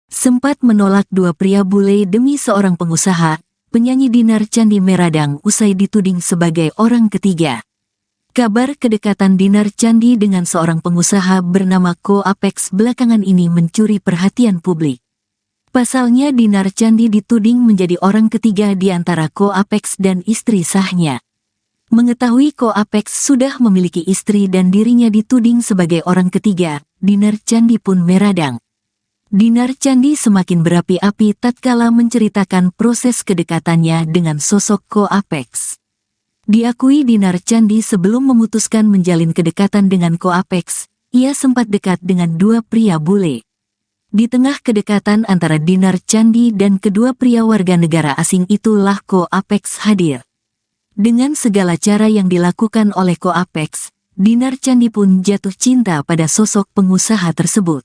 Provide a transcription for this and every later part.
Sempat menolak dua pria bule demi seorang pengusaha, penyanyi Dinar Candi Meradang usai dituding sebagai orang ketiga. Kabar kedekatan Dinar Candi dengan seorang pengusaha bernama Ko Apex belakangan ini mencuri perhatian publik. Pasalnya Dinar Candi dituding menjadi orang ketiga di antara Ko Apex dan istri sahnya. Mengetahui Ko Apex sudah memiliki istri dan dirinya dituding sebagai orang ketiga, Dinar Candi pun meradang. Dinar Candi semakin berapi-api tatkala menceritakan proses kedekatannya dengan sosok Ko Apex. Diakui Dinar Candi sebelum memutuskan menjalin kedekatan dengan Ko Apex, ia sempat dekat dengan dua pria bule. Di tengah kedekatan antara Dinar Candi dan kedua pria warga negara asing itulah Ko Apex hadir. Dengan segala cara yang dilakukan oleh Ko Apex, Dinar Candi pun jatuh cinta pada sosok pengusaha tersebut.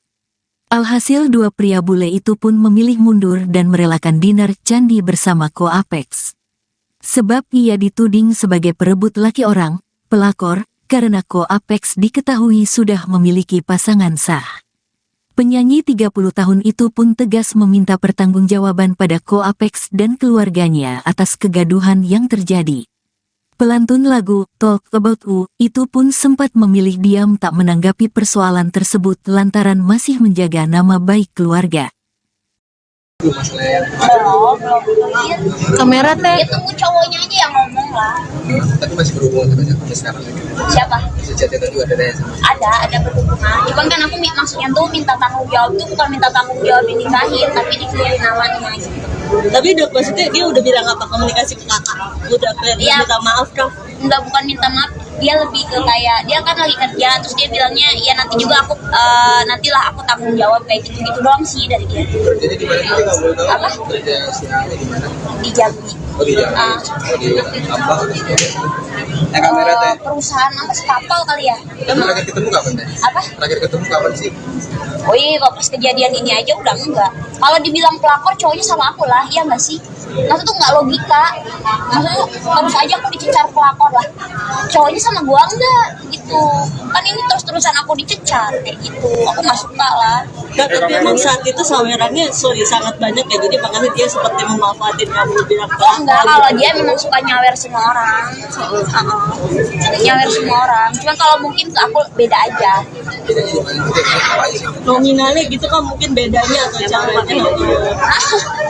Alhasil dua pria bule itu pun memilih mundur dan merelakan Dinar Candi bersama Ko Apex. Sebab ia dituding sebagai perebut laki orang, pelakor, karena Ko Apex diketahui sudah memiliki pasangan sah. Penyanyi 30 tahun itu pun tegas meminta pertanggungjawaban pada Ko Apex dan keluarganya atas kegaduhan yang terjadi. Pelantun lagu Talk About You itu pun sempat memilih diam tak menanggapi persoalan tersebut lantaran masih menjaga nama baik keluarga. Kamera teh. Itu cowoknya aja yang ngomong lah. Tapi masih berhubungan sampai sekarang. Siapa? Si Chat itu juga ada sama. Ada berhubungan. Cuman kan aku maksudnya tuh minta tanggung jawab tuh bukan minta tanggung jawab dinikahin, tapi dikeluarin namanya gitu. Tapi udah maksudnya dia udah bilang apa komunikasi ke kakak? Udah Iya. minta maaf kah? Enggak, bukan minta maaf, dia lebih ke kayak dia kan lagi kerja terus dia bilangnya ya nanti juga aku nantilah aku tanggung jawab kayak gitu doang sih dari dia. Jadi di mana kita nggak boleh tahu? Apa? Kerja siapa di mana? Di Jambi. Oh di Jambi. Oh di apa? Kamera teh. Perusahaan apa sih, kapal kali ya? Terakhir ketemu kapan teh? Apa? Terakhir ketemu kapan sih? Oh iya, kok pas kejadian ini aja udah enggak. Kalau dibilang pelakor cowoknya sama aku lah, iya nggak sih? Maksudnya tuh nggak logika. Maksudnya terus aja aku dicecar pelakor lah. Cowoknya sama gua enggak gitu. Kan ini terus-terusan aku dicecar kayak gitu. Aku nggak suka lah. Nah, tapi emang saat itu sawerannya sangat banyak ya, jadi makanya dia seperti memanfaatin kamu bilang Oh enggak, kalau dia memang suka nyawer semua orang. Nyawer semua orang. Cuman kalau mungkin ke aku beda aja. Bedanya di mana? Kita apa aja sih? nominalnya gitu kan mungkin bedanya atau caranya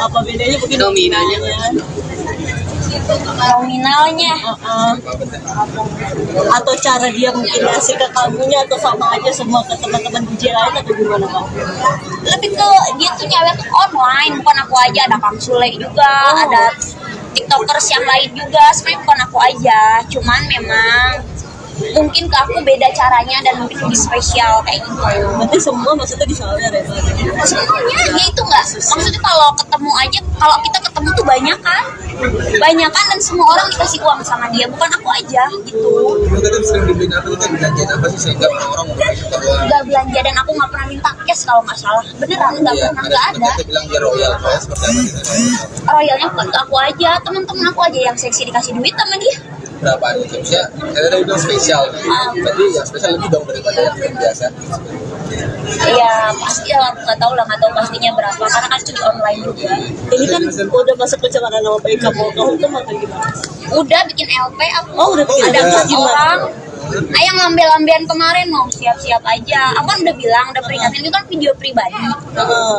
apa bedanya mungkin nominalnya Nominalnya. Atau cara dia mungkin ngasih ke kamunya atau sama aja semua ke teman-teman DJ lain atau gimana Kak? Lebih ke dia tuh nyawer tuh online, bukan aku aja. Ada Kang Sule juga, ada tiktokers yang lain juga. Sebenarnya bukan aku aja, cuman memang mungkin ke aku beda caranya dan mungkin lebih spesial kayak gitu. Berarti semua maksudnya disawer ya? Semuanya ya itu nggak, maksudnya kalau ketemu aja, kalau kita ketemu tuh banyak kan dan semua orang dikasih uang sama dia, bukan aku aja gitu. Kita kan sering dibeliin apa, kita belanja apa sih sehingga orang-orang mau minta uang. Nggak belanja dan aku nggak pernah minta cash kalau nggak salah, beneran nggak pernah, nggak ada. Kita bilang dia royal, seperti apa gitu. Royalnya bukan ke aku aja, teman-teman aku aja yang seksi dikasih duit sama dia. Berapa gitu? Maksudnya, saya tadi bilang spesial. Berarti yang spesial lebih dong daripada yang biasa. Iya pasti ya, nggak tahu pastinya berapa karena kan itu di online juga. Ini kan udah masuk pencemaran nama baik kamu hukum atau gimana? Udah bikin LP aku. Oh udah bikin Ada LP, 4 gimana? orang. Yang lambe-lambean kemarin mau siap-siap aja. Aku kan udah bilang, udah peringatin itu kan video pribadi.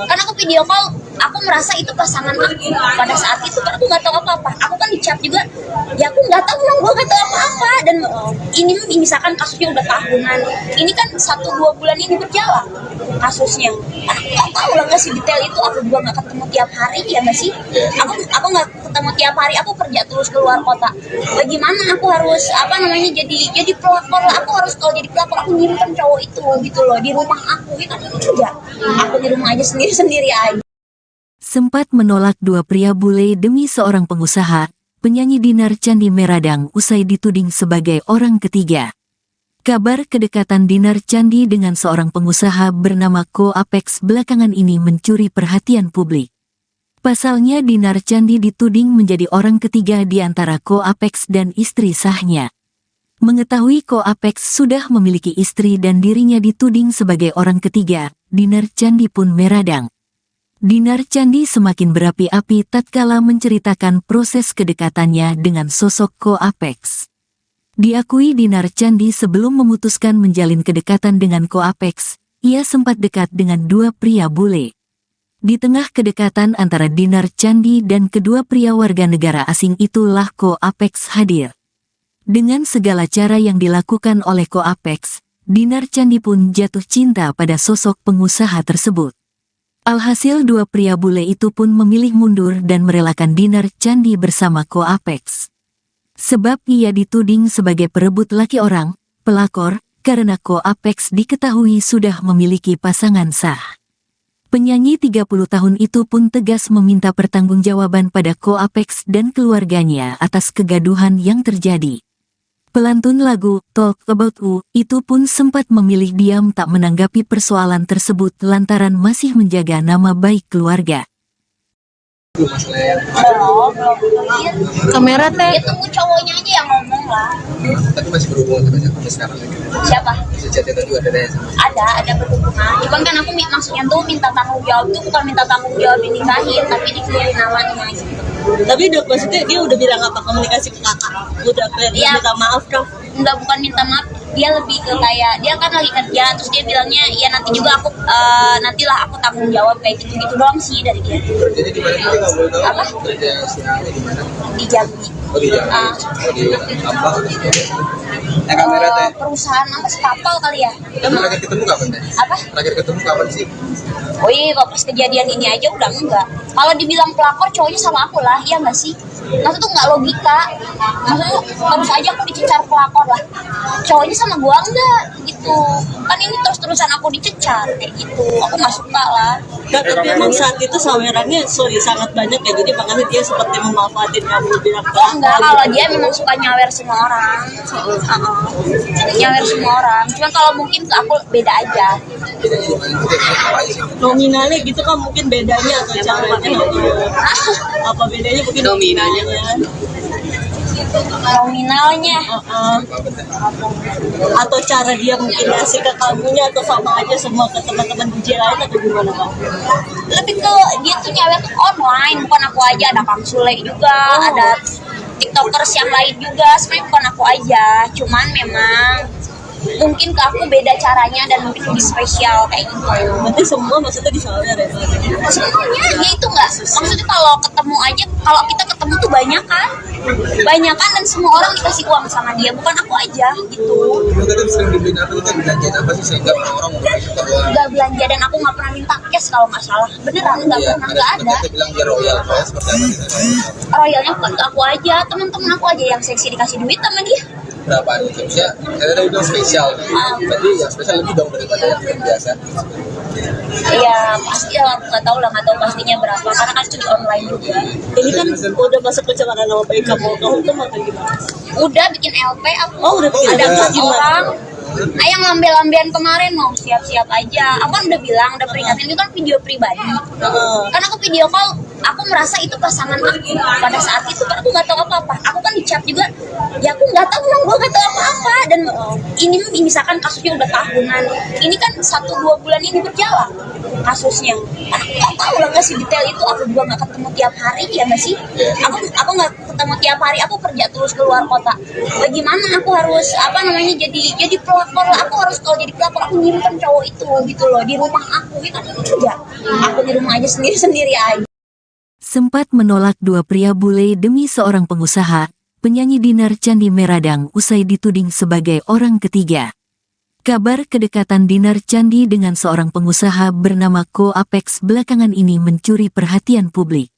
Kan aku video call, aku merasa itu pasangan aku. Pada saat itu kan aku nggak tahu apa-apa. Aku kan dicap juga, ya aku nggak tahu, gue nggak tahu apa-apa. Dan ini misalkan kasusnya udah tahunan. Ini kan 1-2 bulan ini berjalan kasusnya. Aku nggak tahu lah nggak sih detail itu. Aku juga nggak ketemu tiap hari ya nggak sih. Aku nggak ketemu tiap hari. Aku kerja terus keluar kota. Bagaimana aku harus jadi pelakor lah. Aku harus kalau jadi pelakor aku nyimpen cowok itu gitu loh di rumah aku. Itu kan juga. Aku di rumah aja sendiri aja. Sempat menolak dua pria bule demi seorang pengusaha, penyanyi Dinar Candi Meradang usai dituding sebagai orang ketiga. Kabar kedekatan Dinar Candi dengan seorang pengusaha bernama Ko Apex belakangan ini mencuri perhatian publik. Pasalnya Dinar Candi dituding menjadi orang ketiga di antara Ko Apex dan istri sahnya. Mengetahui Ko Apex sudah memiliki istri dan dirinya dituding sebagai orang ketiga, Dinar Candi pun meradang. Dinar Candi semakin berapi-api tatkala menceritakan proses kedekatannya dengan sosok Ko Apex. Diakui Dinar Candi sebelum memutuskan menjalin kedekatan dengan Ko Apex, ia sempat dekat dengan dua pria bule. Di tengah kedekatan antara Dinar Candi dan kedua pria warga negara asing itulah Ko Apex hadir. Dengan segala cara yang dilakukan oleh Ko Apex, Dinar Candi pun jatuh cinta pada sosok pengusaha tersebut. Alhasil dua pria bule itu pun memilih mundur dan merelakan Dinar Candi bersama Ko Apex. Sebab ia dituding sebagai perebut laki orang, pelakor, karena Ko Apex diketahui sudah memiliki pasangan sah. Penyanyi 30 tahun itu pun tegas meminta pertanggungjawaban pada Ko Apex dan keluarganya atas kegaduhan yang terjadi. Pelantun lagu Talk About You itu pun sempat memilih diam tak menanggapi persoalan tersebut lantaran masih menjaga nama baik keluarga. Masalah yang Kamera teh. Ya tunggu cowoknya aja yang ngomong lah. tapi masih berhubungan sampai sekarang. Siapa? Si chat itu juga ada sama. Ada berhubungan. Cuman kan aku maksudnya tuh minta tanggung jawab tuh bukan minta tanggung jawab dinikahin, tapi dikeluarin namanya gitu. Tapi udah maksudnya dia udah bilang apa komunikasi ke kakak? Udah Iya. minta maaf dong. Enggak, bukan minta maaf, dia lebih ke kayak dia kan lagi kerja terus dia bilangnya ya nanti juga aku nantilah aku tanggung jawab kayak gitu doang sih dari dia. Jadi di mana dia nggak boleh tahu Apa? kerja siapa di mana? Di Jambi. Oh di Jambi. Ah. Oh di apa? Kamera teh. Perusahaan apa sih, kapal kali ya? Terakhir ketemu kapan teh? Apa? Terakhir ketemu kapan sih? Oh iya, kok pas kejadian ini aja udah enggak. Kalau dibilang pelakor cowoknya sama aku lah, iya nggak sih? Maksudnya tuh nggak logika. Maksudnya terus aja aku dicecar pelakor lah. Cowoknya sama gua enggak gitu. Kan ini terus-terusan aku dicecar kayak gitu. Aku nggak suka lah. Tapi emang saat itu sawerannya sangat banyak ya, jadi makanya dia seperti memanfaatin kamu bilang Oh enggak, kalau dia memang suka nyawer semua orang. Nyawer semua orang. Cuma kalau mungkin ke aku beda aja. Bedanya di mana? Itu kayak apa sih? nominalnya gitu kan mungkin bedanya atau caranya apa bedanya mungkin nominalnya Nominalnya. Atau cara dia mungkin ngasih ke kamunya atau sama aja semua ke teman-teman DJ lain atau gimana Bang? Lebih ke dia tuh nyawer tuh online, bukan aku aja. Ada Kang Sule juga, ada tiktokers yang lain juga. Sebenarnya bukan aku aja, cuman memang mungkin ke aku beda caranya dan mungkin lebih spesial kayak gitu. Berarti semua maksudnya disawer ya? Semuanya ya itu enggak, maksudnya kalau ketemu aja, kalau kita ketemu tuh banyakan dan semua orang dikasih uang sama dia, bukan aku aja gitu. Kamu tadi sering dibeliin apa itu belanjaan apa sih sehingga orang mau suka uang? Enggak belanja dan aku nggak pernah minta cash kalau nggak salah, beneran nggak pernah, nggak ada. Kita bilang dia royal seperti apa sih? Royalnya bukan ke aku aja, teman-teman aku aja yang seksi dikasih duit sama dia. Berapa nih? Maksudnya saya tadi bilang spesial, berarti yang spesial lebih dong daripada yang biasa. Iya pasti lah, aku nggak tahu pastinya berapa karena kan itu di online juga. Ini kan udah masuk pencemaran nama baik kamu hukum atau gimana? Udah bikin LP aku. Oh, udah bikin Ada LP. 4 orang. Yang lambe-lambean kemarin mau siap-siap aja. Aku kan udah bilang, udah peringatin itu kan video pribadi. Karena aku video call, aku merasa itu pasangan aku pada saat itu kan aku nggak tahu apa-apa. Aku kan di chat juga, ya aku nggak tahu, gue nggak tahu apa-apa. Dan ini misalkan kasusnya udah tahunan, ini kan 1-2 bulan ini berjalan kasusnya. Aku nggak tahu lah nggak sih detail itu. Aku juga nggak ketemu tiap hari ya nggak sih. Aku nggak ketemu tiap hari. Aku kerja terus keluar kota. Bagaimana aku harus jadi pelakor lah. Aku harus kalau jadi pelakor aku nyimpen cowok itu gitu loh di rumah aku. Ya kan enggak. Aku di rumah aja sendiri aja. Sempat menolak dua pria bule demi seorang pengusaha, penyanyi Dinar Candi Meradang usai dituding sebagai orang ketiga. Kabar kedekatan Dinar Candi dengan seorang pengusaha bernama Ko Apex belakangan ini mencuri perhatian publik.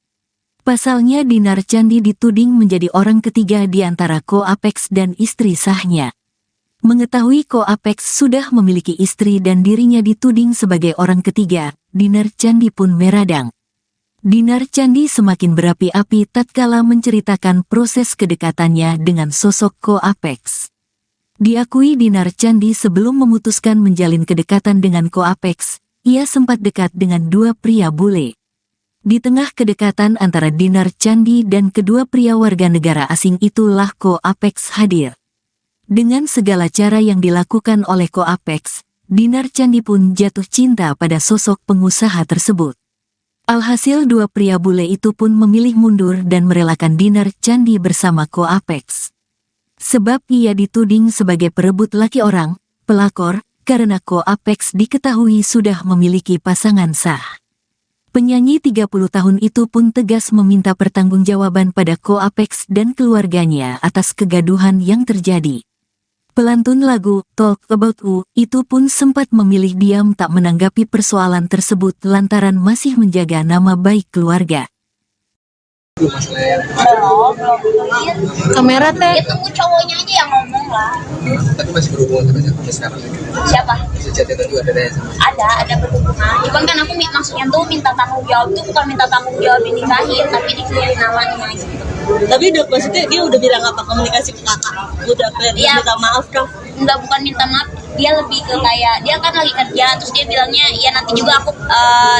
Pasalnya Dinar Candi dituding menjadi orang ketiga di antara Ko Apex dan istri sahnya. Mengetahui Ko Apex sudah memiliki istri dan dirinya dituding sebagai orang ketiga, Dinar Candi pun meradang. Dinar Candi semakin berapi-api tatkala menceritakan proses kedekatannya dengan sosok Ko Apex. Diakui Dinar Candi sebelum memutuskan menjalin kedekatan dengan Ko Apex, ia sempat dekat dengan dua pria bule. Di tengah kedekatan antara Dinar Candi dan kedua pria warga negara asing itulah Ko Apex hadir. Dengan segala cara yang dilakukan oleh Ko Apex, Dinar Candi pun jatuh cinta pada sosok pengusaha tersebut. Alhasil dua pria bule itu pun memilih mundur dan merelakan Dinar Candi bersama Ko Apex. Sebab ia dituding sebagai perebut laki orang, pelakor, karena Ko Apex diketahui sudah memiliki pasangan sah. Penyanyi 30 tahun itu pun tegas meminta pertanggungjawaban pada Ko Apex dan keluarganya atas kegaduhan yang terjadi. Pelantun lagu Talk About You itu pun sempat memilih diam tak menanggapi persoalan tersebut lantaran masih menjaga nama baik keluarga. Kamera teh. Ya tunggu cowoknya aja yang ngomong lah. Tapi masih berhubungan sampai sekarang. Siapa? Si chat itu juga ada ya? Ada berhubungan. Cuman kan aku maksudnya tuh minta tanggung jawab tuh bukan minta tanggung jawab dinikahin, tapi dikeluarin namanya gitu. Tapi udah maksudnya dia udah bilang apa komunikasi ke kakak? Udah Iya. minta maaf dong. Enggak, bukan minta maaf, dia lebih ke kayak dia kan lagi kerja terus dia bilangnya ya nanti juga aku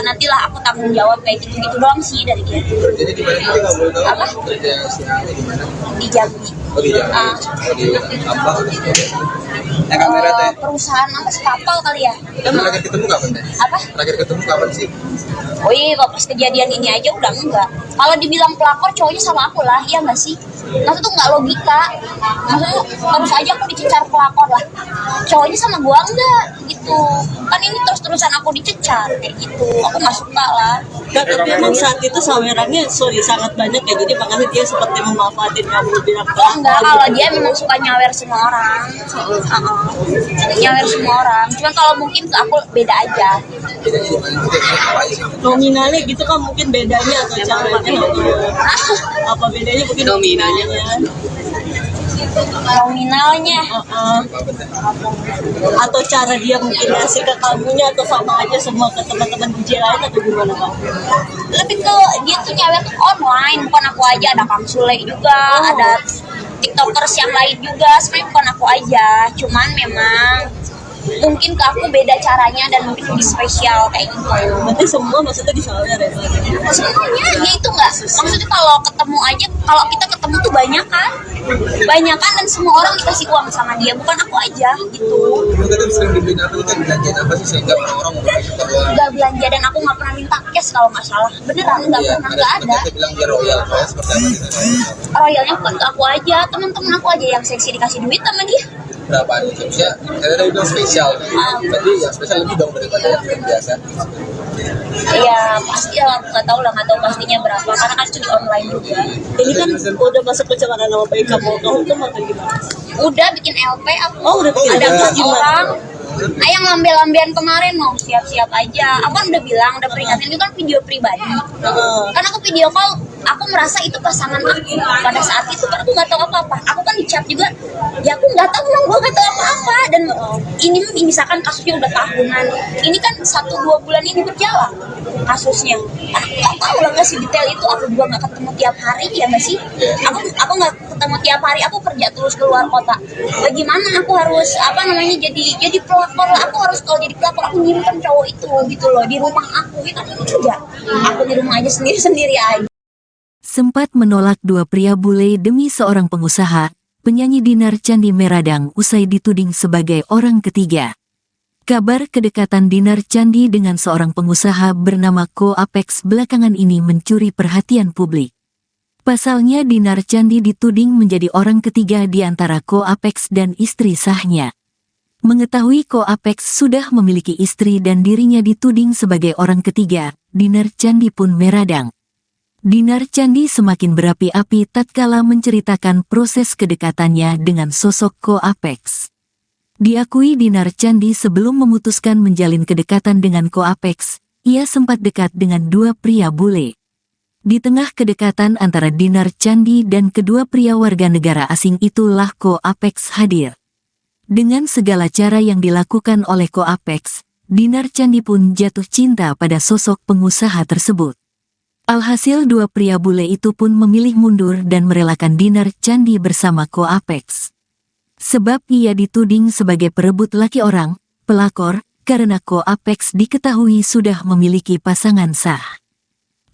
nantilah aku tanggung jawab kayak gitu doang sih dari dia. Jadi di mana dia nggak boleh tahu? Apa? Kerja siang di mana? Di Jambi. Oh di Jambi. Oh di apa? Kamera teh. Perusahaan apa sih, kapal kali ya? Terakhir ketemu kapan teh? Apa? Terakhir ketemu kapan sih? Oh iya, kok pas kejadian ini aja udah enggak. Kalau dibilang pelakor cowoknya sama aku lah, iya nggak sih? Maksudnya tuh nggak logika. Maksudnya terus aja aku dicecar pelakor lah. Cowoknya sama gua enggak gitu. Kan ini terus-terusan aku dicecar kayak gitu. Aku nggak suka lah. Tapi memang saat itu sawerannya sangat banyak ya, jadi makanya dia seperti memanfaatin kamu bilang Oh enggak, kalau dia memang suka nyawer semua orang. Nyawer semua orang. Cuman kalau mungkin ke aku beda aja. Bedanya di mana? Apa aja sih? nominalnya gitu kan mungkin bedanya atau caranya apa bedanya mungkin nominalnya Nominalnya atau cara dia mungkin ngasih ke kamunya atau sama aja semua ke teman-teman DJ lain atau gimana Bang? lebih ke dia tuh nyawer tuh online, bukan aku aja. Ada Kang Sule juga, ada tiktokers yang lain juga. Sebenarnya bukan aku aja, cuman memang mungkin ke aku beda caranya dan mungkin lebih spesial kayak gitu. Berarti semua maksudnya disawer ya Bang? Semuanya ya itu enggak, maksudnya kalau ketemu aja, kalau kita ketemu tuh banyak kan dan semua orang dikasih uang sama dia, bukan aku aja gitu. Kamu tadi sering dibeliin apa itu kan belanjaan apa sih sehingga orang-orang mau suka uang? Nggak belanja dan aku nggak pernah minta cash kalau nggak salah, beneran nggak pernah, nggak ada. Kita bilang dia royal seperti apa gitu. Royalnya bukan ke aku aja, teman-teman aku aja yang seksi dikasih duit sama dia. Berapa gitu? Ya, saya tadi bilang spesial. Berarti yang spesial lebih dong daripada yang biasa. Iya pasti ya, aku nggak tahu pastinya berapa karena kan itu di online juga. Ini kan udah masuk pencemaran nama baik kamu hukum atau gimana? Udah bikin LP aku. Oh, udah bikin Ada LP. 4 orang. Yang lambe-lambean kemarin mau siap-siap aja. Aku kan udah bilang, udah peringatin, itu kan video pribadi. Karena aku video call, aku merasa itu pasangan aku pada saat itu, karena aku nggak tahu apa-apa. Aku kan di chat juga, ya aku nggak tahu, gue nggak tahu apa-apa. Dan ini misalkan kasusnya udah tahunan, ini kan 1-2 bulan ini berjalan kasusnya. Aku nggak tahu lah nggak sih detail itu. Aku juga nggak ketemu tiap hari, ya nggak sih? Aku nggak ketemu tiap hari. Aku kerja terus keluar kota. Bagaimana aku harus jadi pelakor lah. Aku harus kalau jadi pelakor aku nyimpen cowok itu gitu loh di rumah aku. Ya kan enggak. Aku di rumah aja sendiri aja. Sempat menolak dua pria bule demi seorang pengusaha, penyanyi Dinar Candi Meradang usai dituding sebagai orang ketiga. Kabar kedekatan Dinar Candi dengan seorang pengusaha bernama Ko Apex belakangan ini mencuri perhatian publik. Pasalnya Dinar Candi dituding menjadi orang ketiga di antara Ko Apex dan istri sahnya. Mengetahui Ko Apex sudah memiliki istri dan dirinya dituding sebagai orang ketiga, Dinar Candi pun meradang. Dinar Candi semakin berapi-api tatkala menceritakan proses kedekatannya dengan sosok Ko Apex. Diakui Dinar Candi sebelum memutuskan menjalin kedekatan dengan Ko Apex, ia sempat dekat dengan dua pria bule. Di tengah kedekatan antara Dinar Candi dan kedua pria warga negara asing itulah Ko Apex hadir. Dengan segala cara yang dilakukan oleh Ko Apex, Dinar Candi pun jatuh cinta pada sosok pengusaha tersebut. Alhasil dua pria bule itu pun memilih mundur dan merelakan Dinar Candi bersama Ko Apex. Sebab ia dituding sebagai perebut laki orang, pelakor, karena Ko Apex diketahui sudah memiliki pasangan sah.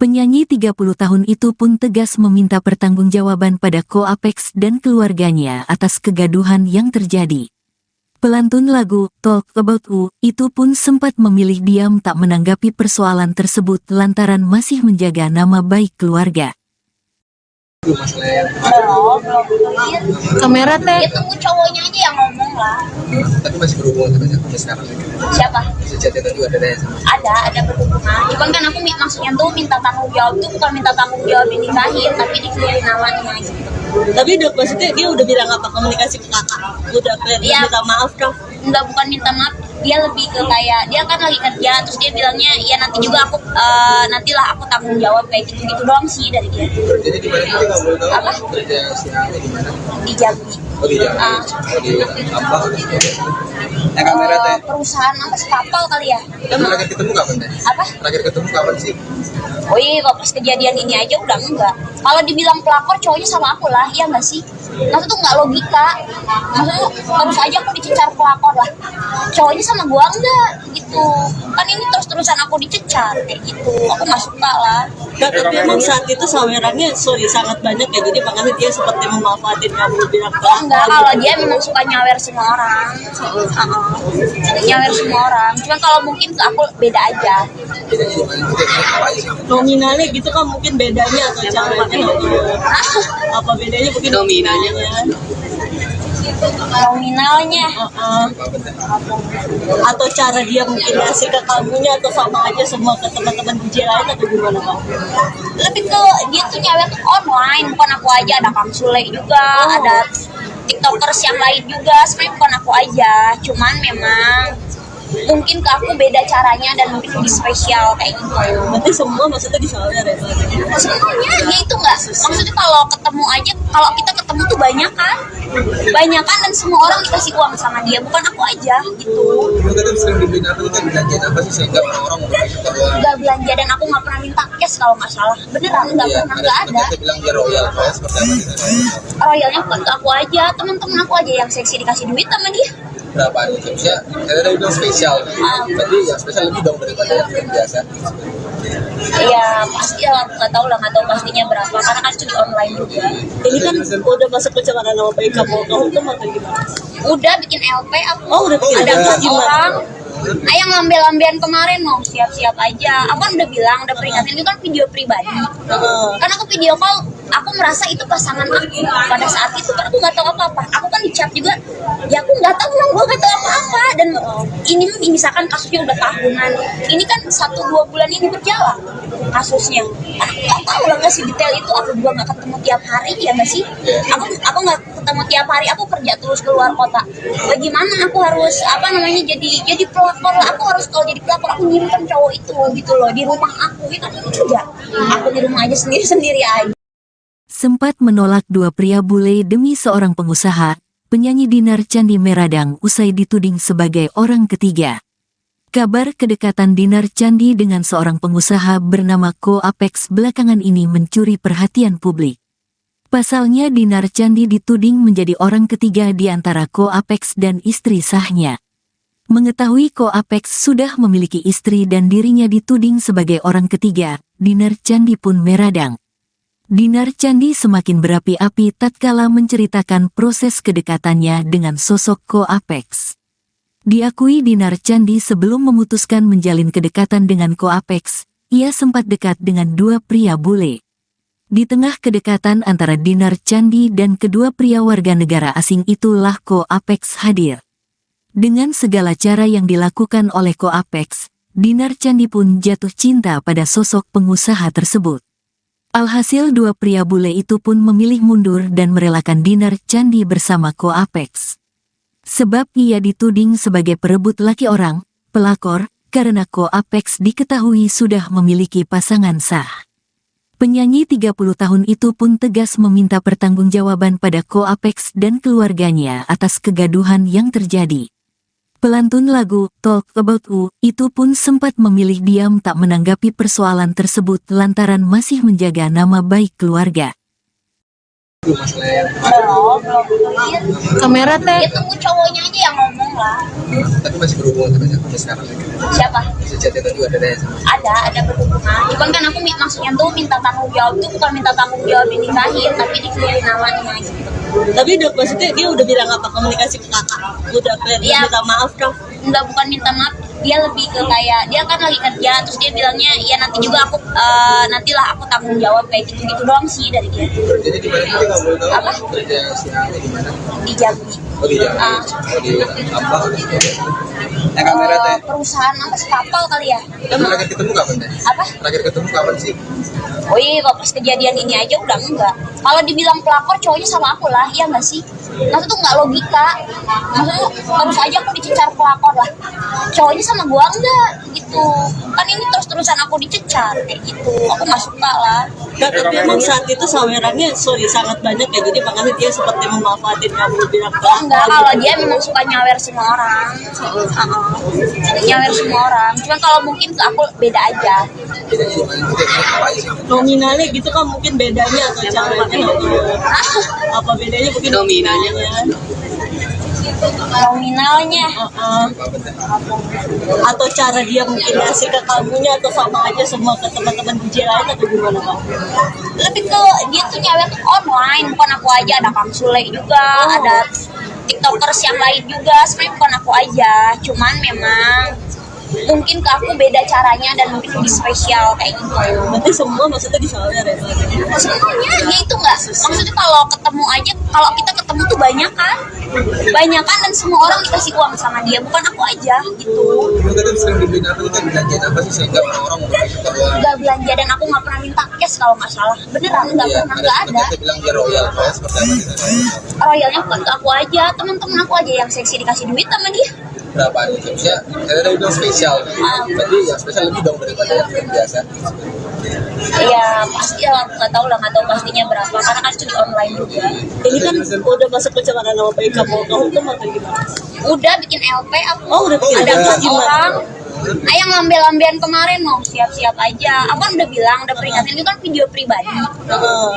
Penyanyi 30 tahun itu pun tegas meminta pertanggungjawaban pada Ko Apex dan keluarganya atas kegaduhan yang terjadi. Pelantun lagu Talk About You itu pun sempat memilih diam tak menanggapi persoalan tersebut lantaran masih menjaga nama baik keluarga. Itu masalah yang Kamera teh. Ya tunggu cowoknya aja yang ngomong lah. tapi masih berhubungan sampai sekarang. Siapa? Si chat itu juga ada sama. Ada berhubungan. Cuman kan aku maksudnya tuh minta tanggung jawab tuh bukan minta tanggung jawab dinikahin, tapi dikeluarin namanya gitu. Tapi udah maksudnya dia udah bilang apa komunikasi ke kakak? Udah kayak Iya. minta maaf dong. Enggak, bukan minta maaf, dia lebih ke kayak dia kan lagi kerja terus dia bilangnya ya nanti juga aku nantilah aku tanggung jawab kayak gitu doang sih dari dia. Jadi di mana kita nggak boleh tahu Apa? kerja siapa di mana? Di Jambi. Oh di Jambi. Oh di apa? Kamera teh. Perusahaan apa sih, kapal kali ya? Emang terakhir ketemu kapan teh? Apa? Terakhir ketemu kapan sih? Oh iya, kok pas kejadian ini aja udah enggak. Kalau dibilang pelakor cowoknya sama aku lah, iya nggak sih? Maksudnya tuh nggak logika. Maksudnya terus aja aku dicecar pelakor lah. Cowoknya sama gua enggak gitu. Kan ini terus-terusan aku dicecar kayak gitu. Aku nggak suka lah. Nah, tapi emang saat itu sawerannya sangat banyak ya, jadi makanya dia seperti memanfaatin kamu bilang Oh enggak, kalau dia memang suka nyawer semua orang. Nyawer semua orang. Cuman kalau mungkin ke aku beda aja. Bedanya di mana? Kita apa aja sih? nominalnya gitu kan mungkin bedanya atau caranya apa bedanya mungkin nominalnya Nominalnya. atau cara dia mungkin ngasih ke kamunya atau sama aja semua ke teman-teman DJ lain atau gimana Bang? Lebih ke dia tuh nyawer tuh online, bukan aku aja. Ada Kang Sule juga, ada tiktokers yang lain juga. Sebenarnya bukan aku aja, cuman memang mungkin ke aku beda caranya dan mungkin lebih spesial kayak gitu. Berarti semua maksudnya disawer ya Bang? Semuanya ya itu enggak, maksudnya kalau ketemu aja, kalau kita ketemu tuh banyak kan dan semua orang dikasih uang sama dia, bukan aku aja gitu. Kamu tadi sering dibeliin apa tuh? Belanjaan apa sih sehingga orang-orang mau suka uang? Nggak belanja dan aku nggak pernah minta cash kalau nggak salah, beneran nggak pernah, nggak ada. Kita bilang dia royal seperti apa gitu. Royalnya bukan ke aku aja, teman-teman aku aja yang seksi dikasih duit sama dia. Berapa gitu? Ya, saya tadi bilang spesial. Berarti yang spesial lebih dong daripada yang biasa. Iya pasti lah, nggak tahu pastinya berapa karena kan itu di online juga. Ini kan udah masuk pencemaran nama baik kamu hukum atau gimana? Udah bikin LP aku. Oh, udah bikin Ada LP. 4 orang. Yang lambe-lambean kemarin mau siap-siap aja. Aku kan udah bilang, udah peringatin, itu kan video pribadi. Karena aku video call, aku merasa itu pasangan aku pada saat itu, karena aku nggak tahu apa-apa. Aku kan di chat juga, ya aku nggak tahu, gue nggak tahu apa-apa. Dan ini misalkan kasusnya udah tahunan, ini kan 1-2 bulan ini berjalan kasusnya. Aku nggak tahu lah nggak sih detail itu. Aku juga nggak ketemu tiap hari, ya nggak sih? Aku nggak ketemu tiap hari. Aku kerja terus keluar kota. Bagaimana aku harus jadi pelakor lah. Aku harus kalau jadi pelakor aku nyimpen cowok itu gitu loh di rumah aku. Ya kan enggak. Aku di rumah aja sendiri aja. Sempat menolak dua pria bule demi seorang pengusaha, penyanyi Dinar Candi Meradang usai dituding sebagai orang ketiga. Kabar kedekatan Dinar Candi dengan seorang pengusaha bernama Ko Apex belakangan ini mencuri perhatian publik. Pasalnya Dinar Candi dituding menjadi orang ketiga di antara Ko Apex dan istri sahnya. Mengetahui Ko Apex sudah memiliki istri dan dirinya dituding sebagai orang ketiga, Dinar Candi pun meradang. Dinar Candi semakin berapi-api tatkala menceritakan proses kedekatannya dengan sosok Ko Apex. Diakui Dinar Candi sebelum memutuskan menjalin kedekatan dengan Ko Apex, ia sempat dekat dengan dua pria bule. Di tengah kedekatan antara Dinar Candi dan kedua pria warga negara asing itulah Ko Apex hadir. Dengan segala cara yang dilakukan oleh Ko Apex, Dinar Candi pun jatuh cinta pada sosok pengusaha tersebut. Alhasil dua pria bule itu pun memilih mundur dan merelakan Dinar Candi bersama Ko Apex. Sebab ia dituding sebagai perebut laki orang, pelakor, karena Ko Apex diketahui sudah memiliki pasangan sah. Penyanyi 30 tahun itu pun tegas meminta pertanggungjawaban pada Ko Apex dan keluarganya atas kegaduhan yang terjadi. Pelantun lagu Talk About You itu pun sempat memilih diam tak menanggapi persoalan tersebut lantaran masih menjaga nama baik keluarga. Itu masalah yang Belum. Kamera teh. Ya tunggu cowoknya aja yang ngomong lah. tapi masih berhubungan sampai sekarang. Siapa? Si chat itu juga ada sama. Ada berhubungan. Cuman kan aku maksudnya tuh minta tanggung jawab tuh bukan minta tanggung jawab dinikahin, tapi dikelirin namanya gitu. Tapi udah maksudnya dia udah bilang apa komunikasi ke kakak? Udah kayak Iya. minta maaf kah? Enggak, bukan minta maaf, dia lebih ke kayak dia kan lagi kerja terus dia bilangnya ya nanti juga aku nantilah aku tanggung jawab kayak gitu doang sih dari dia. Jadi di mana dia nggak boleh tahu? Apa? Kerja siang di mana? Di Jambi. Oh di Jambi. Ah. Oh di apa? Kamera teh. Perusahaan apa sih, kapal kali ya? Emang terakhir ketemu kapan teh? Apa? Terakhir ketemu kapan sih? Oh iya, kok pas kejadian ini aja udah enggak. Kalau dibilang pelakor cowoknya sama aku lah, iya nggak sih? Maksudnya tuh nggak logika. Maksudnya terus aja aku dicecar pelakor lah. Cowoknya sama gua enggak gitu. Kan ini terus-terusan aku dicecar kayak gitu. Aku nggak suka lah. Nah, tapi emang saat itu sawerannya sangat banyak ya, jadi makanya dia seperti memanfaatin kamu bilang Oh enggak, kalau dia memang suka nyawer semua orang. Nyawer semua orang. Cuman kalau mungkin ke aku beda aja. Bedanya di mana? Kita apa sih? nominalnya gitu kan mungkin bedanya atau caranya apa bedanya mungkin nominalnya Nominalnya. Atau cara dia mungkin ngasih ke kamunya atau sama aja semua ke teman-teman DJ lain atau gimana Kak? Lebih ke dia tuh nyawer tuh online, bukan aku aja. Ada Kang Sule juga, ada tiktokers yang lain juga. Sebenarnya bukan aku aja, cuman memang mungkin ke aku beda caranya dan mungkin lebih spesial kayak gitu. Berarti semua maksudnya disawer ya? Semuanya ya itu nggak, maksudnya kalau ketemu aja, kalau kita ketemu tuh banyak kan dan semua orang dikasih uang sama dia, bukan aku aja gitu. Kamu tadi sering dibeliin apa? Itu belanjaan apa sih sehingga orang mau suka uang? Nggak belanja dan aku nggak pernah minta cash kalau nggak salah, beneran nggak pernah, nggak ada. Kita bilang dia royal, royal seperti apa gitu? Royalnya bukan ke aku aja, teman-teman aku aja yang seksi dikasih duit sama dia. Berapa gitu? Ya, saya tadi bilang spesial. Berarti yang spesial lebih dong daripada yang biasa. Iya pasti lah, aku nggak tahu pastinya berapa karena kan itu di online juga. Ini kan udah masuk pencemaran nama baik kamu hukum atau gimana? Udah bikin LP aku. Oh, udah bikin Ada LP. 4 orang. Yang lambe-lambean kemarin mau siap-siap aja. Aku kan udah bilang, udah peringatin itu kan video pribadi.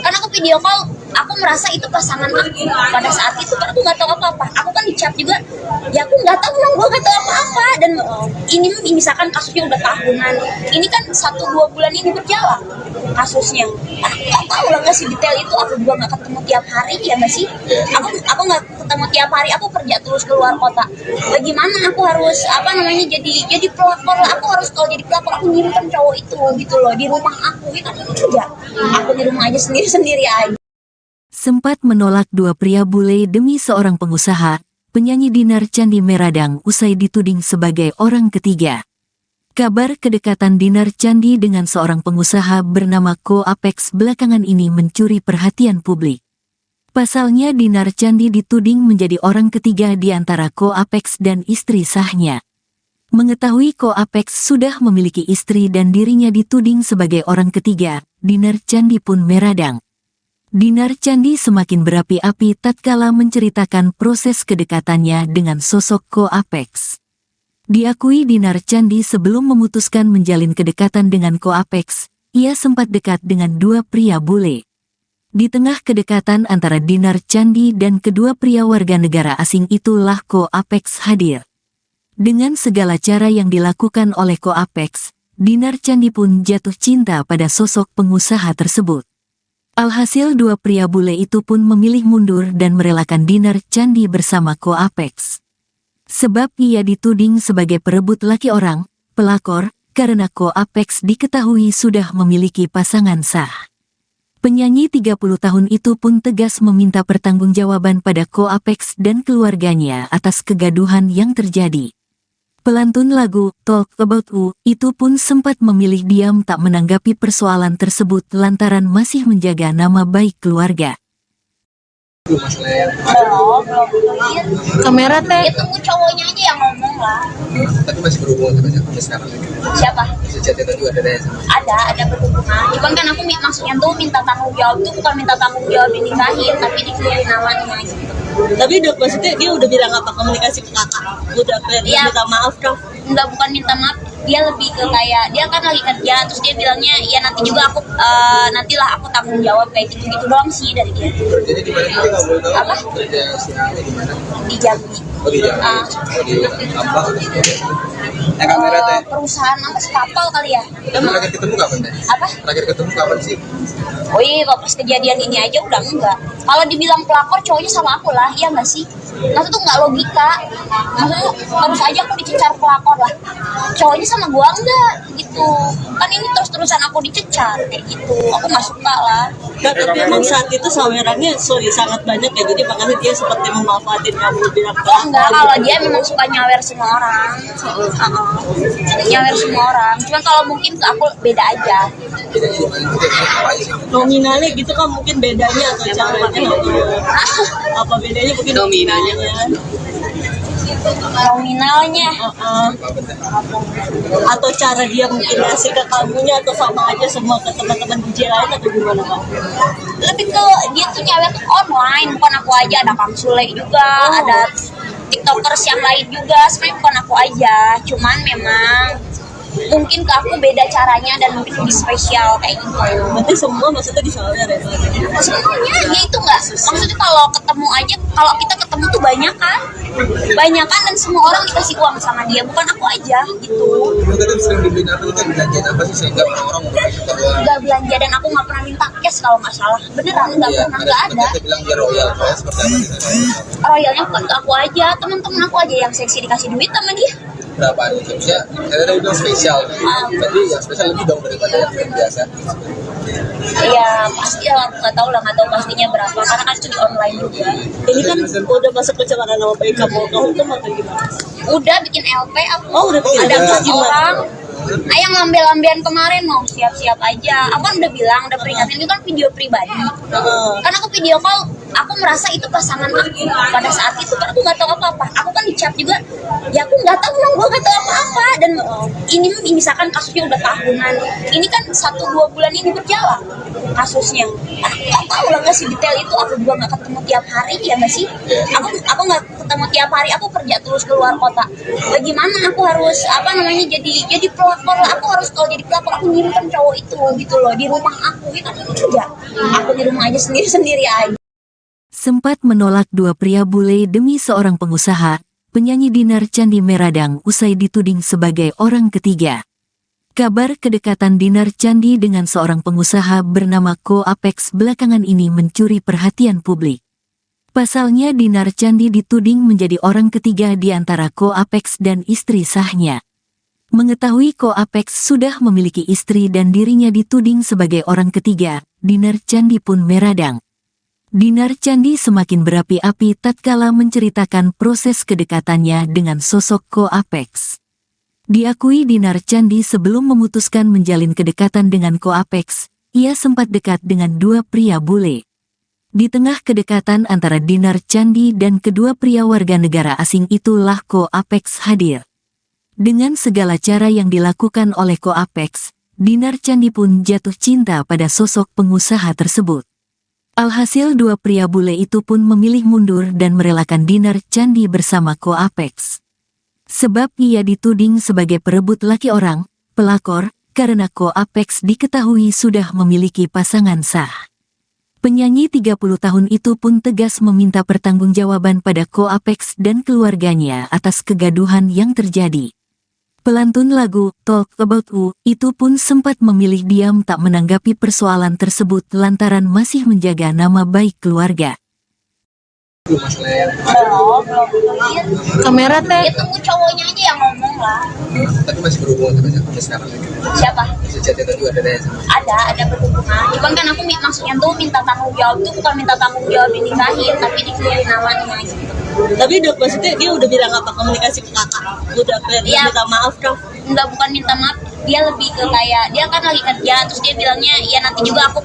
Karena aku video call, aku merasa itu pasangan aku pada saat itu kan aku nggak tahu apa-apa. Aku kan di chat juga, ya aku nggak tahu, gue nggak tahu apa-apa. Dan ini misalkan kasusnya udah tahunan, ini kan 1-2 bulan ini berjalan kasusnya. Aku nggak tahu lah nggak sih detail itu. Aku juga nggak ketemu tiap hari ya nggak sih. Aku nggak ketemu tiap hari. Aku kerja terus keluar kota. Bagaimana aku harus jadi pelakor lah. Aku harus kalau jadi pelakor aku nyimpen cowok itu gitu loh di rumah aku. Ya kan enggak. Aku di rumah aja sendiri aja. Sempat menolak dua pria bule demi seorang pengusaha, penyanyi Dinar Candi Meradang usai dituding sebagai orang ketiga. Kabar kedekatan Dinar Candi dengan seorang pengusaha bernama Ko Apex belakangan ini mencuri perhatian publik. Pasalnya Dinar Candi dituding menjadi orang ketiga di antara Ko Apex dan istri sahnya. Mengetahui Ko Apex sudah memiliki istri dan dirinya dituding sebagai orang ketiga, Dinar Candi pun meradang. Dinar Candi semakin berapi-api tatkala menceritakan proses kedekatannya dengan sosok Ko Apex. Diakui Dinar Candi sebelum memutuskan menjalin kedekatan dengan Ko Apex, ia sempat dekat dengan dua pria bule. Di tengah kedekatan antara Dinar Candi dan kedua pria warga negara asing itulah Ko Apex hadir. Dengan segala cara yang dilakukan oleh Ko Apex, Dinar Candi pun jatuh cinta pada sosok pengusaha tersebut. Alhasil dua pria bule itu pun memilih mundur dan merelakan Dinar Candi bersama Ko Apex. Sebab ia dituding sebagai perebut laki orang, pelakor, karena Ko Apex diketahui sudah memiliki pasangan sah. Penyanyi 30 tahun itu pun tegas meminta pertanggungjawaban pada Ko Apex dan keluarganya atas kegaduhan yang terjadi. Pelantun lagu Talk About You itu pun sempat memilih diam tak menanggapi persoalan tersebut lantaran masih menjaga nama baik keluarga. Itu masalah yang Kamera teh. Ya tunggu cowoknya aja yang ngomong lah. tapi masih berhubungan sampai sekarang. Siapa? Si chat itu juga ada sama. Ada berhubungan. Cuman kan aku maksudnya tuh minta tanggung jawab tuh bukan minta tanggung jawab dinikahin, tapi dikelirin namanya gitu. Tapi udah maksudnya dia udah bilang apa komunikasi ke kakak? Udah kayak Iya. minta maaf kah? Enggak, bukan minta maaf, dia lebih ke kayak dia kan lagi kerja terus dia bilangnya ya nanti juga aku nantilah aku tanggung jawab kayak gitu gitu doang sih dari dia. Jadi di mana kita nggak boleh tahu Apa? kerja siangnya di mana? Di Jambi. Oh di Jambi. Ah. Oh di apa? Kamera teh. Perusahaan apa sih kapal kali ya? Terakhir ketemu kapan teh? Apa? Terakhir ketemu kapan sih? Oh iya, kok pas kejadian ini aja udah enggak. Kalau dibilang pelakor cowoknya sama aku lah, iya nggak sih? Maksudnya tuh nggak logika. Maksudnya terus aja aku dicecar pelakor lah. Cowoknya sama gua enggak gitu. Kan ini terus-terusan aku dicecar kayak gitu. Aku nggak suka lah. Nah, tapi emang saat itu sawerannya sangat banyak ya, jadi makanya dia seperti memanfaatin kamu bilang Oh enggak, kalau dia memang suka nyawer semua orang. Nyawer semua orang. Cuman kalau mungkin ke aku beda aja. Bedanya di mana? Kita apa sih? nominalnya gitu kan mungkin bedanya atau caranya apa bedanya mungkin nominalnya Nominalnya. Atau cara dia mungkin ngasih ke kamunya atau sama aja semua ke teman-teman DJ lain atau gimana Kak? Lebih ke dia tuh nyawer tuh online, bukan aku aja. Ada Kang Sule juga, ada tiktokers yang lain juga. Sebenarnya bukan aku aja, cuman memang mungkin ke aku beda caranya dan mungkin lebih spesial kayak gitu. Berarti semua maksudnya disawer ya? Semuanya ya itu nggak, maksudnya kalau ketemu aja, kalau kita ketemu tuh banyak kan dan semua orang dikasih uang sama dia, bukan aku aja gitu. Kamu tadi sering dibeliin apa itu belanjaan apa sih sehingga orang-orang mau suka uang? Nggak belanja dan aku nggak pernah minta cash kalau nggak salah, beneran nggak pernah, nggak ada. Kita bilang dia royal seperti apa sih? Royalnya bukan ke aku aja, teman-teman aku aja yang seksi dikasih duit sama dia. Berapa nih? Maksudnya saya tadi bilang spesial, berarti yang spesial lebih dong daripada yang biasa. Ya pasti lah, aku nggak tahu pastinya berapa karena kan itu di online juga. Ini kan udah masuk pencemaran nama baik kamu hukum atau gimana? Udah bikin LP aku. Oh, udah bikin Ada LP. 4 orang. Yang lambe-lambean kemarin mau siap-siap aja. Aku kan udah bilang, udah peringatin itu kan video pribadi. Karena aku video call, aku merasa itu pasangan aku pada saat itu kan aku nggak tahu apa-apa. Aku kan di chat juga, ya aku nggak tahu, gue nggak tahu apa-apa. Dan ini misalkan kasusnya udah tahunan, ini kan 1-2 bulan ini berjalan kasusnya. Aku nggak tahu lah nggak sih detail itu. Aku juga nggak ketemu tiap hari ya nggak sih. Aku nggak ketemu tiap hari. Aku kerja terus keluar kota. Bagaimana aku harus jadi pelakor lah. Aku harus kalau jadi pelakor aku nyimpen cowok itu gitu loh di rumah aku. Ya kan enggak. Aku di rumah aja sendiri aja. Sempat menolak dua pria bule demi seorang pengusaha, penyanyi Dinar Candi Meradang usai dituding sebagai orang ketiga. Kabar kedekatan Dinar Candi dengan seorang pengusaha bernama Ko Apex belakangan ini mencuri perhatian publik. Pasalnya Dinar Candi dituding menjadi orang ketiga di antara Ko Apex dan istri sahnya. Mengetahui Ko Apex sudah memiliki istri dan dirinya dituding sebagai orang ketiga, Dinar Candi pun meradang. Dinar Candi semakin berapi-api tatkala menceritakan proses kedekatannya dengan sosok Ko Apex. Diakui Dinar Candi sebelum memutuskan menjalin kedekatan dengan Ko Apex, ia sempat dekat dengan dua pria bule. Di tengah kedekatan antara Dinar Candi dan kedua pria warga negara asing itulah Ko Apex hadir. Dengan segala cara yang dilakukan oleh Ko Apex, Dinar Candi pun jatuh cinta pada sosok pengusaha tersebut. Alhasil dua pria bule itu pun memilih mundur dan merelakan Dinar Candi bersama Ko Apex. Sebab ia dituding sebagai perebut laki orang, pelakor, karena Ko Apex diketahui sudah memiliki pasangan sah. Penyanyi 30 tahun itu pun tegas meminta pertanggungjawaban pada Ko Apex dan keluarganya atas kegaduhan yang terjadi. Pelantun lagu Talk About You itu pun sempat memilih diam tak menanggapi persoalan tersebut lantaran masih menjaga nama baik keluarga. Kamera teh. Ya tunggu cowoknya aja yang ngomong lah. Tapi masih berhubungan sampai sekarang. Siapa? Si chat itu juga ada ya? Ada berhubungan. Cuman kan aku maksudnya tuh minta tanggung jawab tuh bukan minta tanggung jawab dinikahin, tapi dikeluarin namanya gitu. Tapi udah maksudnya dia udah bilang apa komunikasi ke kakak? Udah Iya. minta maaf dong. Enggak, bukan minta maaf, dia lebih ke kayak dia kan lagi kerja terus dia bilangnya ya nanti juga aku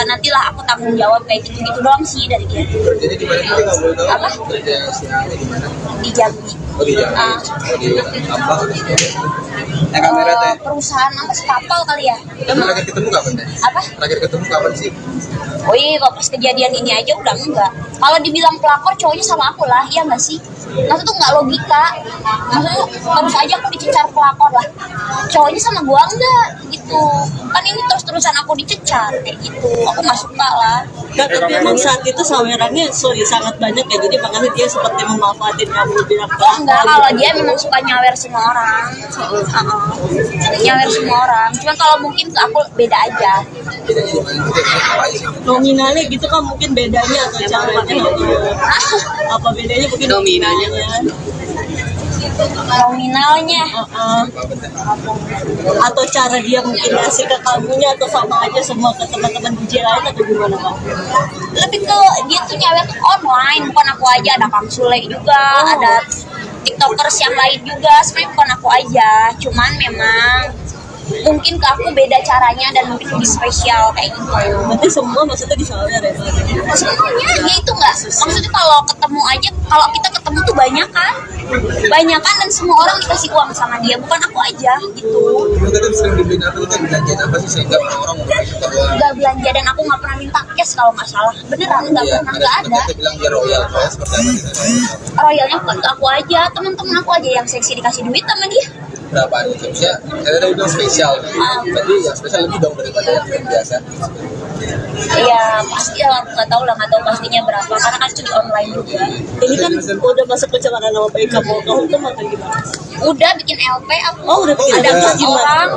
nantilah aku tanggung jawab kayak gitu doang sih dari dia. Jadi di mana kita nggak boleh tahu Apa? kerja siangnya di mana? Di Jambi. Oh iya. Ah. Oh di apa? Yang kamera teh. Perusahaan apa sih, kapal kali ya? Terakhir ketemu kapan teh? Apa? Terakhir ketemu kapan sih? Oh iya, kok pas kejadian ini aja udah enggak. Kalau dibilang pelakor, cowoknya sama aku lah, iya nggak sih? Maksudnya tuh nggak logika. Maksudnya terus aja aku dicecar pelakor lah. Cowoknya sama gua enggak gitu. Kan ini terus-terusan aku dicecar kayak gitu. Aku nggak suka lah. Nah, tapi emang saat itu sawerannya sangat banyak ya, jadi makanya dia seperti memanfaatin kamu bilang Oh enggak, kalau dia memang suka nyawer semua orang. Nyawer semua orang. Cuman kalau mungkin ke aku beda aja. Bedanya di mana? Apa sih? nominalnya gitu kan mungkin bedanya atau caranya apa bedanya mungkin nominalnya Nominalnya. Atau cara dia mungkin ngasih ke kamunya atau sama aja semua ke teman-teman DJ lain atau gimana Kak? Lebih ke dia tuh nyawer tuh online, bukan aku aja. Ada Kang Sule juga, ada tiktokers yang lain juga. Sebenarnya bukan aku aja, cuman memang mungkin ke aku beda caranya dan mungkin lebih spesial kayak gitu. Berarti semua maksudnya disawer ya? Semuanya ya itu nggak, maksudnya kalau ketemu aja, kalau kita ketemu tuh banyak kan dan semua orang dikasih uang sama dia, bukan aku aja gitu. Kamu tadi sering dibeliin apa tuh? Belanjaan apa sih sehingga orang-orang mau suka uang? Nggak belanja dan aku nggak pernah minta cash kalau nggak salah, beneran nggak pernah, nggak ada. Kita bilang dia royal seperti apa sih? Royalnya bukan ke aku aja, teman-teman aku aja yang seksi dikasih duit sama dia. Berapa nih? Maksudnya saya tadi bilang spesial. Berarti yang spesial lebih dong daripada yang biasa. Iya pasti lah, aku nggak tahu pastinya berapa karena kan itu di online juga. Ini kan udah masuk pencemaran nama baik kamu hukum atau gimana? Udah bikin LP aku. Oh, udah bikin Ada LP. empat orang.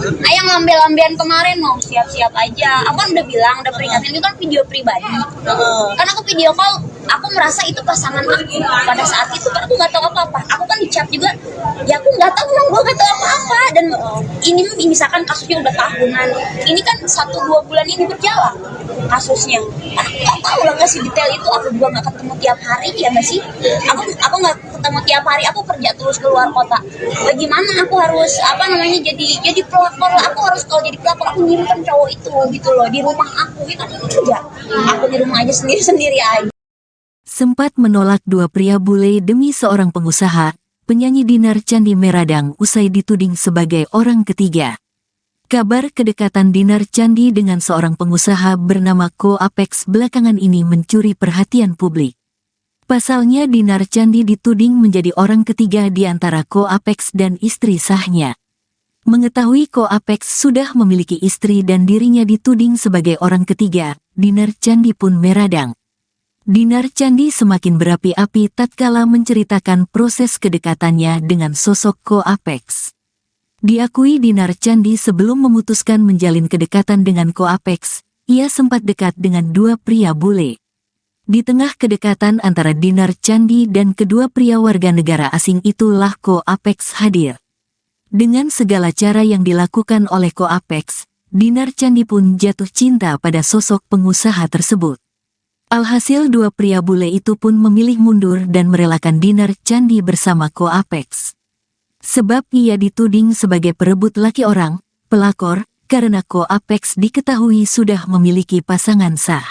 Yang ngambil-ambilan kemarin mau siap-siap aja. Aku kan udah bilang, udah peringatin, itu kan video pribadi. Karena aku video call, aku merasa itu pasangan aku pada saat itu, karena aku nggak tahu apa-apa. Aku kan di chat juga, ya aku nggak tahu, gue nggak tahu apa-apa. Dan ini misalkan kasusnya udah tahunan, ini kan 1-2 bulan ini berjalan kasusnya. Aku nggak tahu lah nggak sih detail itu. Aku juga nggak ketemu tiap hari, ya nggak sih? Aku nggak ketemu tiap hari. Aku kerja terus keluar kota. Bagaimana aku harus jadi pelakor lah. Aku harus kalau jadi pelakor aku nyimpen cowok itu gitu loh di rumah aku. Ya kan enggak. Aku di rumah aja sendiri aja. Sempat menolak dua pria bule demi seorang pengusaha, penyanyi Dinar Candi Meradang usai dituding sebagai orang ketiga. Kabar kedekatan Dinar Candi dengan seorang pengusaha bernama Ko Apex belakangan ini mencuri perhatian publik. Pasalnya Dinar Candi dituding menjadi orang ketiga di antara Ko Apex dan istri sahnya. Mengetahui Ko Apex sudah memiliki istri dan dirinya dituding sebagai orang ketiga, Dinar Candi pun meradang. Dinar Candi semakin berapi-api tatkala menceritakan proses kedekatannya dengan sosok Ko Apex. Diakui Dinar Candi sebelum memutuskan menjalin kedekatan dengan Ko Apex, ia sempat dekat dengan dua pria bule. Di tengah kedekatan antara Dinar Candi dan kedua pria warga negara asing itulah Ko Apex hadir. Dengan segala cara yang dilakukan oleh Ko Apex, Dinar Candi pun jatuh cinta pada sosok pengusaha tersebut. Alhasil dua pria bule itu pun memilih mundur dan merelakan Dinar Candi bersama Ko Apex. Sebab ia dituding sebagai perebut laki orang, pelakor, karena Ko Apex diketahui sudah memiliki pasangan sah.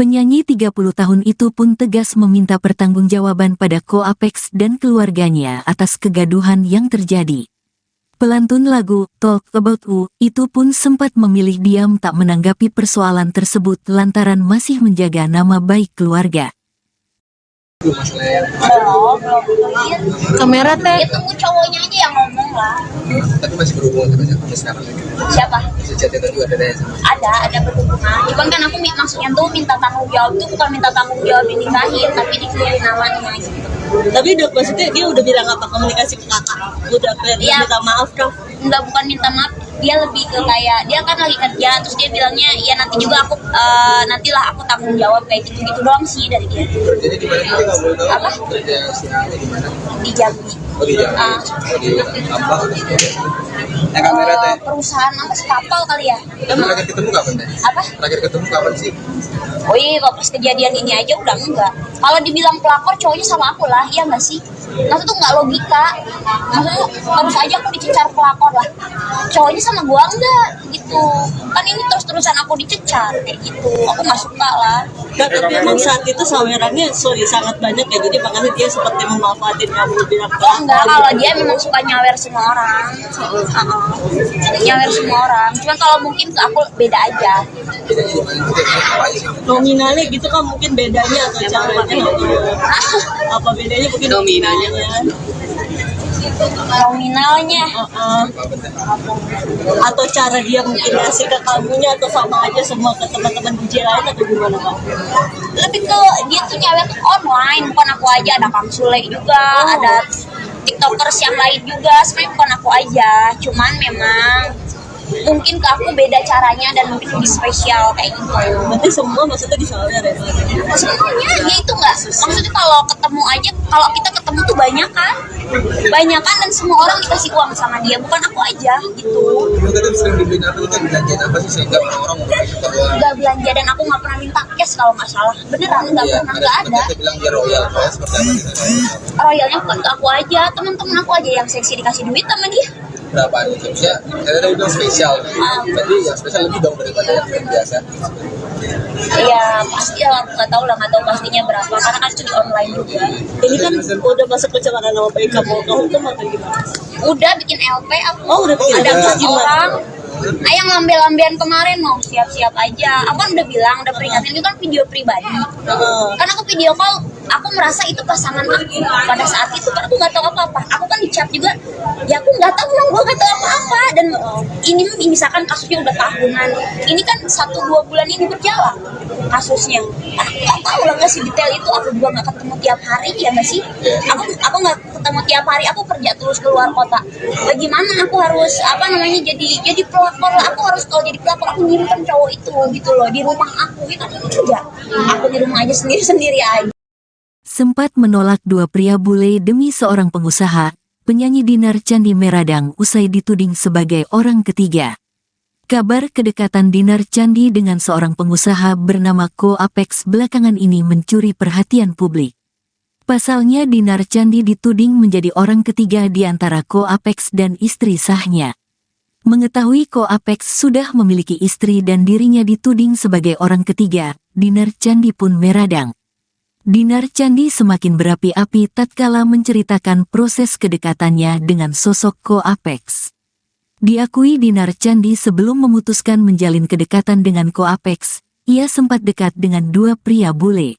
Penyanyi 30 tahun itu pun tegas meminta pertanggungjawaban pada Ko Apex dan keluarganya atas kegaduhan yang terjadi. Pelantun lagu Talk About You itu pun sempat memilih diam tak menanggapi persoalan tersebut lantaran masih menjaga nama baik keluarga. Kamera teh. Ya tunggu cowoknya aja yang ngomong lah. Tapi masih berhubungan sampai sekarang. Siapa? Si chat itu juga ada ya? Ada berhubungan. Cuman kan aku maksudnya tuh minta tanggung jawab tuh bukan minta tanggung jawab dinikahin, tapi dikeluarin namanya gitu. Tapi udah maksudnya dia udah bilang apa komunikasi ke kakak? Udah Iya. minta maaf kah? Enggak, bukan minta maaf, dia lebih ke kayak dia kan lagi kerja terus dia bilangnya ya nanti juga aku nantilah aku tanggung jawab kayak gitu doang sih dari dia. Jadi di mana kita nggak boleh tahu? Apa? Kerja siang di mana? Di Jambi. Oh di Jambi. Oh di apa? Yang kamera teh. Perusahaan apa sih, kapal kali ya? Terakhir ketemu kapan teh? Apa? Terakhir ketemu kapan sih? Oh iya, pas kejadian ini aja udah enggak. Kalau dibilang pelakor cowoknya sama aku lah, iya nggak sih? Maksudnya tuh nggak logika. Maksudnya terus aja aku dicecar pelakor lah. Cowoknya sama gua enggak gitu. Kan ini terus-terusan aku dicecar kayak gitu. Aku nggak suka lah. Nah, tapi emang saat itu sawerannya sangat banyak ya, jadi makanya dia seperti memanfaatin kamu bilang Oh enggak, kalau dia memang suka nyawer semua orang. Nyawer semua orang. Cuman kalau mungkin ke aku beda aja. Bedanya di mana? Itu kayak apa sih? nominalnya gitu kan mungkin bedanya atau caranya apa bedanya mungkin nominalnya Nominalnya atau cara dia mungkin ngasih ke kamunya atau sama aja semua ke teman-teman DJ lain atau gimana Kak? lebih ke dia tuh nyawer tuh online, bukan aku aja. Ada Kang Sule juga, ada tiktokers yang lain juga. Sebenarnya bukan aku aja, cuman memang mungkin ke aku beda caranya dan mungkin lebih spesial kayak gitu. Berarti semua maksudnya disawer ya Pak? Semuanya dia itu nggak, maksudnya kalau ketemu aja, kalau kita ketemu tuh banyak kan dan semua orang dikasih uang sama dia, bukan aku aja gitu. Kamu tadi sering dibeliin apa itu kan belanjaan apa sih sehingga orang-orang mau suka uang? Nggak belanja dan aku nggak pernah minta cash kalau nggak salah, beneran nggak pernah, nggak ada. Kita bilang dia royal seperti apa gitu. Royalnya bukan ke aku aja, teman-teman aku aja yang seksi dikasih duit sama dia. Berapa gitu? Ya, saya tadi bilang spesial. Berarti yang spesial lebih dong daripada yang biasa. Iya pasti ya, aku nggak tahu pastinya berapa karena kan itu di online juga. Ini kan udah masuk pencemaran nama baik kamu hukum atau gimana? Udah bikin LP aku. Oh, udah bikin Ada LP. 4 orang. Yang lambe-lambean kemarin mau siap-siap aja. Aku kan udah bilang, udah peringatin itu kan video pribadi. Karena aku video call, aku merasa itu pasangan aku pada saat itu. Karena aku nggak tahu apa-apa. Aku kan di chat juga, ya aku nggak tahu, gue nggak tahu apa-apa. Dan ini misalkan kasusnya udah tahunan. Ini kan 1-2 bulan ini berjalan kasusnya. Aku nggak tahu lah nggak sih detail itu. Aku juga nggak ketemu tiap hari ya nggak sih. Aku nggak ketemu tiap hari. Aku kerja terus keluar kota. Bagaimana aku harus jadi pelakor lah. Aku harus kalau jadi pelakor aku nyimpen cowok itu gitu loh di rumah aku. Itu kan juga. Aku di rumah aja sendiri aja. Sempat menolak dua pria bule demi seorang pengusaha, penyanyi Dinar Candi Meradang usai dituding sebagai orang ketiga. Kabar kedekatan Dinar Candi dengan seorang pengusaha bernama Ko Apex belakangan ini mencuri perhatian publik. Pasalnya Dinar Candi dituding menjadi orang ketiga di antara Ko Apex dan istri sahnya. Mengetahui Ko Apex sudah memiliki istri dan dirinya dituding sebagai orang ketiga, Dinar Candi pun meradang. Dinar Candi semakin berapi-api tatkala menceritakan proses kedekatannya dengan sosok Ko Apex. Diakui Dinar Candi sebelum memutuskan menjalin kedekatan dengan Ko Apex, ia sempat dekat dengan dua pria bule.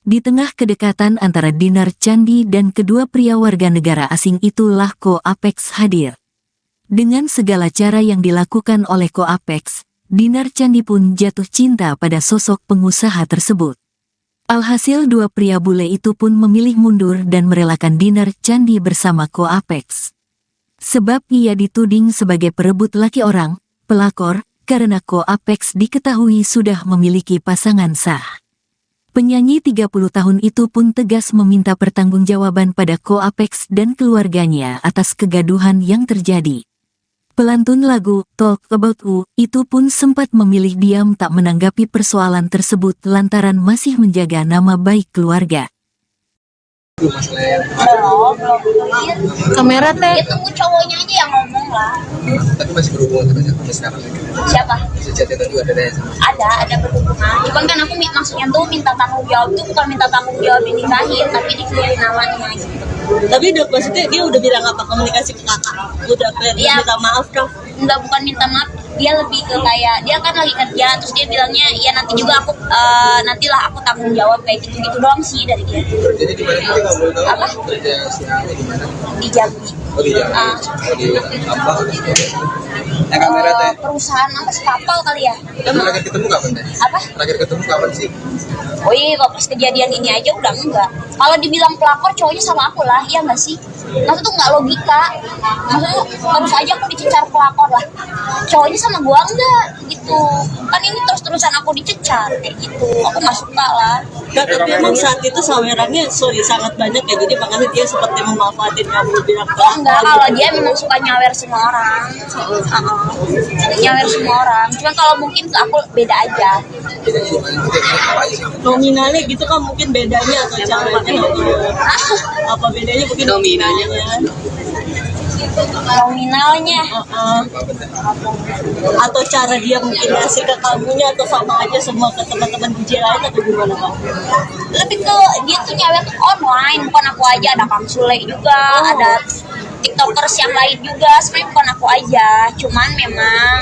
Di tengah kedekatan antara Dinar Candi dan kedua pria warga negara asing itulah Ko Apex hadir. Dengan segala cara yang dilakukan oleh Ko Apex, Dinar Candi pun jatuh cinta pada sosok pengusaha tersebut. Alhasil dua pria bule itu pun memilih mundur dan merelakan Dinar Candi bersama Ko Apex. Sebab ia dituding sebagai perebut laki orang, pelakor, karena Ko Apex diketahui sudah memiliki pasangan sah. Penyanyi 30 tahun itu pun tegas meminta pertanggungjawaban pada Ko Apex dan keluarganya atas kegaduhan yang terjadi. Pelantun lagu Talk About You itu pun sempat memilih diam tak menanggapi persoalan tersebut lantaran masih menjaga nama baik keluarga. Itu masalah yang Kamera teh. Ya tunggu cowoknya aja yang ngomong lah. tapi masih berhubungan sampai sekarang. Siapa? Masih chatting juga ada sama. Ada berhubungan. Cuman kan aku maksudnya tuh minta tanggung jawab tuh bukan minta tanggung jawab dinikahin, tapi dikeluarin namanya gitu. Tapi udah maksudnya dia udah bilang apa komunikasi ke kakak? Udah Iya. minta maaf Prof. Enggak, bukan minta maaf, dia lebih ke kayak dia kan lagi kerja terus dia bilangnya ya nanti juga aku nantilah aku tanggung jawab kayak gitu doang sih dari dia. Jadi di mana kita nggak boleh tahu Apa? kerja siapa di mana? Di Jambi. Oh di Jambi. Oh di apa? Yang kamera teh. Perusahaan apa sih, kapal kali ya? Terakhir ketemu kapan teh? Apa? Terakhir ketemu kapan sih? Oh iya, pas kejadian ini aja udah enggak. Kalau dibilang pelakor cowoknya sama aku lah, iya nggak sih? Maksudnya tuh nggak logika. Maksudnya terus aja aku dicecar pelakor lah. Cowoknya sama gua enggak gitu. Kan ini terus-terusan aku dicecar kayak gitu. Aku nggak suka lah. Nah, tapi emang saat itu sawerannya sangat banyak ya, jadi makanya dia seperti memanfaatin kamu bilang Oh enggak, kalau dia memang suka nyawer semua orang. Nyawer semua orang. Cuman kalau mungkin ke aku beda aja. nominalnya gitu kan mungkin bedanya atau caranya atau apa bedanya mungkin nominalnya Nominalnya atau cara dia mungkin ngasih ke kamunya atau sama aja semua ke teman-teman DJ lain atau gimana Kak? lebih ke dia tuh nyawer tuh online, bukan aku aja. Ada Kang Sule juga, ada tiktokers yang lain juga. Sebenarnya bukan aku aja, cuman memang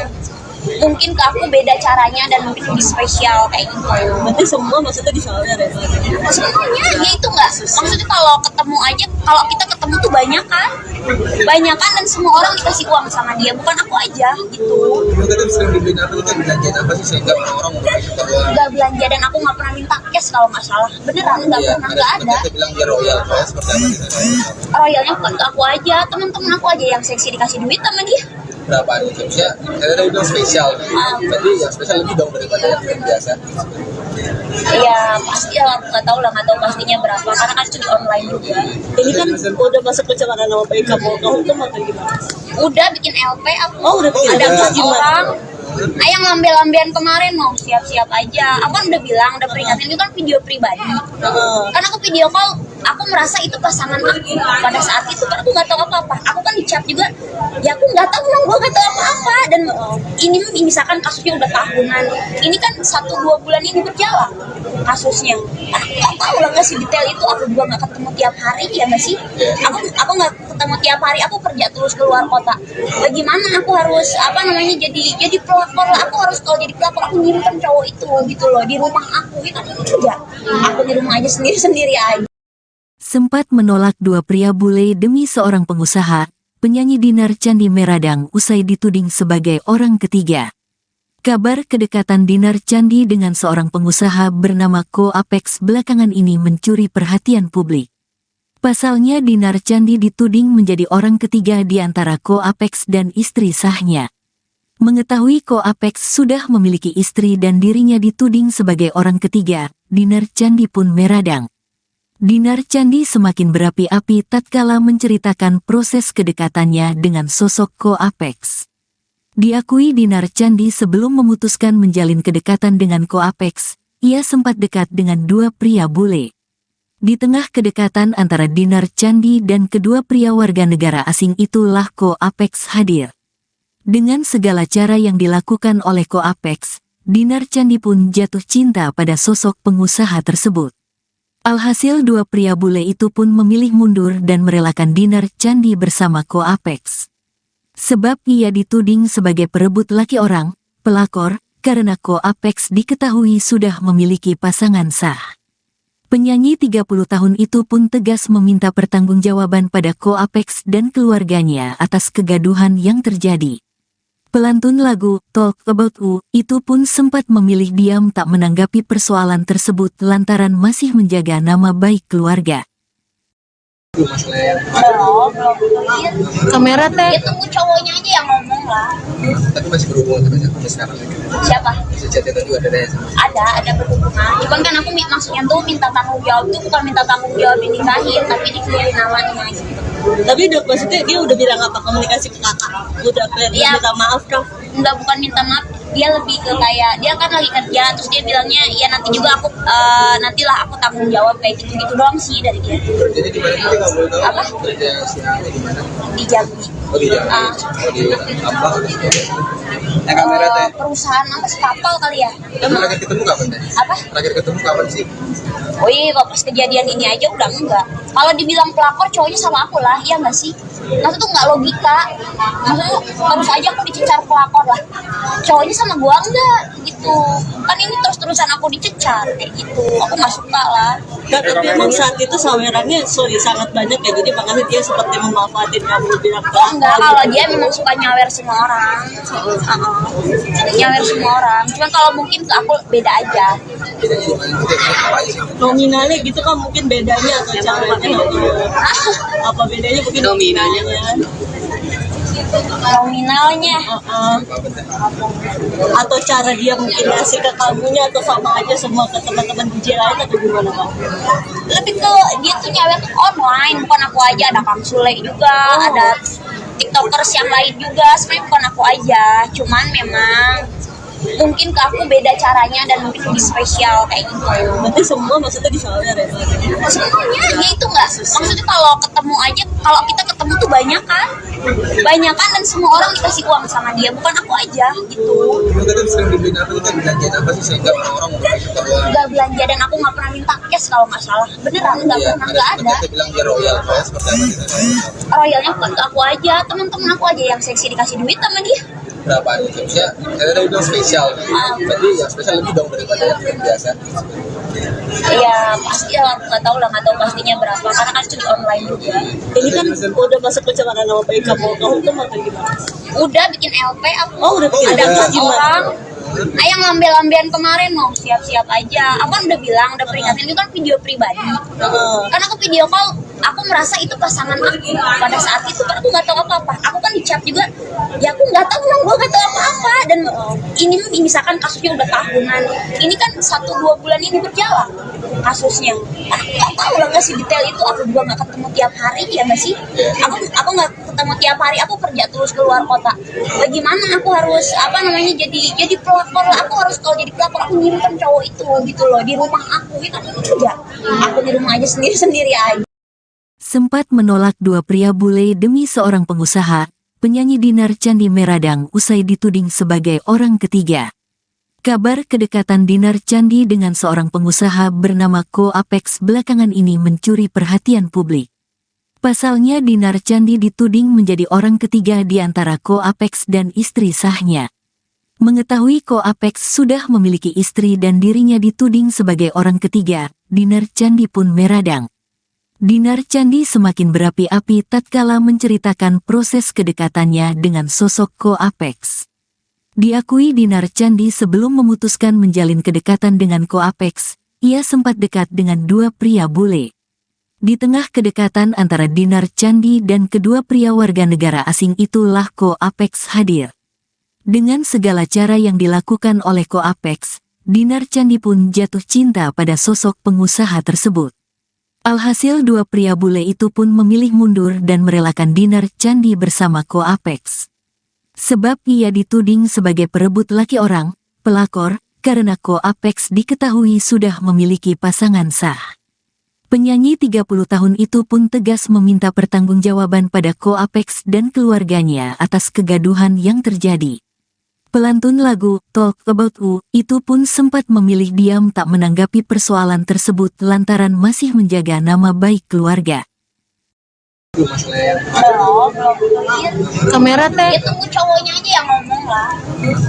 mungkin ke aku beda caranya dan mungkin lebih spesial kayak gitu. Berarti semua maksudnya disawer ya? Semuanya ya itu enggak, maksudnya kalau ketemu aja, kalau kita ketemu tuh banyak kan dan semua orang dikasih uang sama dia, bukan aku aja gitu. Kita sering dibeliin apa, kita belanjaan apa sih sehingga orang-orang mau suka Nggak belanja dan aku nggak pernah minta cash kalau nggak salah, beneran nggak pernah, nggak ada. Kita bilang dia royal, seperti apa gitu. Royalnya bukan ke aku aja, teman-teman aku aja yang seksi dikasih duit sama dia. Berapa nih? Maksudnya saya tadi bilang spesial, berarti yang spesial lebih dong daripada yang biasa. Ya pasti lah, nggak tahu pastinya berapa karena kan itu di online juga. Ini kan udah masuk pencemaran nama baik kamu tuh atau gimana? Udah bikin LP aku. Oh, udah bikin Ada LP. 4 orang. Yang lambe-lambean kemarin mau siap-siap aja. Aku kan udah bilang, udah peringatin itu kan video pribadi. Karena aku video call, aku merasa itu pasangan aku pada saat itu kan aku nggak tahu apa-apa. Aku kan di chat juga, ya aku nggak tahu, gue nggak tahu apa-apa. Dan ini misalkan kasusnya udah tahunan, ini kan 1-2 bulan ini berjalan kasusnya. Kan aku nggak tahu lah ngasih detail itu. Aku juga nggak ketemu tiap hari ya nggak sih? Aku nggak ketemu tiap hari. Aku kerja terus keluar kota. Bagaimana aku harus jadi pelakor lah. Aku harus kalau jadi pelakor aku ngirimkan cowok itu gitu loh di rumah aku. Itu kan juga. Aku di rumah aja sendiri aja. Sempat menolak dua pria bule demi seorang pengusaha, penyanyi Dinar Candi Meradang usai dituding sebagai orang ketiga. Kabar kedekatan Dinar Candi dengan seorang pengusaha bernama Ko Apex belakangan ini mencuri perhatian publik. Pasalnya Dinar Candi dituding menjadi orang ketiga di antara Ko Apex dan istri sahnya. Mengetahui Ko Apex sudah memiliki istri dan dirinya dituding sebagai orang ketiga, Dinar Candi pun meradang. Dinar Candi semakin berapi-api tatkala menceritakan proses kedekatannya dengan sosok Ko Apex. Diakui Dinar Candi sebelum memutuskan menjalin kedekatan dengan Ko Apex, ia sempat dekat dengan dua pria bule. Di tengah kedekatan antara Dinar Candi dan kedua pria warga negara asing itulah Ko Apex hadir. Dengan segala cara yang dilakukan oleh Ko Apex, Dinar Candi pun jatuh cinta pada sosok pengusaha tersebut. Alhasil dua pria bule itu pun memilih mundur dan merelakan Dinar Candi bersama Ko Apex. Sebab ia dituding sebagai perebut laki orang, pelakor, karena Ko Apex diketahui sudah memiliki pasangan sah. Penyanyi 30 tahun itu pun tegas meminta pertanggungjawaban pada Ko Apex dan keluarganya atas kegaduhan yang terjadi. Pelantun lagu Talk About You itu pun sempat memilih diam tak menanggapi persoalan tersebut lantaran masih menjaga nama baik keluarga. Kamera teh. Ya tunggu cowoknya aja yang ngomong lah. Tapi masih berhubungan sampai sekarang. Siapa? Si chat itu juga ada sama. Ada berhubungan. Cuman kan aku maksudnya tuh minta tanggung jawab tuh bukan minta tanggung jawab dinikahin, tapi dikeluarin namanya gitu. Tapi udah maksudnya dia udah bilang apa komunikasi ke kakak? Udah Ya. minta maaf kan? Enggak, bukan minta maaf, dia lebih ke kayak dia kan lagi kerja terus dia bilangnya ya nanti juga aku nantilah aku tanggung jawab kayak gitu doang sih dari dia. Jadi di mana kita nggak boleh tahu? Apa? Kerja siapa di mana? Di Jambi. Oh di Jambi. Oh di apa? Kamera teh. Perusahaan apa sih, kapal kali ya? Terakhir ketemu kapan teh? Apa? Terakhir ketemu kapan sih? Oh iya, kok pas kejadian ini aja udah enggak. Kalau dibilang pelakor cowoknya sama aku lah, iya nggak sih? Maksudnya tuh nggak logika. Maksudnya terus aja aku dicecar pelakor lah. Cowoknya sama gua enggak gitu. Kan ini terus-terusan aku dicecar kayak gitu. Aku nggak suka lah. Nah, tapi emang saat itu sawerannya sangat banyak ya, jadi makanya dia seperti memanfaatin kamu bilang ke Oh enggak, kalau dia memang suka nyawer semua orang. Nyawer semua orang. Cuman kalau mungkin ke aku beda aja. Bedanya di mana? Kita apa aja sih? nominalnya gitu kan mungkin bedanya atau caranya atau apa bedanya mungkin nominalnya Nominalnya Atau cara dia mungkin ngasih ke kamunya atau sama aja semua ke teman-teman DJ lain atau gimana Kak? lebih ke dia tuh nyawet online, bukan aku aja, ada Kang Sule juga, ada tiktokers yang lain juga, sebenarnya bukan aku aja, cuman memang mungkin ke aku beda caranya dan mungkin lebih spesial kayak gitu. Berarti semua maksudnya disawer ya? Semuanya ya itu nggak, maksudnya kalau ketemu aja, kalau kita ketemu tuh banyak kan dan semua orang dikasih uang sama dia, bukan aku aja gitu. Itu kan sering dibeliin apa itu belanja apa sih sehingga orang-orang mau suka uang. Nggak belanja dan aku nggak pernah minta cash kalau nggak salah, beneran nggak pernah, nggak ada. Dia bilang dia royal, kayak seperti apa gitu. Royalnya bukan ke aku aja, teman-teman aku aja yang seksi dikasih duit sama dia. Berapa gitu? Maksudnya saya tadi bilang spesial, berarti yang spesial lebih dong daripada yang biasa. Ya pasti ya, nggak tahu pastinya berapa karena kan itu di online juga. Ini kan udah masuk pencemaran nama baik kamu hukum atau gimana? Udah bikin LP aku. Oh udah bikin Ada LP, 4 gimana? orang. Yang lambe-lambean kemarin mau siap-siap aja. Aku kan udah bilang, udah peringatin itu kan video pribadi. Kan aku video call, aku merasa itu pasangan aku pada saat itu kan aku nggak tahu apa-apa. Aku kan dicap juga, ya aku nggak tahu, gue nggak tahu apa-apa. Dan ini misalkan kasusnya udah tahunan, ini kan 1-2 bulan ini berjalan kasusnya. Aku nggak tahu lah nggak sih detail itu. Aku juga nggak ketemu tiap hari ya nggak sih. Aku nggak ketemu tiap hari. Aku kerja terus keluar kota. Bagaimana aku harus jadi pelakor lah. Aku harus kalau jadi pelakor aku ngirimkan cowok itu gitu loh di rumah aku. Itu kan juga. Aku di rumah aja sendiri aja. Sempat menolak dua pria bule demi seorang pengusaha, penyanyi Dinar Candi Meradang usai dituding sebagai orang ketiga. Kabar kedekatan Dinar Candi dengan seorang pengusaha bernama Ko Apex belakangan ini mencuri perhatian publik. Pasalnya Dinar Candi dituding menjadi orang ketiga di antara Ko Apex dan istri sahnya. Mengetahui Ko Apex sudah memiliki istri dan dirinya dituding sebagai orang ketiga, Dinar Candi pun meradang. Dinar Candi semakin berapi-api tatkala menceritakan proses kedekatannya dengan sosok Ko Apex. Diakui Dinar Candi sebelum memutuskan menjalin kedekatan dengan Ko Apex, ia sempat dekat dengan dua pria bule. Di tengah kedekatan antara Dinar Candi dan kedua pria warga negara asing itulah Ko Apex hadir. Dengan segala cara yang dilakukan oleh Ko Apex, Dinar Candi pun jatuh cinta pada sosok pengusaha tersebut. Alhasil dua pria bule itu pun memilih mundur dan merelakan Dinar Candi bersama Ko Apex. Sebab ia dituding sebagai perebut laki orang, pelakor, karena Ko Apex diketahui sudah memiliki pasangan sah. Penyanyi 30 tahun itu pun tegas meminta pertanggungjawaban pada Ko Apex dan keluarganya atas kegaduhan yang terjadi. Pelantun lagu Talk About You itu pun sempat memilih diam tak menanggapi persoalan tersebut lantaran masih menjaga nama baik keluarga. Kamera teh. Itu cowoknya aja yang ngomong lah.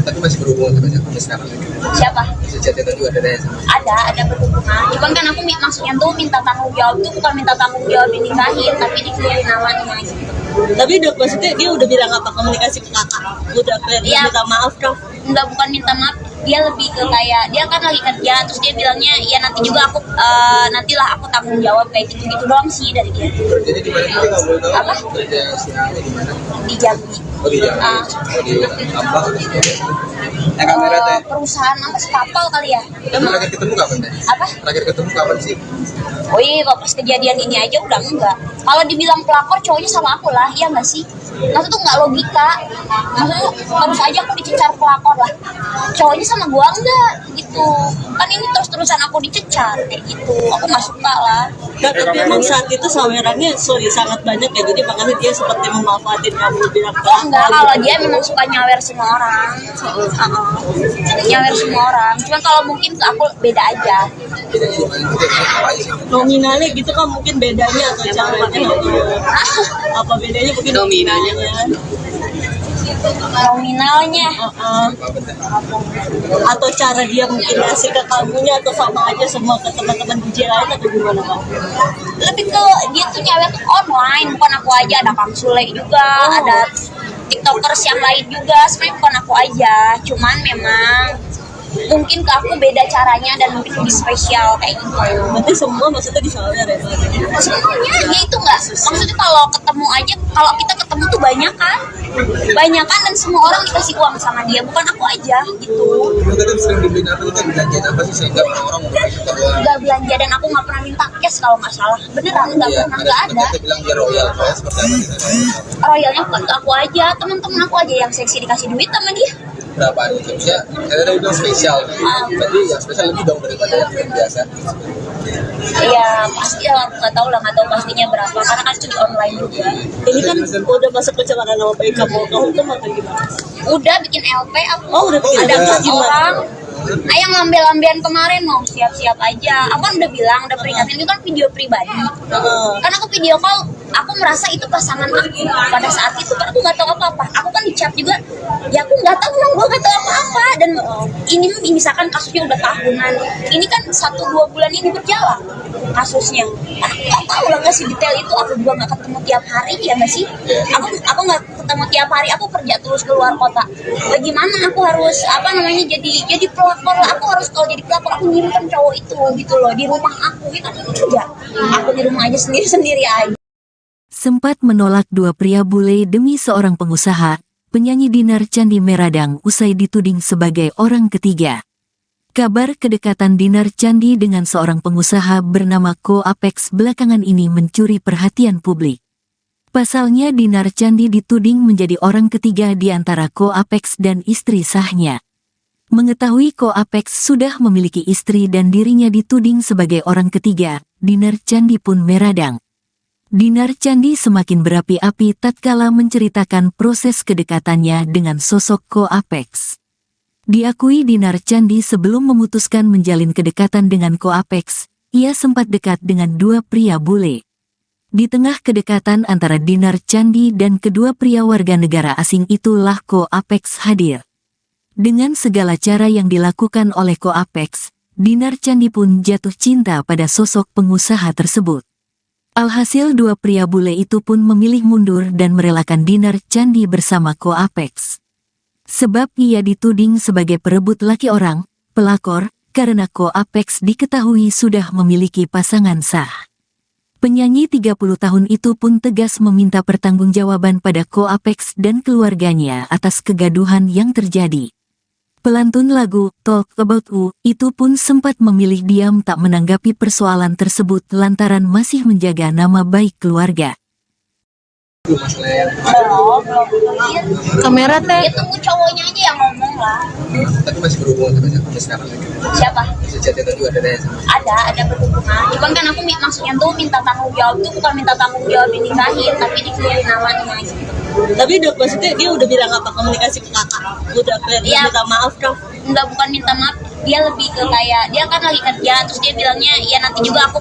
Tapi masih berhubungan sampai sekarang. Siapa? Si chat itu juga ada sama. Ada berhubungan. Cuman kan aku maksudnya tuh minta tanggung jawab tuh bukan minta tanggung jawab dinikahin, tapi dikeluarin namanya gitu. Tapi dok maksudnya dia udah bilang apa komunikasi ke kakak? Udah Iya. minta maaf dong? Enggak, bukan minta maaf, dia lebih ke kayak dia kan lagi kerja terus dia bilangnya ya nanti juga aku nantilah aku tanggung jawab kayak gitu doang sih dari dia. Jadi di mana kita nggak boleh tahu? Apa? Kerja siapa di mana? Di Jambi. Oh di Jambi. Oh di apa? Kamera teh. Perusahaan apa sih, kapal kali ya? Terakhir ketemu kapan teh? Apa? Terakhir ketemu kapan sih? Oh iya, kok pas kejadian ini aja udah enggak. Kalau dibilang pelakor cowoknya sama aku lah, iya nggak sih? Maksudnya tuh nggak logika. Maksudnya terus aja aku dicecar pelakor lah. Cowoknya sama gua enggak gitu. Kan ini terus-terusan aku dicecar kayak gitu. Aku nggak suka lah. Dan tapi emang saat itu sawerannya sangat banyak ya, jadi makanya dia seperti memanfaatin kamu bilang ke Oh enggak, kalau dia memang suka nyawer semua orang. Nyawer semua orang. Cuman kalau mungkin ke aku beda aja. Bedanya di mana? Kita apa aja sih? nominalnya gitu kan mungkin bedanya atau caranya apa bedanya mungkin nominalnya Nominalnya atau cara dia mungkin ngasih ke kamunya atau sama aja semua ke teman-teman DJ lain atau gimana Kak? lebih ke dia tuh nyawet online, bukan aku aja, ada Kang Sule juga, ada tiktokers yang lain juga, sebenarnya bukan aku aja, cuman memang mungkin ke aku beda caranya dan mungkin lebih spesial kayak gitu. Berarti semua maksudnya disawer ya? Semuanya ya itu nggak, maksudnya kalau ketemu aja, kalau kita ketemu tuh banyak kan dan semua orang dikasih uang sama dia, bukan aku aja gitu. Lu kan sering dibeliin apa itu, belanjaan apa sih sehingga orang-orang mau minta uang? Nggak belanja dan aku nggak pernah minta cash kalau nggak salah, beneran nggak Iya, pernah, nggak ada. Kita bilang dia royal, kayak seperti apa gitu. Royalnya bukan ke aku aja, teman-teman aku aja yang seksi dikasih duit sama dia. Berapaan itu? Maksudnya, saya tadi bilang spesial. Berarti yang spesial lebih dong daripada yang biasa. Ya pasti ya, nggak tahu pastinya berapa karena kan itu di online juga. Ini kan udah masuk pencemaran nama baik kamu hukum atau gimana? Udah bikin LP aku. Oh, udah bikin Ada LP. 4 orang. Yang ngambil-ambilan kemarin mau siap-siap aja. Aku kan udah bilang, udah peringatin, itu kan video pribadi. Kan aku video call, aku merasa itu pasangan aku pada saat itu, kan aku nggak tahu apa-apa. Aku kan dicap juga, ya aku nggak tahu, gue nggak tahu apa-apa. Dan ini misalkan kasusnya udah tahunan, ini kan 1-2 bulan ini berjalan kasusnya. Aku nggak tahu lah nggak sih detail itu. Aku juga nggak ketemu tiap hari ya nggak sih. Aku nggak ketemu tiap hari. Aku kerja terus keluar kota. Bagaimana aku harus jadi pelakor lah. Aku harus kalau jadi pelakor aku ngirimkan cowok itu gitu loh di rumah aku. Itu kan kerja. Aku di rumah aja sendiri aja. Sempat menolak 2 pria bule demi seorang pengusaha, penyanyi Dinar Candi Meradang usai dituding sebagai orang ketiga. Kabar kedekatan Dinar Candi dengan seorang pengusaha bernama Ko Apex belakangan ini mencuri perhatian publik. Pasalnya Dinar Candi dituding menjadi orang ketiga di antara Ko Apex dan istri sahnya. Mengetahui Ko Apex sudah memiliki istri dan dirinya dituding sebagai orang ketiga, Dinar Candi pun meradang. Dinar Candi semakin berapi-api tatkala menceritakan proses kedekatannya dengan sosok Ko Apex. Diakui Dinar Candi sebelum memutuskan menjalin kedekatan dengan Ko Apex, ia sempat dekat dengan 2 pria bule. Di tengah kedekatan antara Dinar Candi dan kedua pria warga negara asing itulah Ko Apex hadir. Dengan segala cara yang dilakukan oleh Ko Apex, Dinar Candi pun jatuh cinta pada sosok pengusaha tersebut. Alhasil 2 pria bule itu pun memilih mundur dan merelakan Dinar Candi bersama Ko Apex. Sebab ia dituding sebagai perebut laki orang, pelakor, karena Ko Apex diketahui sudah memiliki pasangan sah. Penyanyi 30 tahun itu pun tegas meminta pertanggungjawaban pada Ko Apex dan keluarganya atas kegaduhan yang terjadi. Pelantun lagu Talk About You itu pun sempat memilih diam tak menanggapi persoalan tersebut lantaran masih menjaga nama baik keluarga. Kamera teh. Ya tunggu cowoknya aja yang ngomong lah. Tapi masih berhubungan sampai sekarang. Siapa? Si chat itu juga ada sama. Ada berhubungan. Cuman kan aku maksudnya tuh minta tanggung jawab tuh bukan minta tanggung jawab dinikahin, tapi dikeluarin namanya gitu. Tapi dok, maksudnya dia udah bilang apa komunikasi ke kakak? Udah Ya. minta maaf dong? Enggak, bukan minta maaf, dia lebih ke kayak dia kan lagi kerja terus dia bilangnya ya nanti juga aku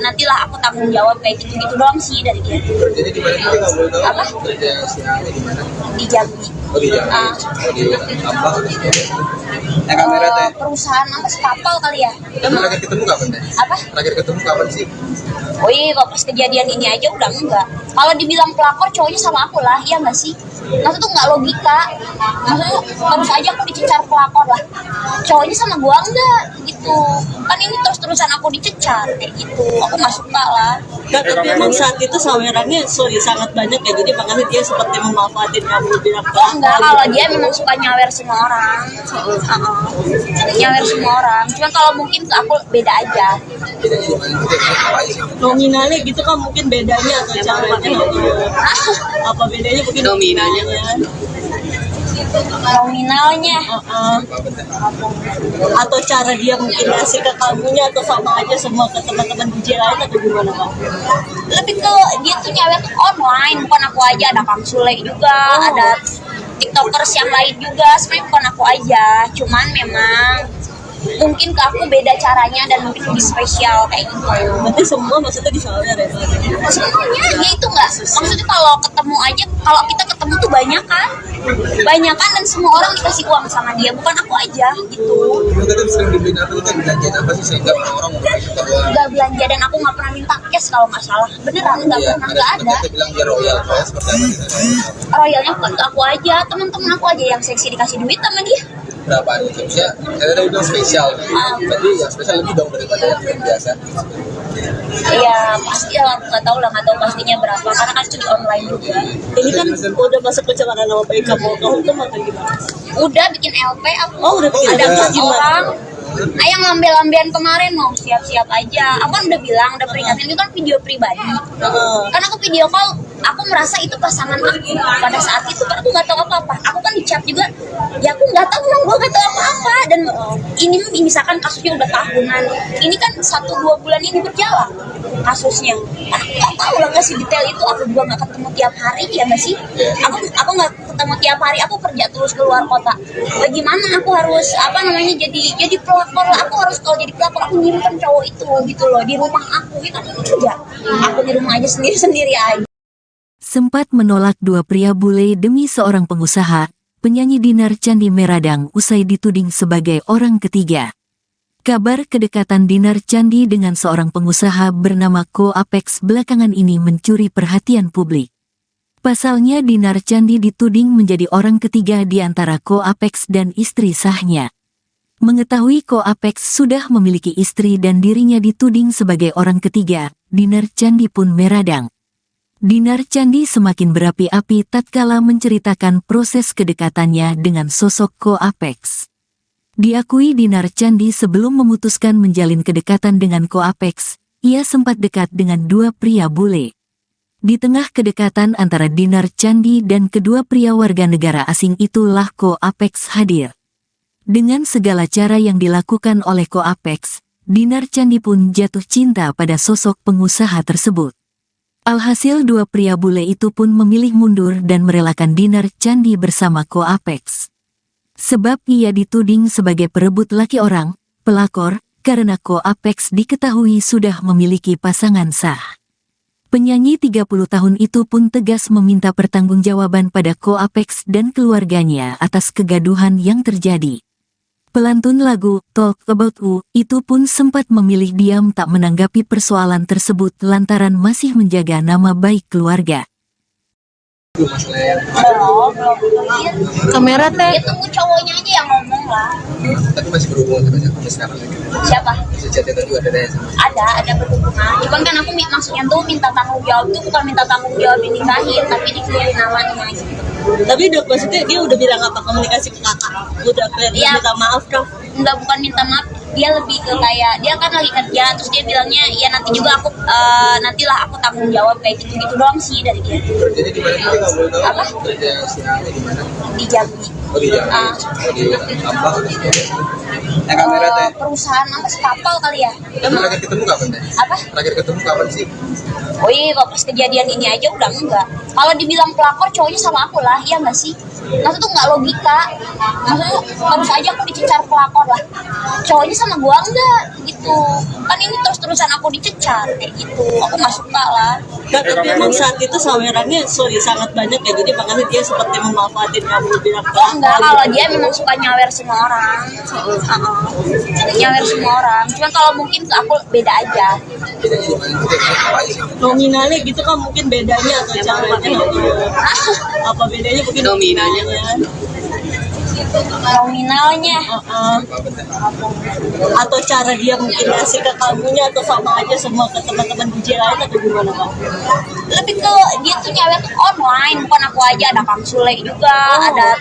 nantilah aku tanggung jawab kayak gitu doang sih dari dia. Jadi di mana kita nggak boleh tahu? Apa? Kerja siapa di mana? Di Jambi. Oh di Jambi. Oh di apa? Kamera teh. Perusahaan apa sih, kapal kali ya? Terakhir ketemu kapan teh? Apa? Terakhir ketemu kapan sih? Oh iya, kok pas kejadian ini aja udah enggak. Kalau dibilang pelakor cowoknya sama aku lah, iya nggak sih? Maksudnya tuh nggak logika. Maksudnya terus aja aku dicecar pelakor lah. Cowoknya sama gua enggak gitu. Kan ini terus-terusan aku dicecar kayak gitu. Aku nggak suka lah. Kak, tapi emang saat itu sawerannya sangat banyak ya, jadi makanya dia seperti memanfaatin kamu bilang Oh enggak, kalau dia memang suka nyawer semua orang. Nyawer semua orang. Cuman kalau mungkin ke aku beda aja. Bedanya di mana? Kita apa aja sih? nominalnya gitu kan mungkin bedanya atau caranya apa bedanya mungkin nominalnya Nominalnya. Atau cara dia mungkin ngasih ke kamunya atau sama aja semua ke teman-teman DJ lain atau gimana Kak? Lebih ke dia tuh nyawer tuh online, bukan aku aja. Ada Kang Sule juga, ada tiktokers yang lain juga. Sebenarnya bukan aku aja, cuman memang mungkin ke aku beda caranya dan mungkin lebih spesial kayak gitu. Berarti semua maksudnya disawer ya? Semuanya ya itu nggak, maksudnya kalau ketemu aja, kalau kita ketemu tuh banyak kan banyakan dan semua orang dikasih uang sama dia, bukan aku aja gitu. Lu tadi sering dibeliin apa itu belanjaan apa sih sehingga orang-orang mau kita uang? Nggak belanja dan aku nggak pernah minta cash kalau nggak salah, beneran nggak pernah, nggak ada. Kita bilang dia royal, kayak seperti apa gitu. Royalnya bukan ke aku aja, teman-teman aku aja yang seksi dikasih duit sama dia. Berapa itu? Maksudnya, saya tadi bilang spesial. Berarti yang spesial lebih dong daripada yang biasa. Ya pasti ya, nggak tahu pastinya berapa, karena kan itu di online juga. Ini kan udah masuk pencemaran nama baik kamu hukum atau gimana? Udah bikin LP aku. Oh, udah bikin Ada LP, 4 gimana? orang. Yang lambe-lambean kemarin mau siap-siap aja. Aku kan udah bilang, udah peringatin, itu kan video pribadi. Kan aku video call, aku merasa itu pasangan aku pada saat itu, kan aku nggak tahu apa-apa. Aku kan di chat juga, ya aku nggak tahu, gue nggak tahu apa-apa. Dan ini misalkan kasusnya udah tahunan, ini kan 1-2 bulan ini berjalan kasusnya. Aku nggak tahu lah nggak sih detail itu. Aku juga nggak ketemu tiap hari ya nggak sih. Aku nggak ketemu tiap hari. Aku kerja terus keluar kota. Bagaimana aku harus jadi pelakor lah. Aku harus kalau jadi pelakor aku nyimpen cowok itu gitu loh di rumah aku. Itu kan kerja. Aku di rumah aja sendiri aja. Sempat menolak dua pria bule demi seorang pengusaha, penyanyi Dinar Candi Meradang usai dituding sebagai orang ketiga. Kabar kedekatan Dinar Candi dengan seorang pengusaha bernama Ko Apex belakangan ini mencuri perhatian publik. Pasalnya Dinar Candi dituding menjadi orang ketiga di antara Ko Apex dan istri sahnya. Mengetahui Ko Apex sudah memiliki istri dan dirinya dituding sebagai orang ketiga, Dinar Candi pun meradang. Dinar Candi semakin berapi-api tatkala menceritakan proses kedekatannya dengan sosok Ko Apex. Diakui Dinar Candi sebelum memutuskan menjalin kedekatan dengan Ko Apex, ia sempat dekat dengan dua pria bule. Di tengah kedekatan antara Dinar Candi dan kedua pria warga negara asing itulah Ko Apex hadir. Dengan segala cara yang dilakukan oleh Ko Apex, Dinar Candi pun jatuh cinta pada sosok pengusaha tersebut. Alhasil dua pria bule itu pun memilih mundur dan merelakan Dinar Candi bersama Ko Apex. Sebab ia dituding sebagai perebut laki orang, pelakor, karena Ko Apex diketahui sudah memiliki pasangan sah. Penyanyi 30 tahun itu pun tegas meminta pertanggungjawaban pada Ko Apex dan keluarganya atas kegaduhan yang terjadi. Pelantun lagu Talk About You itu pun sempat memilih diam tak menanggapi persoalan tersebut lantaran masih menjaga nama baik keluarga. Kamera teh. Ya tunggu cowoknya aja yang ngomong lah. Tapi masih berhubungan sampai sekarang. Siapa? Si chat itu juga ada sama. Ada berhubungan. Cuman kan aku maksudnya tuh minta tanggung jawab tuh bukan minta tanggung jawab dinikahin, tapi dikeluarin namanya gitu. Tapi dok, maksudnya dia udah bilang apa komunikasi ke kakak? Udah Ya. minta maaf dong? Enggak, bukan minta maaf, dia lebih ke kayak dia kan lagi kerja terus dia bilangnya ya nanti juga aku nantilah aku tanggung jawab kayak gitu doang sih dari dia. Kerjanya di mana sih kalau boleh tahu? Apa? Kerja siangnya di mana? Di Jambi. Oh di Jambi. Oh di apa? Kamera teh. Perusahaan apa sih, kapal kali ya? Terakhir ketemu kapan teh? Apa? Terakhir ketemu kapan sih? Oh iya, kok pas kejadian ini aja udah enggak. Kalau dibilang pelakor cowoknya sama aku lah, iya enggak sih? Maksudnya tuh enggak logika. Maksudnya terus aja aku dicecar pelakor lah. Cowoknya sama gua enggak gitu. Kan ini terus-terusan aku dicecar kayak gitu. Aku enggak suka lah. Nah, tapi emang saat itu sawerannya sangat banyak ya, jadi makanya dia seperti memanfaatin kamu bilang Oh enggak, kalau dia memang suka nyawer semua orang. Nyawer semua orang. Cuman kalau mungkin ke aku beda aja. Bedanya di mana? Itu kayak apa aja sih? nominalnya gitu kan mungkin bedanya atau caranya apa bedanya mungkin nominalnya Nominalnya. Atau cara dia mungkin ngasih ke kamunya atau sama aja semua ke teman-teman DJ lain atau gimana Bang? Lebih ke dia tuh nyawer tuh online, bukan aku aja. Ada Kang Sule juga, ada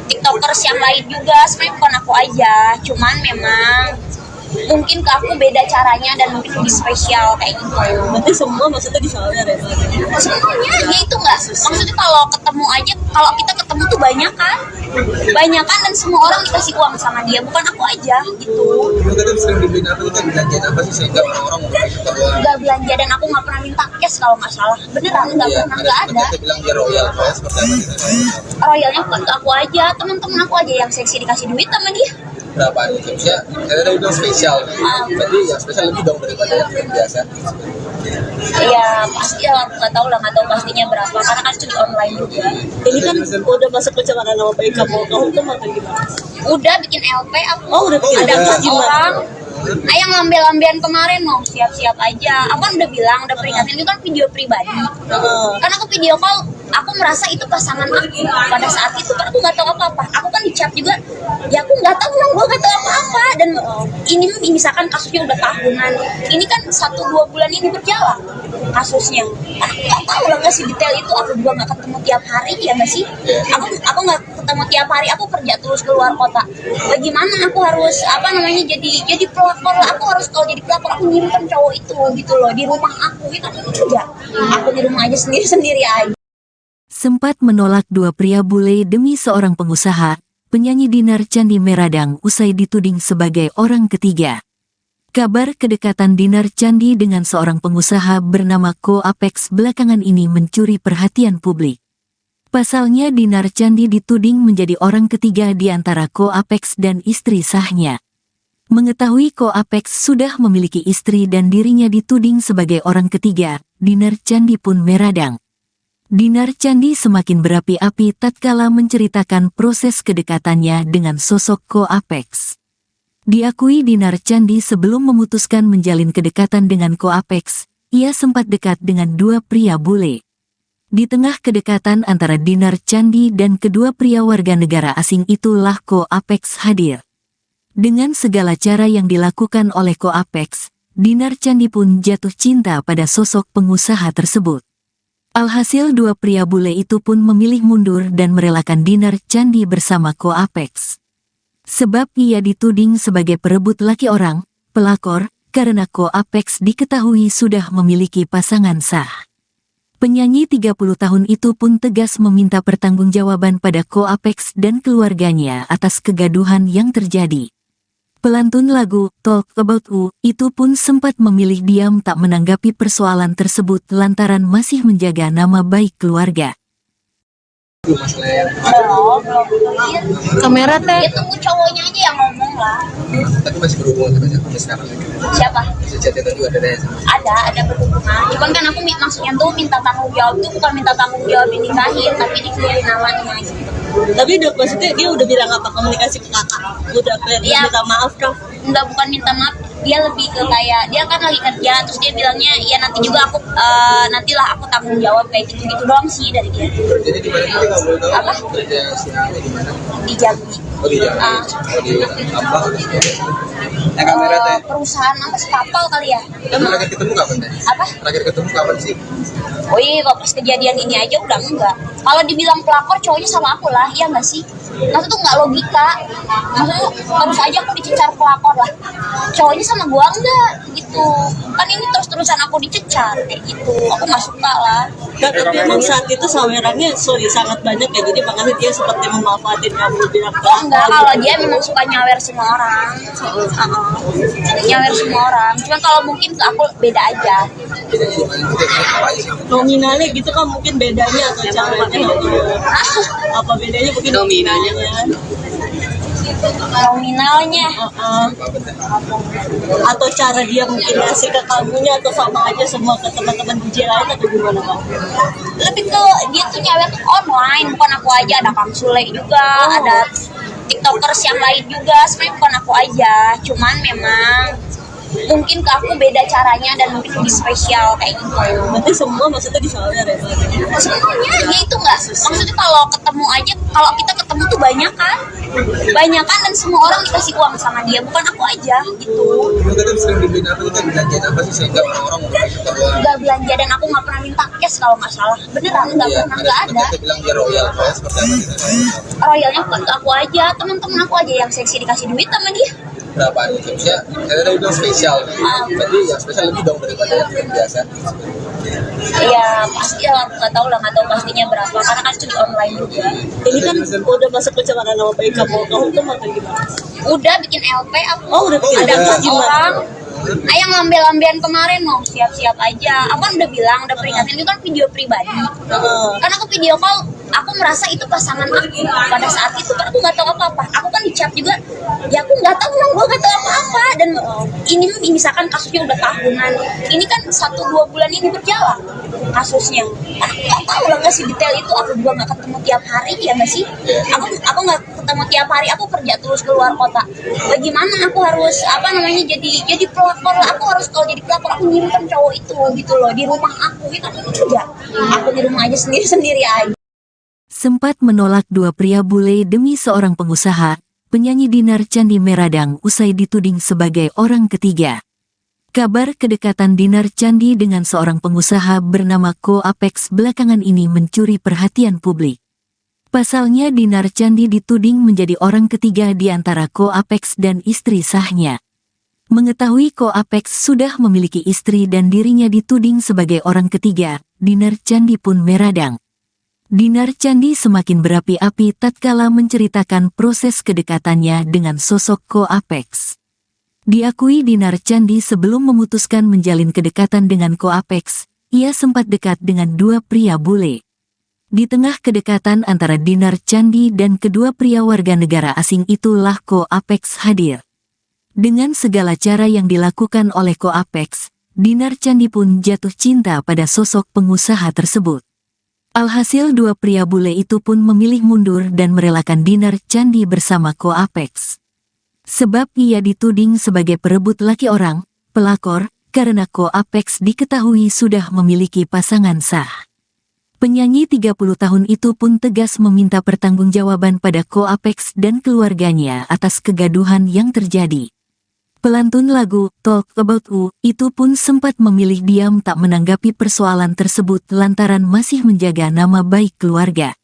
tiktokers yang lain juga. Sebenarnya bukan aku aja, cuman memang mungkin ke aku beda caranya dan mungkin lebih spesial kayak gitu. Berarti semua maksudnya disawer ya? Semuanya ya itu nggak, maksudnya kalau ketemu aja, kalau kita ketemu tuh banyakan dan semua orang dikasih uang sama dia, bukan aku aja gitu. Lu tadi sering dibeliin apa itu belanjaan apa sih sehingga orang-orang mau kita uang? Nggak belanja dan aku nggak pernah minta cash kalau nggak salah, beneran nggak pernah, nggak ada. Kita bilang dia royal, kayak seperti apa gitu? Royalnya bukan ke aku aja, teman-teman aku aja yang seksi dikasih duit sama dia. berapa gitu. Maksudnya saya tadi bilang spesial. Berarti yang spesial lebih dong daripada yang biasa. Ya pasti ya, nggak tahu pastinya berapa karena kan itu di online juga. Ini kan udah masuk pencemaran nama baik kamu hukum atau gimana? Udah bikin LP aku. Oh, udah bikin Ada LP. 4 orang. Yang ngambil-ambilan kemarin mau siap-siap aja. Aku kan udah bilang, udah peringatin itu kan video pribadi. Kan aku video call, aku merasa itu pasangan aku pada saat itu kan aku nggak tahu apa-apa. Aku kan di chat juga, ya aku nggak tahu, gue nggak tahu apa-apa. Dan ini misalkan kasusnya udah tahunan, ini kan 1-2 bulan ini berjalan kasusnya. Aku nggak tahu lah nggak sih detail itu. Aku juga nggak ketemu tiap hari ya nggak sih. Aku nggak ketemu tiap hari. Aku kerja terus keluar kota. Bagaimana aku harus jadi pelakor lah. Aku harus kalau jadi pelakor aku nyimpen cowok itu gitu loh di rumah aku. Itu kan juga. Aku di rumah aja sendiri aja. Sempat menolak 2 pria bule demi seorang pengusaha, penyanyi Dinar Candi Meradang usai dituding sebagai orang ketiga. Kabar kedekatan Dinar Candi dengan seorang pengusaha bernama Ko Apex belakangan ini mencuri perhatian publik. Pasalnya Dinar Candi dituding menjadi orang ketiga di antara Ko Apex dan istri sahnya. Mengetahui Ko Apex sudah memiliki istri dan dirinya dituding sebagai orang ketiga, Dinar Candi pun meradang. Dinar Candi semakin berapi-api tatkala menceritakan proses kedekatannya dengan sosok Ko Apex. Diakui Dinar Candi sebelum memutuskan menjalin kedekatan dengan Ko Apex, ia sempat dekat dengan 2 pria bule. Di tengah kedekatan antara Dinar Candi dan kedua pria warga negara asing itulah Ko Apex hadir. Dengan segala cara yang dilakukan oleh Ko Apex, Dinar Candi pun jatuh cinta pada sosok pengusaha tersebut. Alhasil 2 pria bule itu pun memilih mundur dan merelakan Dinar Candi bersama Ko Apex. Sebab ia dituding sebagai perebut laki orang, pelakor, karena Ko Apex diketahui sudah memiliki pasangan sah. Penyanyi 30 tahun itu pun tegas meminta pertanggungjawaban pada Ko Apex dan keluarganya atas kegaduhan yang terjadi. Pelantun lagu Talk About You itu pun sempat memilih diam tak menanggapi persoalan tersebut lantaran masih menjaga nama baik keluarga. Kamera teh. Ya tunggu cowoknya aja yang ngomong lah. Tapi masih berhubungan sampai sekarang. Siapa? Si chat itu juga ada ya? Ada berhubungan. Cuman kan aku maksudnya tuh minta tanggung jawab tuh bukan minta tanggung jawab dinikahin, tapi dikeluarin namanya gitu. Tapi maksudnya dia udah bilang apa komunikasi ke kakak? Udah Ya. minta maaf kah? Enggak, bukan minta maaf, dia lebih ke kayak dia kan lagi kerja terus dia bilangnya ya nanti juga aku nantilah aku tanggung jawab kayak gitu doang sih dari dia. Jadi di mana kita nggak boleh tahu? Apa? Kerja siapa di mana? Di Jambi. Oh di Jambi. Oh di apa? Kamera teh. Perusahaan apa sih, kapal kali ya? Terakhir ketemu kapan teh? Apa? Terakhir ketemu kapan sih? Oh iya, kalau pas kejadian ini aja udah enggak. Kalau dibilang pelakor cowoknya sama aku lah, iya nggak sih? Maksudnya tuh nggak logika. Maksudnya terus aja aku dicecar pelakor lah. Cowoknya sama gua enggak gitu. Kan ini terus-terusan aku dicecar kayak gitu. Aku nggak suka lah. Nah, tapi emang saat itu sawerannya sangat banyak ya, jadi makanya dia seperti memanfaatin kamu bilang Oh enggak, kalau dia memang suka nyawer semua orang. Nyawer semua orang. Cuman kalau mungkin ke aku beda aja. Bedanya di mana? Kita apa aja sih? nominalnya gitu kan mungkin bedanya atau caranya apa bedanya mungkin nominalnya Nominalnya. Atau cara dia mungkin ngasih ke kamunya atau sama aja semua ke teman-teman DJ lain atau gimana Bang? Lebih ke dia tuh nyawer tuh online, bukan aku aja. Ada Kang Sule juga, ada tiktokers yang lain juga. Sebenarnya bukan aku aja, cuman memang mungkin ke aku beda caranya dan mungkin lebih spesial kayak gitu. Berarti semua maksudnya disawer ya? Semuanya ya itu nggak, maksudnya kalau ketemu aja, kalau kita ketemu tuh banyak kan dan semua orang dikasih uang sama dia, bukan aku aja gitu. Kita sering dibeliin apa, kita belanja apa sih sehingga orang-orang mau suka uang. Nggak belanja dan aku nggak pernah minta cash kalau nggak salah, beneran nggak pernah, nggak ada. Kita bilang dia royal, seperti apa gitu. Royalnya bukan ke aku aja, teman-teman aku aja yang seksi dikasih duit sama dia. Berapa gitu? Maksudnya saya tadi bilang spesial. Berarti yang spesial lebih dong daripada yang biasa. Ya pasti ya, nggak tahu pastinya berapa karena kan itu di online juga. Ini kan udah masuk pencemaran nama baik kamu hukum atau gimana? Udah bikin LP aku. Oh, udah bikin Ada LP. 4 orang. Yang ngambil-ambilan kemarin mau siap-siap aja. Aku kan udah bilang, udah peringatin itu kan video pribadi. Kan aku video call, aku merasa itu pasangan aku pada saat itu, kan aku nggak tahu apa-apa. Aku kan dicap juga, ya aku nggak tahu, gue nggak tahu apa-apa. Dan ini misalkan kasusnya udah tahunan, ini kan 1-2 bulan ini berjalan kasusnya. Aku nggak tahu lah, nggak sih detail itu. Aku juga nggak ketemu tiap hari, ya nggak sih. Aku nggak ketemu tiap hari. Aku kerja terus keluar kota. Bagaimana aku harus jadi pelakor lah. Aku harus, kalau jadi pelakor aku nyimpen cowok itu gitu loh di rumah aku. Itu kan juga aku di rumah aja sendiri aja. Sempat menolak 2 pria bule demi seorang pengusaha, penyanyi Dinar Candi Meradang usai dituding sebagai orang ketiga. Kabar kedekatan Dinar Candi dengan seorang pengusaha bernama Ko Apex belakangan ini mencuri perhatian publik. Pasalnya Dinar Candi dituding menjadi orang ketiga di antara Ko Apex dan istri sahnya. Mengetahui Ko Apex sudah memiliki istri dan dirinya dituding sebagai orang ketiga, Dinar Candi pun meradang. Dinar Candi semakin berapi-api tatkala menceritakan proses kedekatannya dengan sosok Ko Apex. Diakui Dinar Candi sebelum memutuskan menjalin kedekatan dengan Ko Apex, ia sempat dekat dengan 2 pria bule. Di tengah kedekatan antara Dinar Candi dan kedua pria warga negara asing itulah Ko Apex hadir. Dengan segala cara yang dilakukan oleh Ko Apex, Dinar Candi pun jatuh cinta pada sosok pengusaha tersebut. Alhasil 2 pria bule itu pun memilih mundur dan merelakan Dinar Candi bersama Ko Apex. Sebab ia dituding sebagai perebut laki orang, pelakor, karena Ko Apex diketahui sudah memiliki pasangan sah. Penyanyi 30 tahun itu pun tegas meminta pertanggungjawaban pada Ko Apex dan keluarganya atas kegaduhan yang terjadi. Pelantun lagu Talk About You itu pun sempat memilih diam tak menanggapi persoalan tersebut lantaran masih menjaga nama baik keluarga.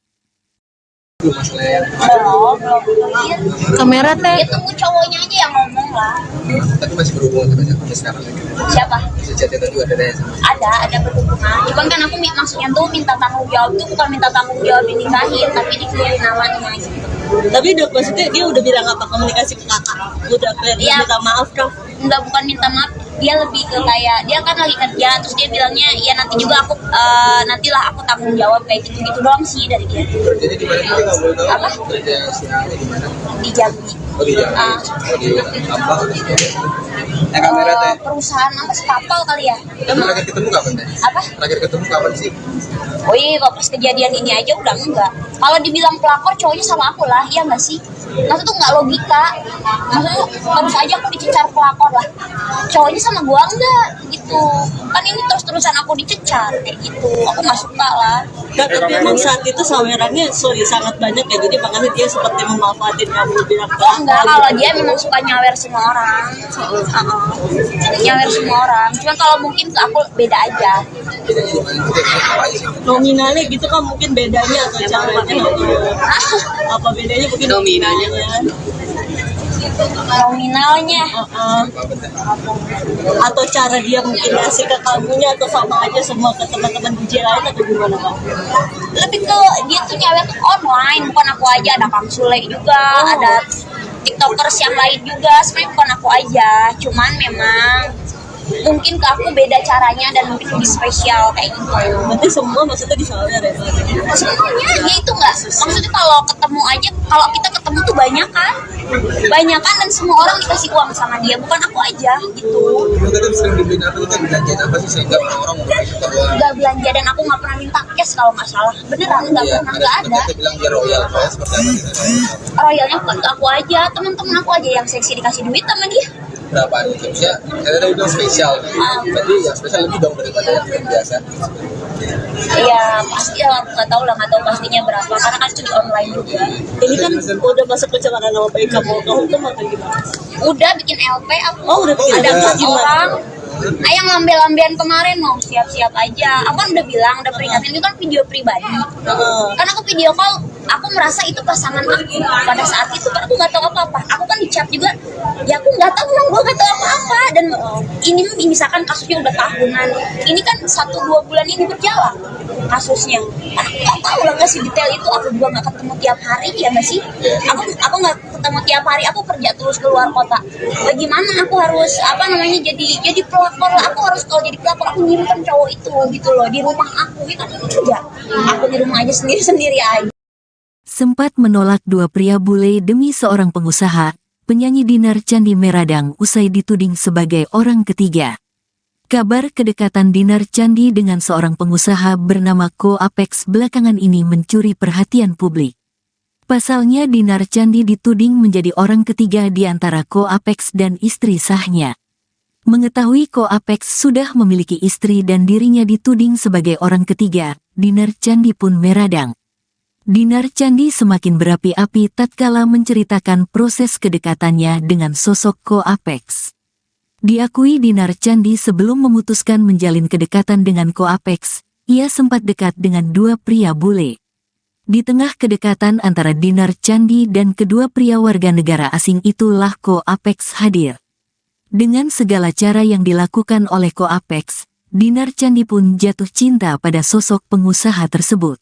Kamera teh. Ya tunggu cowoknya aja yang ngomong lah. Tapi masih berhubungan sampai sekarang. Siapa? Si chat itu juga ada ya? Ada berhubungan. Cuman kan aku maksudnya tuh minta tanggung jawab tuh bukan minta tanggung jawab dinikahin, tapi dikeluarin namanya gitu. Tapi dok, maksudnya dia udah bilang apa, komunikasi ke kakak? Udah Iya. minta maaf dong? Enggak, bukan minta maaf, dia lebih ke kayak, dia kan lagi kerja, terus dia bilangnya, ya nanti juga aku, nantilah aku tanggung jawab kayak gitu-gitu doang sih dari dia. Kerjanya di mana sih, nggak boleh tahu? Apa? Kerja siapa di mana? Di Jambi. Oh di Jambi. Oh di apa? Kamera teh. Perusahaan apa sih, kapal kali ya? Terakhir ketemu kapan teh? Apa? Terakhir ketemu kapan sih? Oh iya, kok pas kejadian ini aja udah enggak. Kalau dibilang pelakor, cowoknya sama aku lah, iya nggak sih? Maksudnya tuh nggak logika. Maksudnya terus aja aku dicecar pelakor lah. Cowoknya sama gua enggak gitu. Kan ini terus-terusan aku dicecar kayak gitu. Aku nggak suka lah. Nah, tapi emang saat itu sawerannya sangat banyak ya, jadi makanya dia seperti memanfaatin kamu bilang ke Oh enggak, kalau dia memang suka nyawer semua orang. Nyawer semua orang. Cuman kalau mungkin ke aku beda aja. Bedanya di mana? Itu kayak apa aja sih? nominalnya gitu kan, mungkin bedanya atau caranya atau apa bedanya mungkin nominalnya. Nominalnya. Atau cara dia mungkin ngasih ke kamunya atau sama aja semua ke teman-teman DJ lain atau gimana Bang? Lebih ke dia tuh nyawer tuh online, bukan aku aja. Ada Kang Sule juga, ada tiktokers yang lain juga. Sebenarnya bukan aku aja, cuman memang mungkin ke aku beda caranya dan mungkin lebih spesial kayak gitu. Berarti semua maksudnya disawer ya? Semuanya ya itu nggak, maksudnya kalau ketemu aja, kalau kita ketemu tuh banyak kan dan semua orang dikasih uang sama dia, bukan aku aja gitu. Lu kan sering dibeliin apa, kita belanjain apa sih sehingga orang-orang mau suka uang? Nggak belanja dan aku nggak pernah minta cash kalau nggak salah, beneran nggak pernah, nggak ada. Kita bilang dia royal, kayak seperti apa gitu. Royalnya bukan ke aku aja, teman-teman aku aja yang seksi dikasih duit sama dia. Berapa nih? Maksudnya, saya tadi bilang spesial. Berarti yang spesial lebih dong daripada yang biasa. Iya pasti ya, nggak tahu pastinya berapa karena kan itu di online juga. Ini kan udah masuk pencemaran nama baik kamu hukum atau gimana? Udah bikin LP aku. Oh, udah bikin Ada LP, 4 gimana? orang. Yang lambe-lambean kemarin mau siap-siap aja. Aku kan udah bilang, udah peringatin, itu kan video pribadi. Kan aku video call, aku merasa itu pasangan aku pada saat itu, kan aku nggak tahu apa-apa. Aku kan dicap dicat juga, ya aku nggak tahu, gue nggak tahu apa-apa. Dan ini misalkan kasusnya udah tahunan, ini kan 1-2 bulan ini berjalan kasusnya. Aku nggak tahu lah, nggak sih detail itu. Aku juga nggak ketemu tiap hari, ya nggak sih. Aku nggak ketemu tiap hari, aku kerja terus keluar kota. Bagaimana aku harus jadi pelakor lah. Aku harus, kalau jadi pelakor aku ngirimkan cowok itu gitu loh di rumah aku. Itu kan kerja aku di rumah aja sendiri aja. Sempat menolak 2 pria bule demi seorang pengusaha, penyanyi Dinar Candi Meradang usai dituding sebagai orang ketiga. Kabar kedekatan Dinar Candi dengan seorang pengusaha bernama Ko Apex belakangan ini mencuri perhatian publik. Pasalnya Dinar Candi dituding menjadi orang ketiga di antara Ko Apex dan istri sahnya. Mengetahui Ko Apex sudah memiliki istri dan dirinya dituding sebagai orang ketiga, Dinar Candi pun meradang. Dinar Candi semakin berapi-api tatkala menceritakan proses kedekatannya dengan sosok Ko Apex. Diakui Dinar Candi sebelum memutuskan menjalin kedekatan dengan Ko Apex, ia sempat dekat dengan 2 pria bule. Di tengah kedekatan antara Dinar Candi dan kedua pria warga negara asing itulah Ko Apex hadir. Dengan segala cara yang dilakukan oleh Ko Apex, Dinar Candi pun jatuh cinta pada sosok pengusaha tersebut.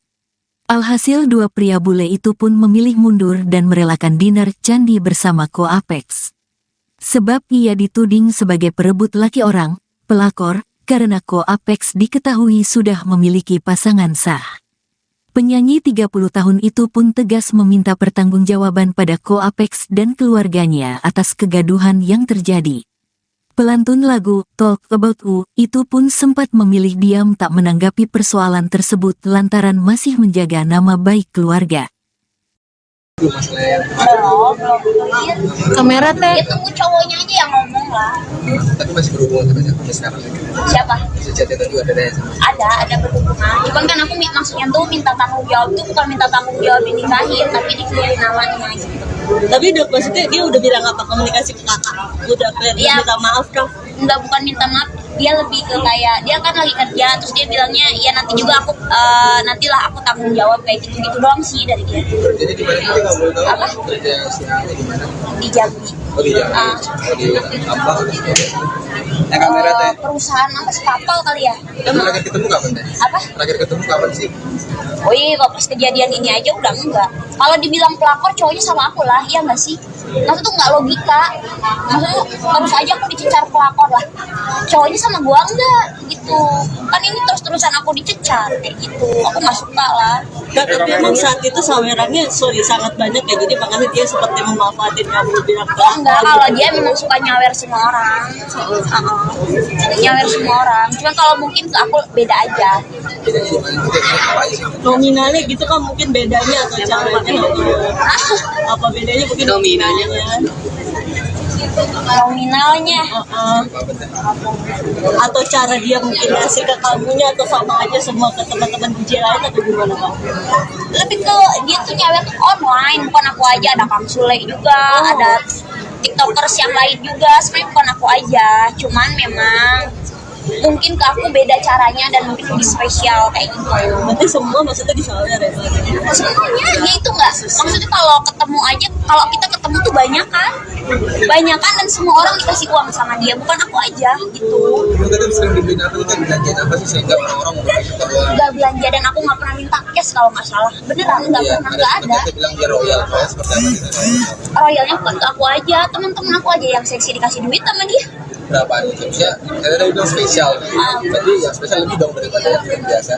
Alhasil 2 pria bule itu pun memilih mundur dan merelakan Dinar Candi bersama Ko Apex. Sebab ia dituding sebagai perebut laki orang, pelakor, karena Ko Apex diketahui sudah memiliki pasangan sah. Penyanyi 30 tahun itu pun tegas meminta pertanggungjawaban pada Ko Apex dan keluarganya atas kegaduhan yang terjadi. Pelantun lagu Talk About You itu pun sempat memilih diam tak menanggapi persoalan tersebut lantaran masih menjaga nama baik keluarga. Kamera teh. Itu cowoknya aja yang ngomong lah. Tapi masih berhubungan sampai sekarang. Siapa? Si chat itu juga Ada berhubungan. Cuman kan aku maksudnya tuh minta tanggung jawab tuh bukan minta tanggung jawab dinikahin, tapi dikeluarin namanya gitu. Tapi maksudnya dia udah bilang apa, komunikasi ke kakak? Udah Ya, minta maaf kah? Enggak, bukan minta maaf, dia lebih ke kayak dia kan lagi kerja, terus dia bilangnya ya nanti juga aku nantilah aku tanggung jawab kayak gitu doang sih dari dia. Jadi di mana kita nggak boleh tahu? Apa? Kerja siapa di mana? Di Jambi. Oh di Jambi. Oh di apa? Kamera teh. Perusahaan apa sih, kapal kali ya? Terakhir ketemu kapan teh? Apa? Terakhir ketemu kapan sih? Oh iya, kok pas kejadian ini aja udah enggak. Kalau dibilang pelakor cowoknya sama aku lah, iya nggak sih? Maksudnya tuh nggak logika. Maksudnya terus aja aku dicecar pelakor lah. Cowoknya sama gua enggak gitu. Kan ini terus-terusan aku dicecar kayak gitu. Aku nggak suka lah. Tapi emang saat itu sawerannya sangat banyak ya, jadi makanya dia seperti memanfaatin kamu bilang ke Oh enggak, kalau dia memang suka nyawer semua orang. Nyawer semua orang. Cuman kalau mungkin ke aku beda aja. Bedanya di mana? Apa aja sih? nominalnya gitu kan mungkin bedanya atau caranya apa bedanya mungkin nominalnya atau cara dia mungkin ngasih ke kamunya atau sama aja semua ke teman-teman DJ lain atau gimana Bang? Lebih ke dia tuh nyawer tuh online, bukan aku aja, ada Kang Sule juga, ada tiktokers yang lain juga, sebenarnya bukan aku aja, cuman memang mungkin ke aku beda caranya dan mungkin lebih spesial kayak gitu. Berarti semua maksudnya disawer ya? Semuanya ya itu nggak, maksudnya kalau ketemu aja, kalau kita ketemu tuh banyak kan dan semua orang dikasih uang sama dia, bukan aku aja gitu. Lu kan sering dibeliin apa, kita belanja apa sih sehingga orang-orang mau minta uang? Nggak belanja dan aku nggak pernah minta cash kalau nggak salah, beneran nggak pernah, nggak ada. Kita bilang dia royal, seperti apa gitu? Royalnya bukan ke aku aja, teman-teman aku aja yang seksi dikasih duit sama dia. Berapa nih? Maksudnya, saya tadi bilang spesial. Berarti yang spesial lebih dong daripada yang biasa.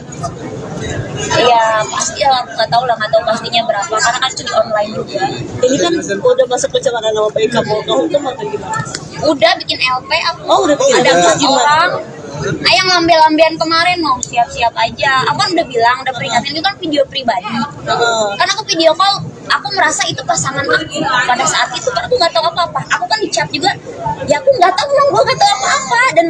Iya pasti ya, nggak tahu pastinya berapa karena kan itu di online juga. Ini kan udah masuk pencemaran nama baik kamu hukum atau gimana? Udah bikin LP aku. Oh udah bikin Ada LP, 4 gimana? orang. Yang lambe-lambean kemarin mau siap-siap aja. Aku kan udah bilang, udah peringatin, itu kan video pribadi. Kan aku video call, aku merasa itu pasangan aku pada saat itu, kan aku nggak tahu apa-apa. Aku kan di chat juga, ya aku nggak tahu, gue nggak tahu apa-apa. Dan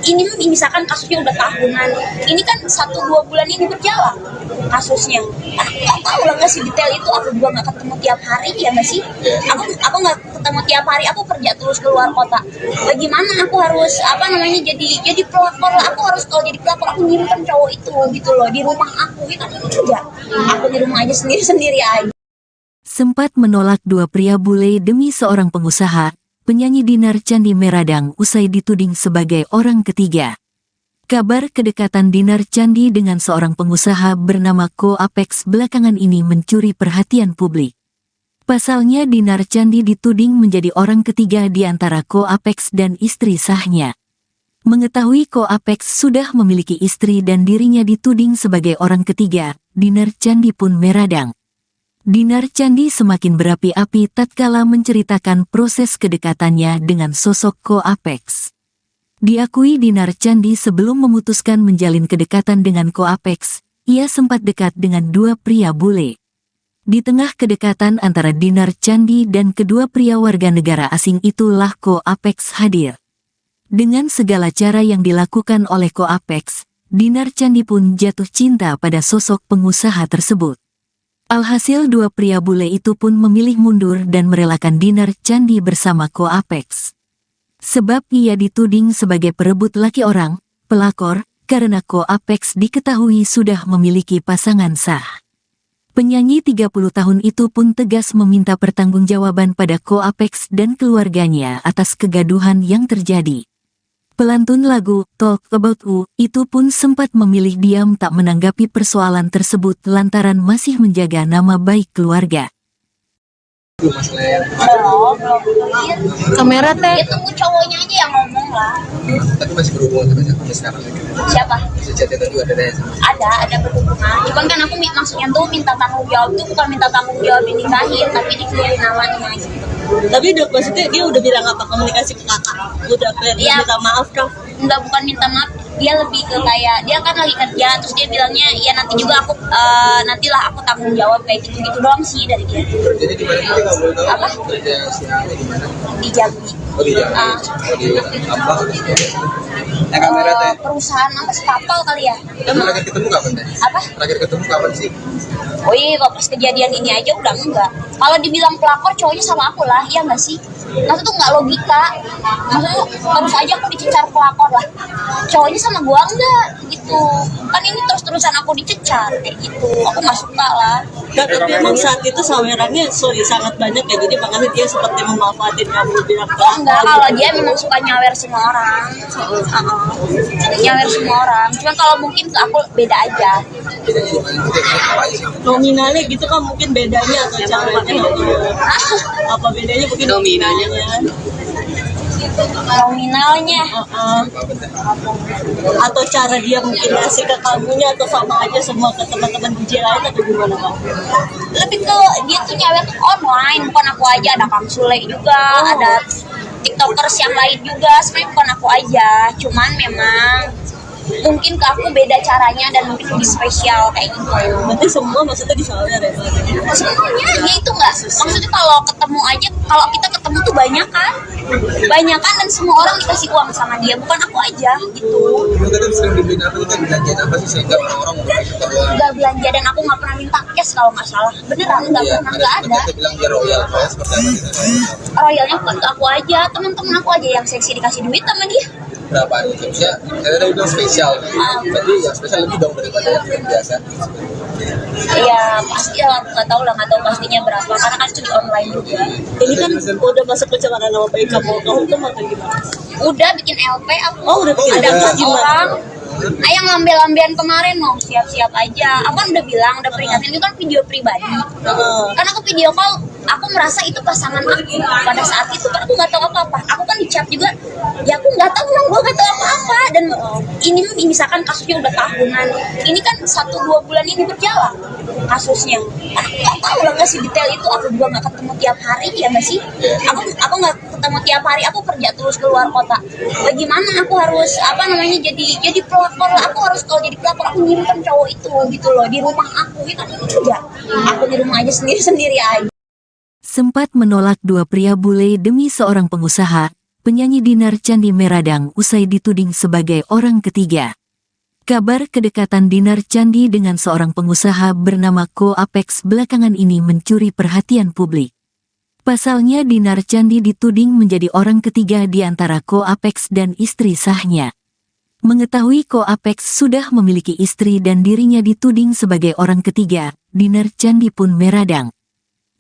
ini misalkan kasusnya udah tahunan, ini kan 1-2 bulan ini berjalan kasusnya. Aku nggak tahu lah, nggak sih detail itu. Aku juga nggak ketemu tiap hari, ya nggak sih? Aku nggak ketemu tiap hari. Aku kerja terus keluar kota. Bagaimana aku harus jadi pelakor lah. Aku harus, kalau jadi pelakor aku ngirimkan cowok itu gitu loh di rumah aku. Itu kan kerja. Aku di rumah aja sendiri aja. Sempat menolak dua pria bule demi seorang pengusaha, penyanyi Dinar Candi Meradang usai dituding sebagai orang ketiga. Kabar kedekatan Dinar Candi dengan seorang pengusaha bernama Ko Apex belakangan ini mencuri perhatian publik. Pasalnya Dinar Candi dituding menjadi orang ketiga di antara Ko Apex dan istri sahnya. Mengetahui Ko Apex sudah memiliki istri dan dirinya dituding sebagai orang ketiga, Dinar Candi pun meradang. Dinar Candi semakin berapi-api tatkala menceritakan proses kedekatannya dengan sosok Ko Apex. Diakui Dinar Candi sebelum memutuskan menjalin kedekatan dengan Ko Apex, ia sempat dekat dengan dua pria bule. Di tengah kedekatan antara Dinar Candi dan kedua pria warga negara asing itulah Ko Apex hadir. Dengan segala cara yang dilakukan oleh Ko Apex, Dinar Candi pun jatuh cinta pada sosok pengusaha tersebut. Alhasil dua pria bule itu pun memilih mundur dan merelakan Dinar Candi bersama Ko Apex. Sebab ia dituding sebagai perebut laki orang, pelakor, karena Ko Apex diketahui sudah memiliki pasangan sah. Penyanyi 30 tahun itu pun tegas meminta pertanggungjawaban pada Ko Apex dan keluarganya atas kegaduhan yang terjadi. Pelantun lagu Talk About You itu pun sempat memilih diam tak menanggapi persoalan tersebut lantaran masih menjaga nama baik keluarga. Belum clear. Kamera teh. Ya tunggu cowoknya aja yang ngomong lah. Tapi masih berhubungan sampai sekarang. Siapa? Si chat itu juga ada sama. Ada berhubungan. Cuman kan aku maksudnya tuh minta tanggung jawab tuh bukan minta tanggung jawab dinikahin, tapi dikelirin namanya gitu. Tapi maksudnya dia udah bilang apa komunikasi ke kakak? Udah clear, Iya. minta maaf dong. Enggak, bukan minta maaf, dia lebih ke kayak dia kan lagi kerja terus dia bilangnya ya nanti juga aku nantilah aku tanggung jawab kayak gitu doang sih dari dia. Jadi di mana sih nggak boleh tahu? Apa? Kerja siapa di mana? Di Jambi. Oh di Jambi. Ah. Oh di apa? Kamera teh. Perusahaan apa sih, kapal kali ya? Terakhir ketemu kapan teh? Apa? Terakhir ketemu kapan sih? Oh iya, kalau pas kejadian ini aja udah enggak. Kalau dibilang pelakor cowoknya sama aku lah, iya nggak sih? Maksudnya tuh nggak logika. Maksudnya terus aja aku dicecar pelakor lah. Cowoknya sama gua enggak gitu. Kan ini terus-terusan aku dicecar kayak gitu. Aku nggak suka lah. Nah, tapi emang saat itu sawerannya sangat banyak ya, jadi makanya dia seperti memanfaatin kamu bilang Oh enggak, kalau dia memang suka nyawer semua orang. Nyawer semua orang. Cuman kalau mungkin ke aku beda aja. Bedanya di mana? Apa sih? nominalnya gitu kan mungkin bedanya atau caranya apa bedanya mungkin nominalnya Nominalnya. Atau cara dia mungkin kasih ke kamunya atau sama aja semua ke teman-teman DJ lain atau gimana Pak? Lebih ke dia tuh nyawer tuh online, bukan aku aja, ada Kang Sule juga, ada tiktokers yang lain juga, sebenarnya bukan aku aja, cuman memang mungkin ke aku beda caranya dan mungkin lebih spesial kayak gitu. Berarti semua maksudnya disawer ya Pak? Semuanya ya itu nggak, maksudnya kalau ketemu aja, kalau kita ketemu tuh banyak kan dan semua orang dikasih uang sama dia, bukan aku aja gitu. Lu kan sering dibeliin apa kita belanjaan apa sih sehingga orang-orang mau suka uang? Nggak belanja dan aku nggak pernah minta cash kalau nggak salah, beneran nggak pernah, nggak ada. Kita bilang dia royal, seperti apa sih? Royalnya bukan ke aku aja, teman-teman aku aja yang seksi dikasih duit sama dia. Berapa nih? Harusnya saya tadi bilang spesial. Berarti yang spesial lebih dong daripada yang biasa. Iya pasti lah, nggak tahu pastinya berapa karena kan itu di online juga. Ini kan udah masuk pencemaran nama baik kamu tuh atau gimana? Udah bikin LP aku. Oh, udah bikin ada LP, 4 gimana? orang. Yang ngambil-ambilan kemarin mau siap-siap aja. Aku kan udah bilang, udah peringatin itu kan video pribadi. Karena aku video call, aku merasa itu pasangan aku pada saat itu. Karena aku nggak tahu apa-apa. Aku kan di chat juga, ya aku nggak tahu, gue nggak tahu apa-apa. Dan ini misalkan kasusnya udah tahunan. Ini kan 1-2 bulan ini berjalan kasusnya. Aku nggak tahu lah nggak sih detail itu. Aku juga nggak ketemu tiap hari ya nggak sih. Aku nggak ketemu tiap hari. Aku kerja terus keluar kota. Bagaimana aku harus jadi pelakor lah. Aku harus kalau jadi pelakor aku nyimpen cowok itu gitu loh di rumah aku. Ya kan ini juga. Aku di rumah aja sendiri aja. Sempat menolak dua pria bule demi seorang pengusaha, penyanyi Dinar Candi Meradang usai dituding sebagai orang ketiga. Kabar kedekatan Dinar Candi dengan seorang pengusaha bernama Ko Apex belakangan ini mencuri perhatian publik. Pasalnya Dinar Candi dituding menjadi orang ketiga di antara Ko Apex dan istri sahnya. Mengetahui Ko Apex sudah memiliki istri dan dirinya dituding sebagai orang ketiga, Dinar Candi pun meradang.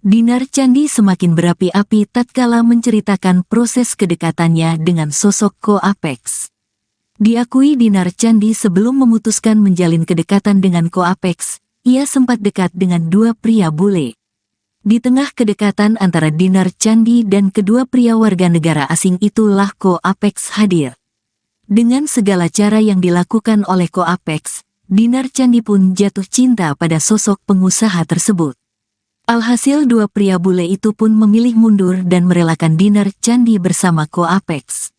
Dinar Candi semakin berapi-api tatkala menceritakan proses kedekatannya dengan sosok Ko Apex. Diakui Dinar Candi sebelum memutuskan menjalin kedekatan dengan Ko Apex, ia sempat dekat dengan dua pria bule. Di tengah kedekatan antara Dinar Candi dan kedua pria warga negara asing itulah Ko Apex hadir. Dengan segala cara yang dilakukan oleh Ko Apex, Dinar Candi pun jatuh cinta pada sosok pengusaha tersebut. Alhasil dua pria bule itu pun memilih mundur dan merelakan Dinar Candi bersama Ko Apex.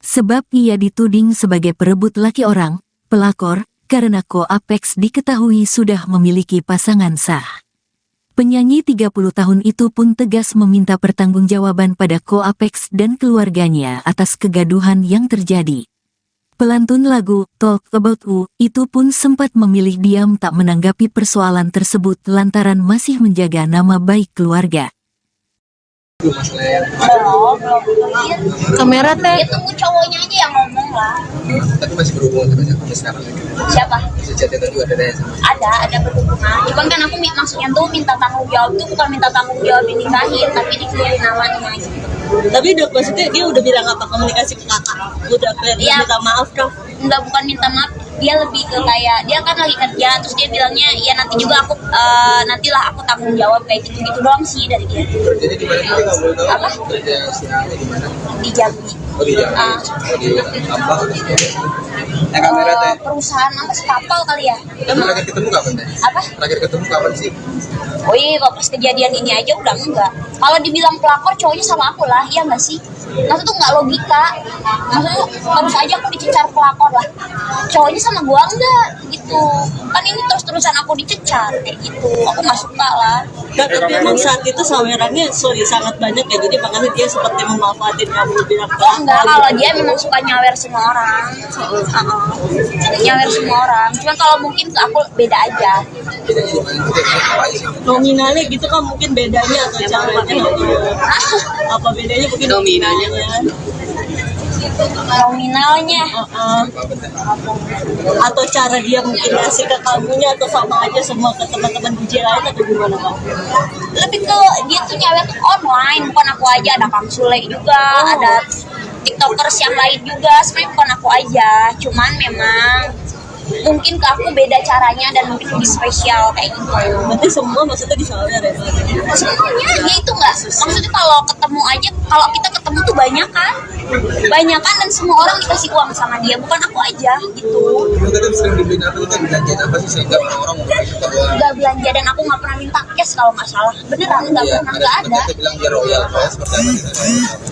Sebab ia dituding sebagai perebut laki orang, pelakor, karena Ko Apex diketahui sudah memiliki pasangan sah. Penyanyi 30 tahun itu pun tegas meminta pertanggungjawaban pada Ko Apex dan keluarganya atas kegaduhan yang terjadi. Pelantun lagu Talk About You itu pun sempat memilih diam tak menanggapi persoalan tersebut lantaran masih menjaga nama baik keluarga. Belum clear. Kamera teh. Ya tunggu cowoknya aja yang ngomong lah. Tapi masih berhubungan sampai sekarang. Siapa? Si chat itu juga ada sama. Ada berhubungan. Cuman kan aku maksudnya tuh minta tanggung jawab tuh bukan minta tanggung jawab dinikahin, tapi dikelirin namanya gitu. Tapi udah maksudnya dia udah bilang apa komunikasi ke kakak? Udah kayak Iya. minta maaf dong. Enggak, bukan minta maaf, dia lebih ke kayak dia kan lagi kerja terus dia bilangnya ya nanti juga aku nantilah aku tanggung jawab kayak gitu doang sih dari dia. Jadi di mana kita nggak boleh tahu? Apa? Kerja siapa di mana? Di Jambi. Oh di Jambi. Oh di apa? Kamera teh. Perusahaan apa sih, kapal kali ya? Emang terakhir ketemu kapan teh? Apa? Terakhir ketemu kapan sih? Oh iya, kalau pas kejadian ini aja udah enggak. Kalau dibilang pelakor cowoknya sama aku lah, iya nggak sih? Maksudnya tuh nggak logika. Maksudnya baru saja aku dicecar pelakor lah. Cowoknya sama gua enggak gitu. Kan ini terus-terusan aku dicecar kayak gitu. Aku nggak suka lah. Dan tapi emang saat itu sawerannya sangat banyak ya, jadi makanya dia seperti memanfaatin kamu bilang Oh enggak, kalau dia memang suka nyawer semua orang. Nyawer semua orang. Cuman kalau mungkin ke aku beda aja. Bedanya di mana? Apa aja sih? nominalnya gitu kan mungkin bedanya atau caranya apa bedanya mungkin nominalnya Nominalnya. Atau cara dia mungkin ngasih ke kamunya atau sama aja semua ke teman-teman DJ lain atau gimana Bang? Lebih ke dia tuh nyawer tuh online, bukan aku aja, ada Kang Sule juga, ada tiktokers yang lain juga, sebenarnya bukan aku aja, cuman memang mungkin ke aku beda caranya dan mungkin lebih spesial kayak gitu. Berarti semua maksudnya disawer ya? Semuanya dia itu nggak, maksudnya kalau ketemu aja, kalau kita ketemu tuh banyak kan dan semua orang dikasih uang sama dia, bukan aku aja gitu. Lu kan sering dibeliin apa tuh kan belanjaan apa sih sehingga orang-orang mau suka doang. Nggak belanja dan aku nggak pernah minta cash kalau nggak salah, beneran nggak pernah, nggak ada. Kita bilang dia royal seperti apa gitu.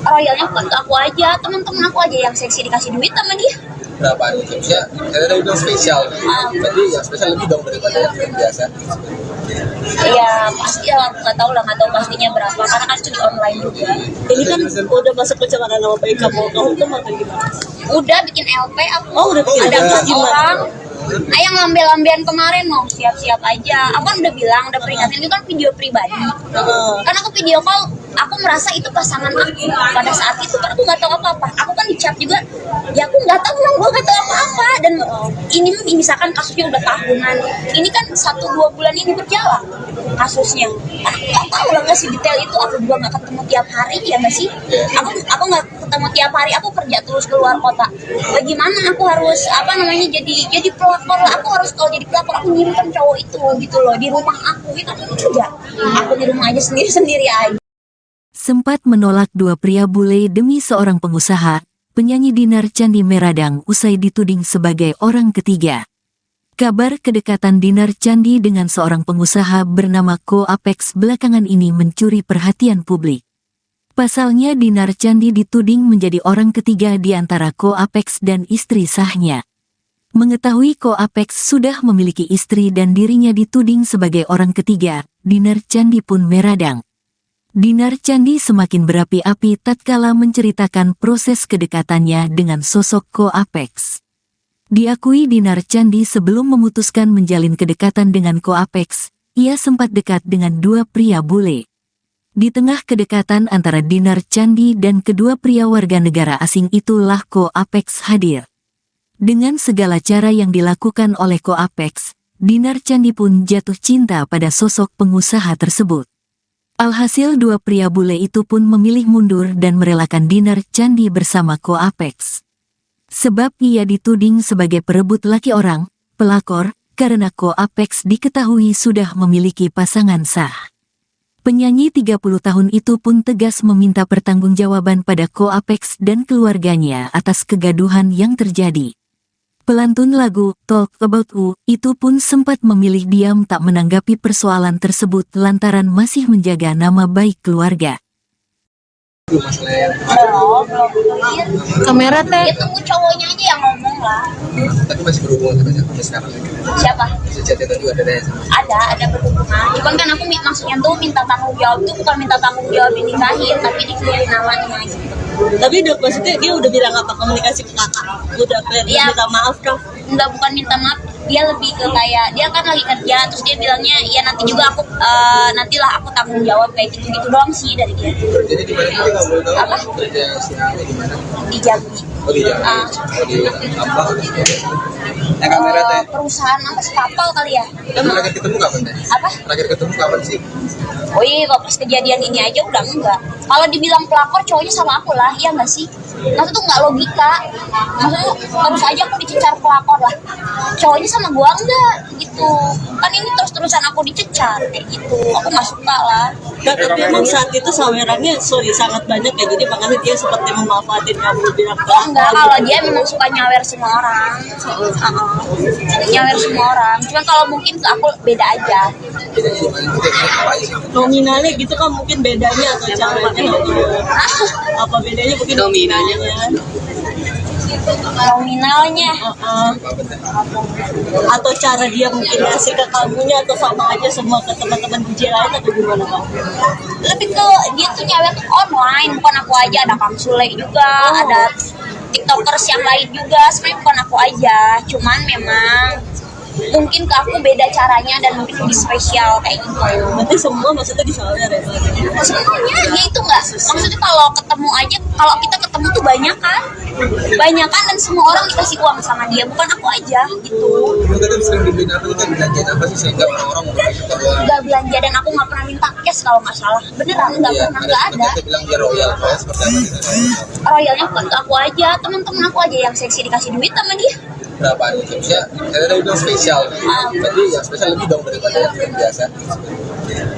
Royalnya bukan ke aku aja, teman-teman aku aja yang seksi dikasih duit sama dia. Berapa gitu ya? Saya tadi bilang spesial. Berarti yang spesial lebih dong daripada yang biasa. Iya pasti lah, aku nggak tahu pastinya berapa karena kan itu di online juga. Ini kan udah masuk pencemaran nama baik kamu hukum atau gimana? Udah bikin LP aku. Oh, udah bikin. Ada Terus 4 gimana? orang. Yang lambe-lambean kemarin mau siap-siap aja. Aku kan udah bilang, udah peringatin itu kan video pribadi. Karena aku video call, aku merasa itu pasangan aku pada saat itu karena aku nggak tahu apa-apa. Aku kan dicap juga, ya aku nggak tahu, gue nggak tahu apa-apa. Dan ini misalkan kasusnya udah tahunan, ini kan 1-2 bulan ini berjalan kasusnya. Aku nggak tahu lah nggak sih detail itu. Aku juga nggak ketemu tiap hari ya nggak sih. Aku nggak ketemu tiap hari. Aku kerja terus keluar kota. Bagaimana aku harus jadi pelakor lah. Aku harus kalau jadi pelakor aku ngirimkan cowok itu gitu loh di rumah aku gitu enggak. Aku di rumah aja sendiri aja. Sempat menolak dua pria bule demi seorang pengusaha, penyanyi Dinar Candi Meradang usai dituding sebagai orang ketiga. Kabar kedekatan Dinar Candi dengan seorang pengusaha bernama Ko Apex belakangan ini mencuri perhatian publik. Pasalnya Dinar Candi dituding menjadi orang ketiga di antara Ko Apex dan istri sahnya. Mengetahui Ko Apex sudah memiliki istri dan dirinya dituding sebagai orang ketiga, Dinar Candi pun meradang. Dinar Candi semakin berapi-api tatkala menceritakan proses kedekatannya dengan sosok Ko Apex. Diakui Dinar Candi sebelum memutuskan menjalin kedekatan dengan Ko Apex, ia sempat dekat dengan dua pria bule. Di tengah kedekatan antara Dinar Candi dan kedua pria warga negara asing itulah Ko Apex hadir. Dengan segala cara yang dilakukan oleh Ko Apex, Dinar Candi pun jatuh cinta pada sosok pengusaha tersebut. Alhasil dua pria bule itu pun memilih mundur dan merelakan Dinar Candi bersama Ko Apex. Sebab ia dituding sebagai perebut laki orang, pelakor, karena Ko Apex diketahui sudah memiliki pasangan sah. Penyanyi 30 tahun itu pun tegas meminta pertanggungjawaban pada Ko Apex dan keluarganya atas kegaduhan yang terjadi. Pelantun lagu Talk About You itu pun sempat memilih diam tak menanggapi persoalan tersebut lantaran masih menjaga nama baik keluarga. Belum clear. Kamera teh. Ya tunggu cowoknya aja yang ngomong lah. Tapi masih berhubungan sampai sekarang. Siapa? Si chat itu juga ada sama. Ada berhubungan. Cuman kan aku maksudnya tuh minta tanggung jawab tuh bukan minta tanggung jawab dinikahin, tapi dikelirin namanya gitu. Tapi udah maksudnya dia udah bilang apa komunikasi ke kakak? Udah clear Iya. minta maaf dong. Enggak, bukan minta maaf, dia lebih ke kayak dia kan lagi kerja terus dia bilangnya ya nanti juga aku nantilah aku tanggung jawab kayak gitu doang sih dari dia. Jadi di mana kita nggak boleh tahu? Apa? Kerja siapa di mana? Di Jambi. Oh di Jambi. Oh di apa? Kamera teh. Perusahaan apa sih, kapal kali ya? Terakhir ketemu kapan teh? Apa? Terakhir ketemu kapan sih? Oh iya, kok pas kejadian ini aja udah enggak. Kalau dibilang pelakor cowoknya sama aku lah, iya nggak sih? Maksudnya tuh nggak logika. Maksudnya baru saja aku dicecar pelakor lah. Cowoknya sama gua enggak gitu. Kan ini terus-terusan aku dicecar kayak gitu. Aku nggak suka lah. Dan tapi emang saat itu sawerannya sangat banyak ya, jadi makanya dia seperti memanfaatin kamu bilang Oh enggak, kalau dia memang suka nyawer semua orang. Nyawer semua orang. Cuman kalau mungkin ke aku beda aja. nominalnya gitu kan mungkin bedanya atau caranya apa bedanya mungkin nominalnya Nominalnya atau cara dia mungkin ngasih ke kamunya atau sama aja semua ke teman-teman DJ lain atau gimana Bang? lebih ke dia tuh nyawer tuh online, bukan aku aja. Ada Kang Sule juga, ada tiktokers yang lain juga. Sebenarnya bukan aku aja, cuman memang mungkin ke aku beda caranya dan mungkin lebih spesial kayak gitu. Berarti semua maksudnya disawer ya Bang? Semuanya ya itu enggak, maksudnya kalau ketemu aja, kalau kita ketemu tuh banyak kan dan semua orang dikasih uang sama dia, bukan aku aja gitu. Lu kan sering dibeliin apa tuh kan belanjaan apa sih sehingga orang-orang mau suka uang? Nggak belanja dan aku nggak pernah minta cash kalau nggak salah, beneran nggak pernah, nggak ada. Kita bilang dia royal seperti apa gitu. Royalnya bukan ke aku aja, teman-teman aku aja yang seksi dikasih duit sama dia. Berapaan itu? Maksudnya saya tadi bilang spesial. Berarti yang spesial lebih dong daripada yang biasa.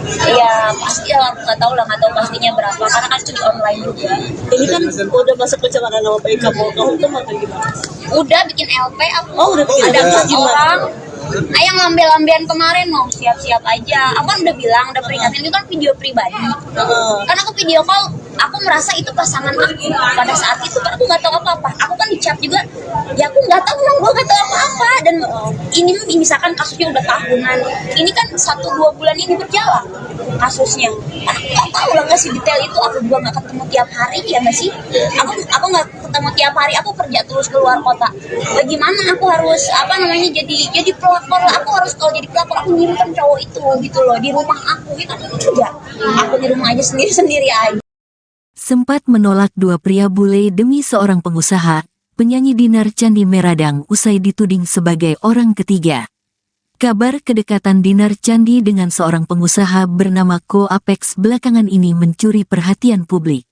Iya pasti lah, aku nggak tahu pastinya berapa karena kan itu di online juga. Ini kan udah masuk pencemaran nama baik kamu hukum atau gimana? Udah bikin LP aku. Oh, udah bikin. Ada Terus 4 gimana? orang. Yang ngambil-ambilan kemarin mau siap-siap aja. Aku kan udah bilang, udah peringatin, itu kan video pribadi. Karena aku video call, aku merasa itu pasangan aku. Pada saat itu kan aku nggak tahu apa-apa. Aku kan dicap juga, ya aku nggak tahu, gue nggak tahu apa-apa. Dan ini misalkan kasusnya udah tahunan. Ini kan 1-2 bulan ini berjalan kasusnya. Aku nggak tahu lah nggak sih detail itu. Aku juga nggak ketemu tiap hari ya nggak sih. Aku nggak ketemu tiap hari. Aku kerja terus keluar kota. Bagaimana aku harus jadi pelakor lah. Aku harus kalau jadi pelakor aku ngirimkan cowok itu gitu loh di rumah aku gitu enggak. Aku di rumah aja sendiri aja. Sempat menolak dua pria bule demi seorang pengusaha, penyanyi Dinar Candi Meradang usai dituding sebagai orang ketiga. Kabar kedekatan Dinar Candi dengan seorang pengusaha bernama Ko Apex belakangan ini mencuri perhatian publik.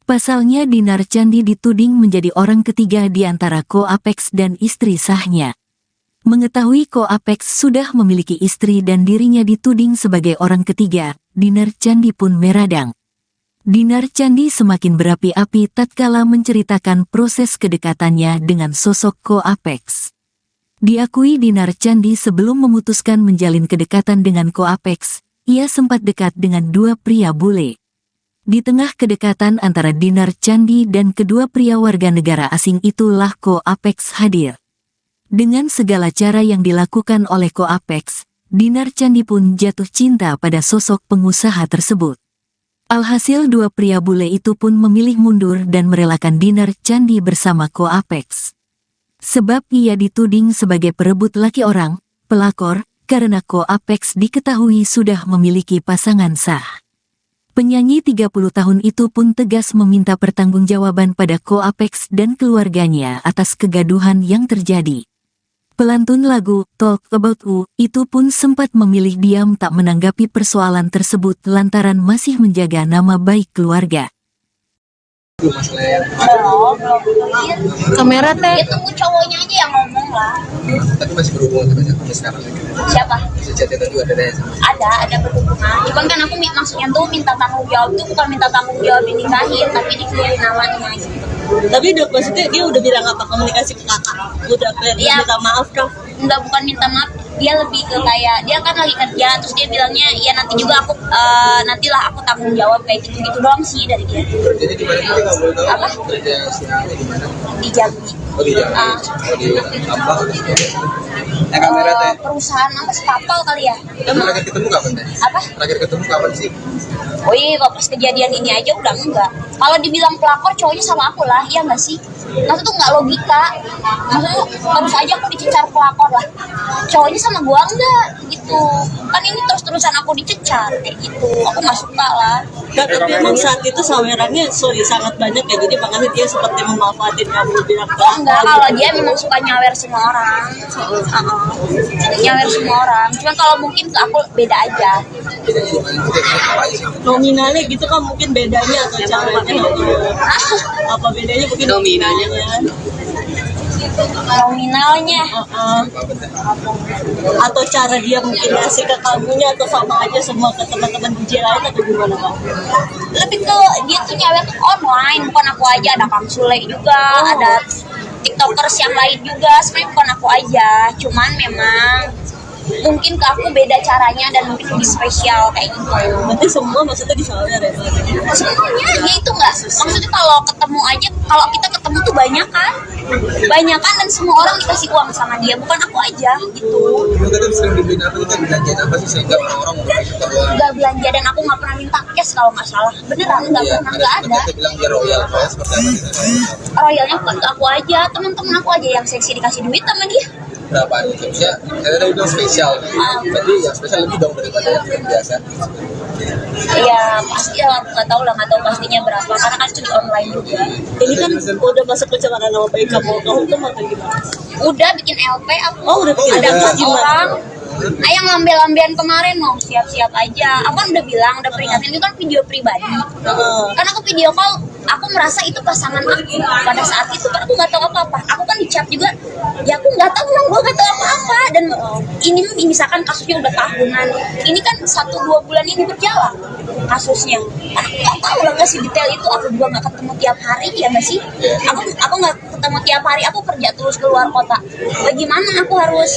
Pasalnya Dinar Candi dituding menjadi orang ketiga di antara Ko Apex dan istri sahnya. Mengetahui Ko Apex sudah memiliki istri dan dirinya dituding sebagai orang ketiga, Dinar Candi pun meradang. Dinar Candi semakin berapi-api tatkala menceritakan proses kedekatannya dengan sosok Ko Apex. Diakui Dinar Candi sebelum memutuskan menjalin kedekatan dengan Ko Apex, ia sempat dekat dengan dua pria bule. Di tengah kedekatan antara Dinar Candi dan kedua pria warga negara asing itulah Ko Apex hadir. Dengan segala cara yang dilakukan oleh Ko Apex, Dinar Candi pun jatuh cinta pada sosok pengusaha tersebut. Alhasil dua pria bule itu pun memilih mundur dan merelakan Dinar Candi bersama Ko Apex. Sebab ia dituding sebagai perebut laki orang, pelakor, karena Ko Apex diketahui sudah memiliki pasangan sah. Penyanyi 30 tahun itu pun tegas meminta pertanggungjawaban pada Ko Apex dan keluarganya atas kegaduhan yang terjadi. Pelantun lagu Talk About You itu pun sempat memilih diam tak menanggapi persoalan tersebut lantaran masih menjaga nama baik keluarga. Itu masalahnya. Belum clear. Kamera teh. Ya tunggu cowoknya aja yang ngomong lah. Tapi masih berhubungan sampai sekarang. Siapa? Si chat itu juga ada sama. Ada berhubungan. Cuman kan aku maksudnya tuh minta tanggung jawab tuh bukan minta tanggung jawab dinikahin, tapi dikelirin namanya gitu. Tapi udah maksudnya dia udah bilang apa komunikasi ke kakak? Udah clear, Iya. minta maaf dong. Enggak, bukan minta maaf, dia lebih ke kayak dia kan lagi kerja terus dia bilangnya ya nanti juga aku nantilah aku tanggung jawab kayak gitu doang sih dari dia. Jadi di mana kita nggak boleh tahu Apa? kerja sini di mana? Di Jambi. Oh di Jambi. Ah. Oh di apa? Kamera teh. Perusahaan apa sih, kapal kali ya? Emang terakhir ketemu kapan teh? Apa? Terakhir ketemu kapan sih? Oh iya, kalau pas kejadian ini aja udah enggak. Kalau dibilang pelakor cowoknya sama aku lah, iya nggak sih? Maksudnya tuh nggak logika. Maksudnya baru saja aku dicecar pelakor lah. Cowoknya sama gua enggak gitu. Kan ini terus-terusan aku dicecar kayak gitu. Aku nggak suka lah. Nah, tapi emang saat itu sawerannya sangat banyak ya, jadi makanya dia seperti memanfaatin kamu bilang Oh enggak, kalau dia memang suka nyawer semua orang. Nyawer semua orang. Cuman kalau mungkin ke aku beda aja. nominalnya gitu kan mungkin bedanya atau caranya apa bedanya mungkin nominalnya Nominalnya. Atau cara dia mungkin ngasih ke kamunya atau sama aja semua ke teman-teman DJ lain atau gimana Kak? Lebih ke dia tuh nyawer tuh online, bukan aku aja. Ada Kang Sule juga, ada tiktokers yang lain juga. Sebenarnya bukan aku aja, cuman memang mungkin ke aku beda caranya dan mungkin lebih spesial kayak gitu. Berarti semua maksudnya disawer ya? Semuanya ya itu enggak, maksudnya kalau ketemu aja, kalau kita ketemu tuh banyakan dan semua orang dikasih uang sama dia, bukan aku aja gitu. Lu kan sering dibeliin apa itu kan belanjaan apa sih sehingga orang mau suka uang? Enggak belanja dan aku nggak pernah minta cash kalau nggak salah, beneran nggak pernah, nggak ada. Kita bilang dia royal seperti apa sih? Royalnya bukan ke aku aja, teman-teman aku aja yang seksi dikasih duit sama dia. Berapa nih? Maksudnya saya tadi bilang spesial. Berarti yang spesial lebih dong daripada yang biasa. Iya pasti lah, aku nggak tahu pastinya berapa karena kan itu di online juga. Ini kan udah masuk pencemaran nama baik kamu hukum atau gimana? Udah bikin LP aku. Oh, udah bikin. Ada Terus 4 gimana? orang. Yang lambe-lambean kemarin mau siap-siap aja. Aku kan udah bilang, udah peringatin itu kan video pribadi. Karena aku video call, aku merasa itu pasangan aku pada saat itu, karena aku nggak tahu apa-apa. Aku kan di chat juga, ya aku nggak tahu, gue nggak tahu apa-apa. Dan ini misalkan kasusnya udah tahunan, ini kan 1-2 bulan ini berjalan kasusnya. Aku nggak tahu lah nggak sih detail itu. Aku juga nggak ketemu tiap hari ya nggak sih. Aku nggak ketemu tiap hari. Aku kerja terus keluar kota. Bagaimana aku harus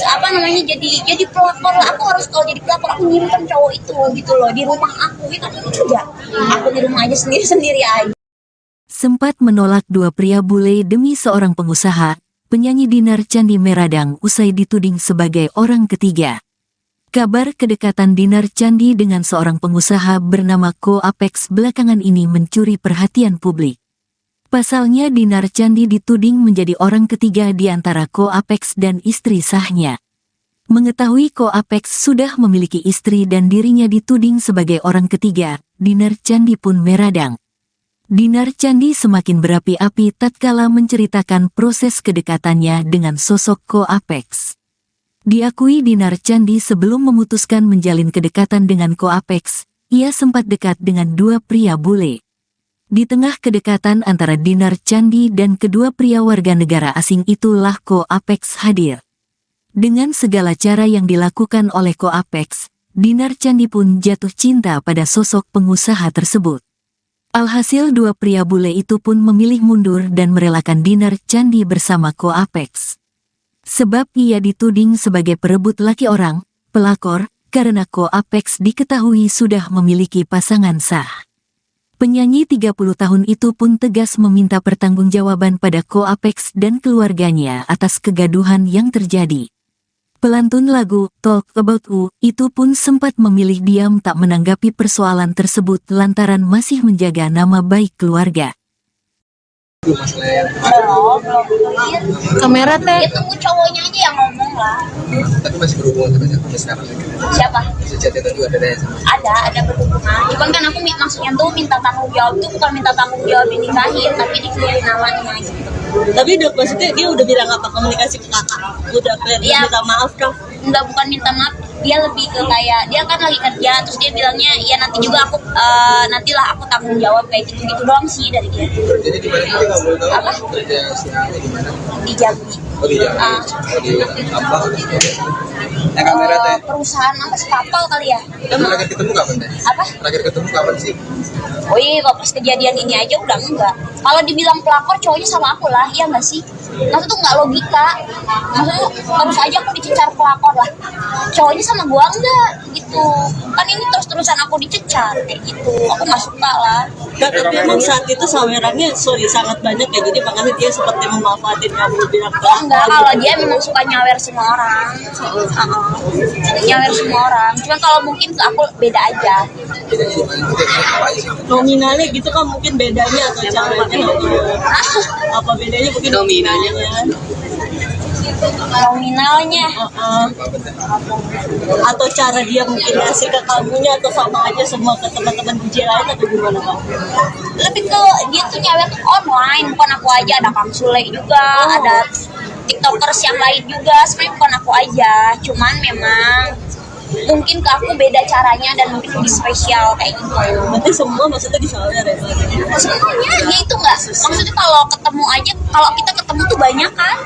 jadi pelakor lah. Aku harus kalau jadi pelakor aku nyimpen cowok itu gitu loh di rumah aku. Itu kan enggak. Aku di rumah aja sendiri aja. Sempat menolak dua pria bule demi seorang pengusaha, penyanyi Dinar Candi Meradang usai dituding sebagai orang ketiga. Kabar kedekatan Dinar Candi dengan seorang pengusaha bernama Ko Apex belakangan ini mencuri perhatian publik. Pasalnya Dinar Candi dituding menjadi orang ketiga di antara Ko Apex dan istri sahnya. Mengetahui Ko Apex sudah memiliki istri dan dirinya dituding sebagai orang ketiga, Dinar Candi pun meradang. Dinar Candi semakin berapi-api tatkala menceritakan proses kedekatannya dengan sosok Ko Apex. Diakui Dinar Candi sebelum memutuskan menjalin kedekatan dengan Ko Apex, ia sempat dekat dengan dua pria bule. Di tengah kedekatan antara Dinar Candi dan kedua pria warga negara asing itulah Ko Apex hadir. Dengan segala cara yang dilakukan oleh Ko Apex, Dinar Candi pun jatuh cinta pada sosok pengusaha tersebut. Alhasil dua pria bule itu pun memilih mundur dan merelakan Dinar Candi bersama Ko Apex. Sebab ia dituding sebagai perebut laki orang, pelakor, karena Ko Apex diketahui sudah memiliki pasangan sah. Penyanyi 30 tahun itu pun tegas meminta pertanggungjawaban pada Ko Apex dan keluarganya atas kegaduhan yang terjadi. Pelantun lagu Talk About You itu pun sempat memilih diam tak menanggapi persoalan tersebut lantaran masih menjaga nama baik keluarga. Itu masalahnya. Belum clear. Kamera teh. Ya tunggu cowoknya aja yang ngomong lah. Tapi masih berhubungan sampai sekarang. Siapa? Masih chat itu juga ada sama. Ada berhubungan. Cuman kan aku maksudnya tuh minta tanggung jawab tuh bukan minta tanggung jawab dinikahin, tapi dikelirin namanya gitu. Tapi udah maksudnya dia udah bilang apa komunikasi ke kakak? Udah clear, Iya. minta maaf dong. Enggak, bukan minta maaf, dia lebih ke kayak dia kan lagi kerja, terus dia bilangnya ya nanti juga aku nantilah aku tanggung jawab kayak gitu doang sih dari dia. Jadi di mana kita nggak boleh tahu Apa? kerja siapa di mana? Di Jambi. Oh di Jambi. Oh di apa? Kamera teh. Perusahaan apa sih, kapal kali ya? Emang terakhir ketemu kapan teh? Apa? Terakhir ketemu kapan sih? Oh iya, kok pas kejadian ini aja udah enggak. Kalau dibilang pelakor cowoknya sama aku lah, iya nggak sih? Maksudnya tuh nggak logika. Maksudnya harus aja aku dicecar pelakor lah. Cowoknya sama gua enggak gitu. Kan ini terus-terusan aku dicecar kayak gitu. Aku nggak suka lah. Nah, tapi emang saat itu sawerannya sangat banyak ya, jadi makanya dia seperti memanfaatin kamu bilang Oh enggak, kalau dia memang suka nyawer semua orang. Nyawer semua orang. Cuman kalau mungkin ke aku beda aja. nominalnya gitu kan mungkin bedanya atau caranya apa bedanya mungkin nominalnya Nominalnya atau cara dia mungkin ngasih ke kamunya atau sama aja semua ke teman-teman DJ lain atau gimana Bang? lebih ke dia tuh nyawer tuh online, bukan aku aja. Ada Kang Sule juga, ada tiktokers yang lain juga. Sebenarnya bukan aku aja, cuman memang mungkin ke aku beda caranya dan mungkin lebih spesial kayak gitu. Berarti semua maksudnya disawer ya Bang? Semuanya ya itu enggak, maksudnya kalau ketemu aja, kalau kita ketemu tuh banyakan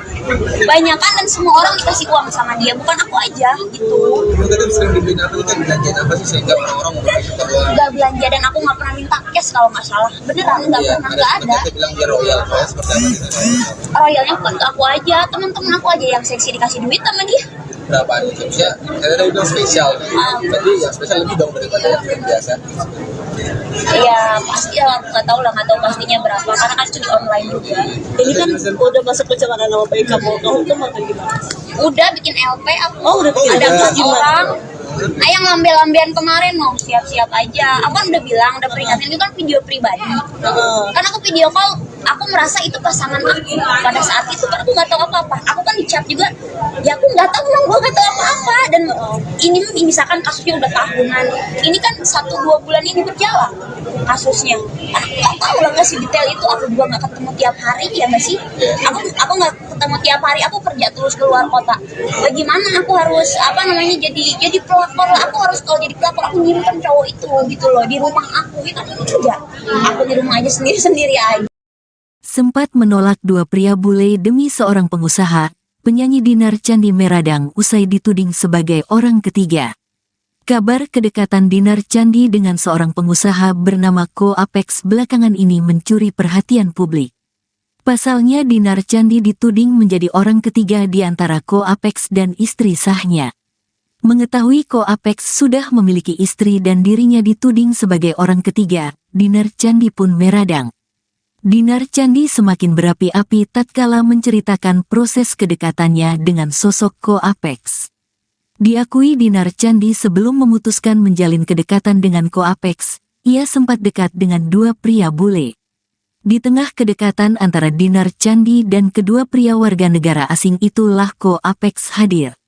dan semua orang dikasih uang sama dia, bukan aku aja gitu. Lu kan sering dibeliin apa itu kan belanjaan apa sih sehingga orang-orang mau kita doang. Nggak belanja dan aku nggak pernah minta cash kalau nggak salah, beneran nggak Iya, pernah, nggak ada. Kita bilang dia royal seperti apa gitu. Royalnya bukan ke aku aja, teman-teman aku aja yang seksi dikasih duit sama dia. Berapaan itu? Ya, saya tadi bilang spesial. Berarti yang spesial lebih dong daripada yang biasa. Iya pasti lah, aku nggak tahu pastinya berapa karena kan itu di online juga. Ini kan udah masuk pencemaran nama baik kamu hukum atau gimana? Udah bikin LP aku. Oh, udah bikin. Ada Terus 4 gimana? orang. Yang lambe-lambean kemarin mau siap-siap aja. Aku kan udah bilang, udah peringatin, itu kan video pribadi. Karena aku video call, aku merasa itu pasangan aku. Pada saat itu kan aku nggak tahu apa-apa. Aku kan dicap juga, ya aku nggak tahu, gue nggak tahu apa-apa. Dan ini misalkan kasusnya udah tahunan. Ini kan 1-2 bulan ini berjalan kasusnya. Aku nggak tahu lah nggak sih detail itu. Aku juga nggak ketemu tiap hari ya nggak sih. Aku nggak ketemu tiap hari. Aku kerja terus keluar kota. Bagaimana aku harus jadi pelakor lah. Aku harus kalau jadi pelakor aku nyimpen cowok itu gitu loh di rumah aku. Itu kan enggak. Aku di rumah aja sendiri aja. Sempat menolak dua pria bule demi seorang pengusaha, penyanyi Dinar Candi Meradang usai dituding sebagai orang ketiga. Kabar kedekatan Dinar Candi dengan seorang pengusaha bernama Ko Apex belakangan ini mencuri perhatian publik. Pasalnya Dinar Candi dituding menjadi orang ketiga di antara Ko Apex dan istri sahnya. Mengetahui Ko Apex sudah memiliki istri dan dirinya dituding sebagai orang ketiga, Dinar Candi pun meradang. Dinar Candi semakin berapi-api tatkala menceritakan proses kedekatannya dengan sosok Ko Apex. Diakui Dinar Candi sebelum memutuskan menjalin kedekatan dengan Ko Apex, ia sempat dekat dengan dua pria bule. Di tengah kedekatan antara Dinar Candi dan kedua pria warga negara asing itulah Ko Apex hadir.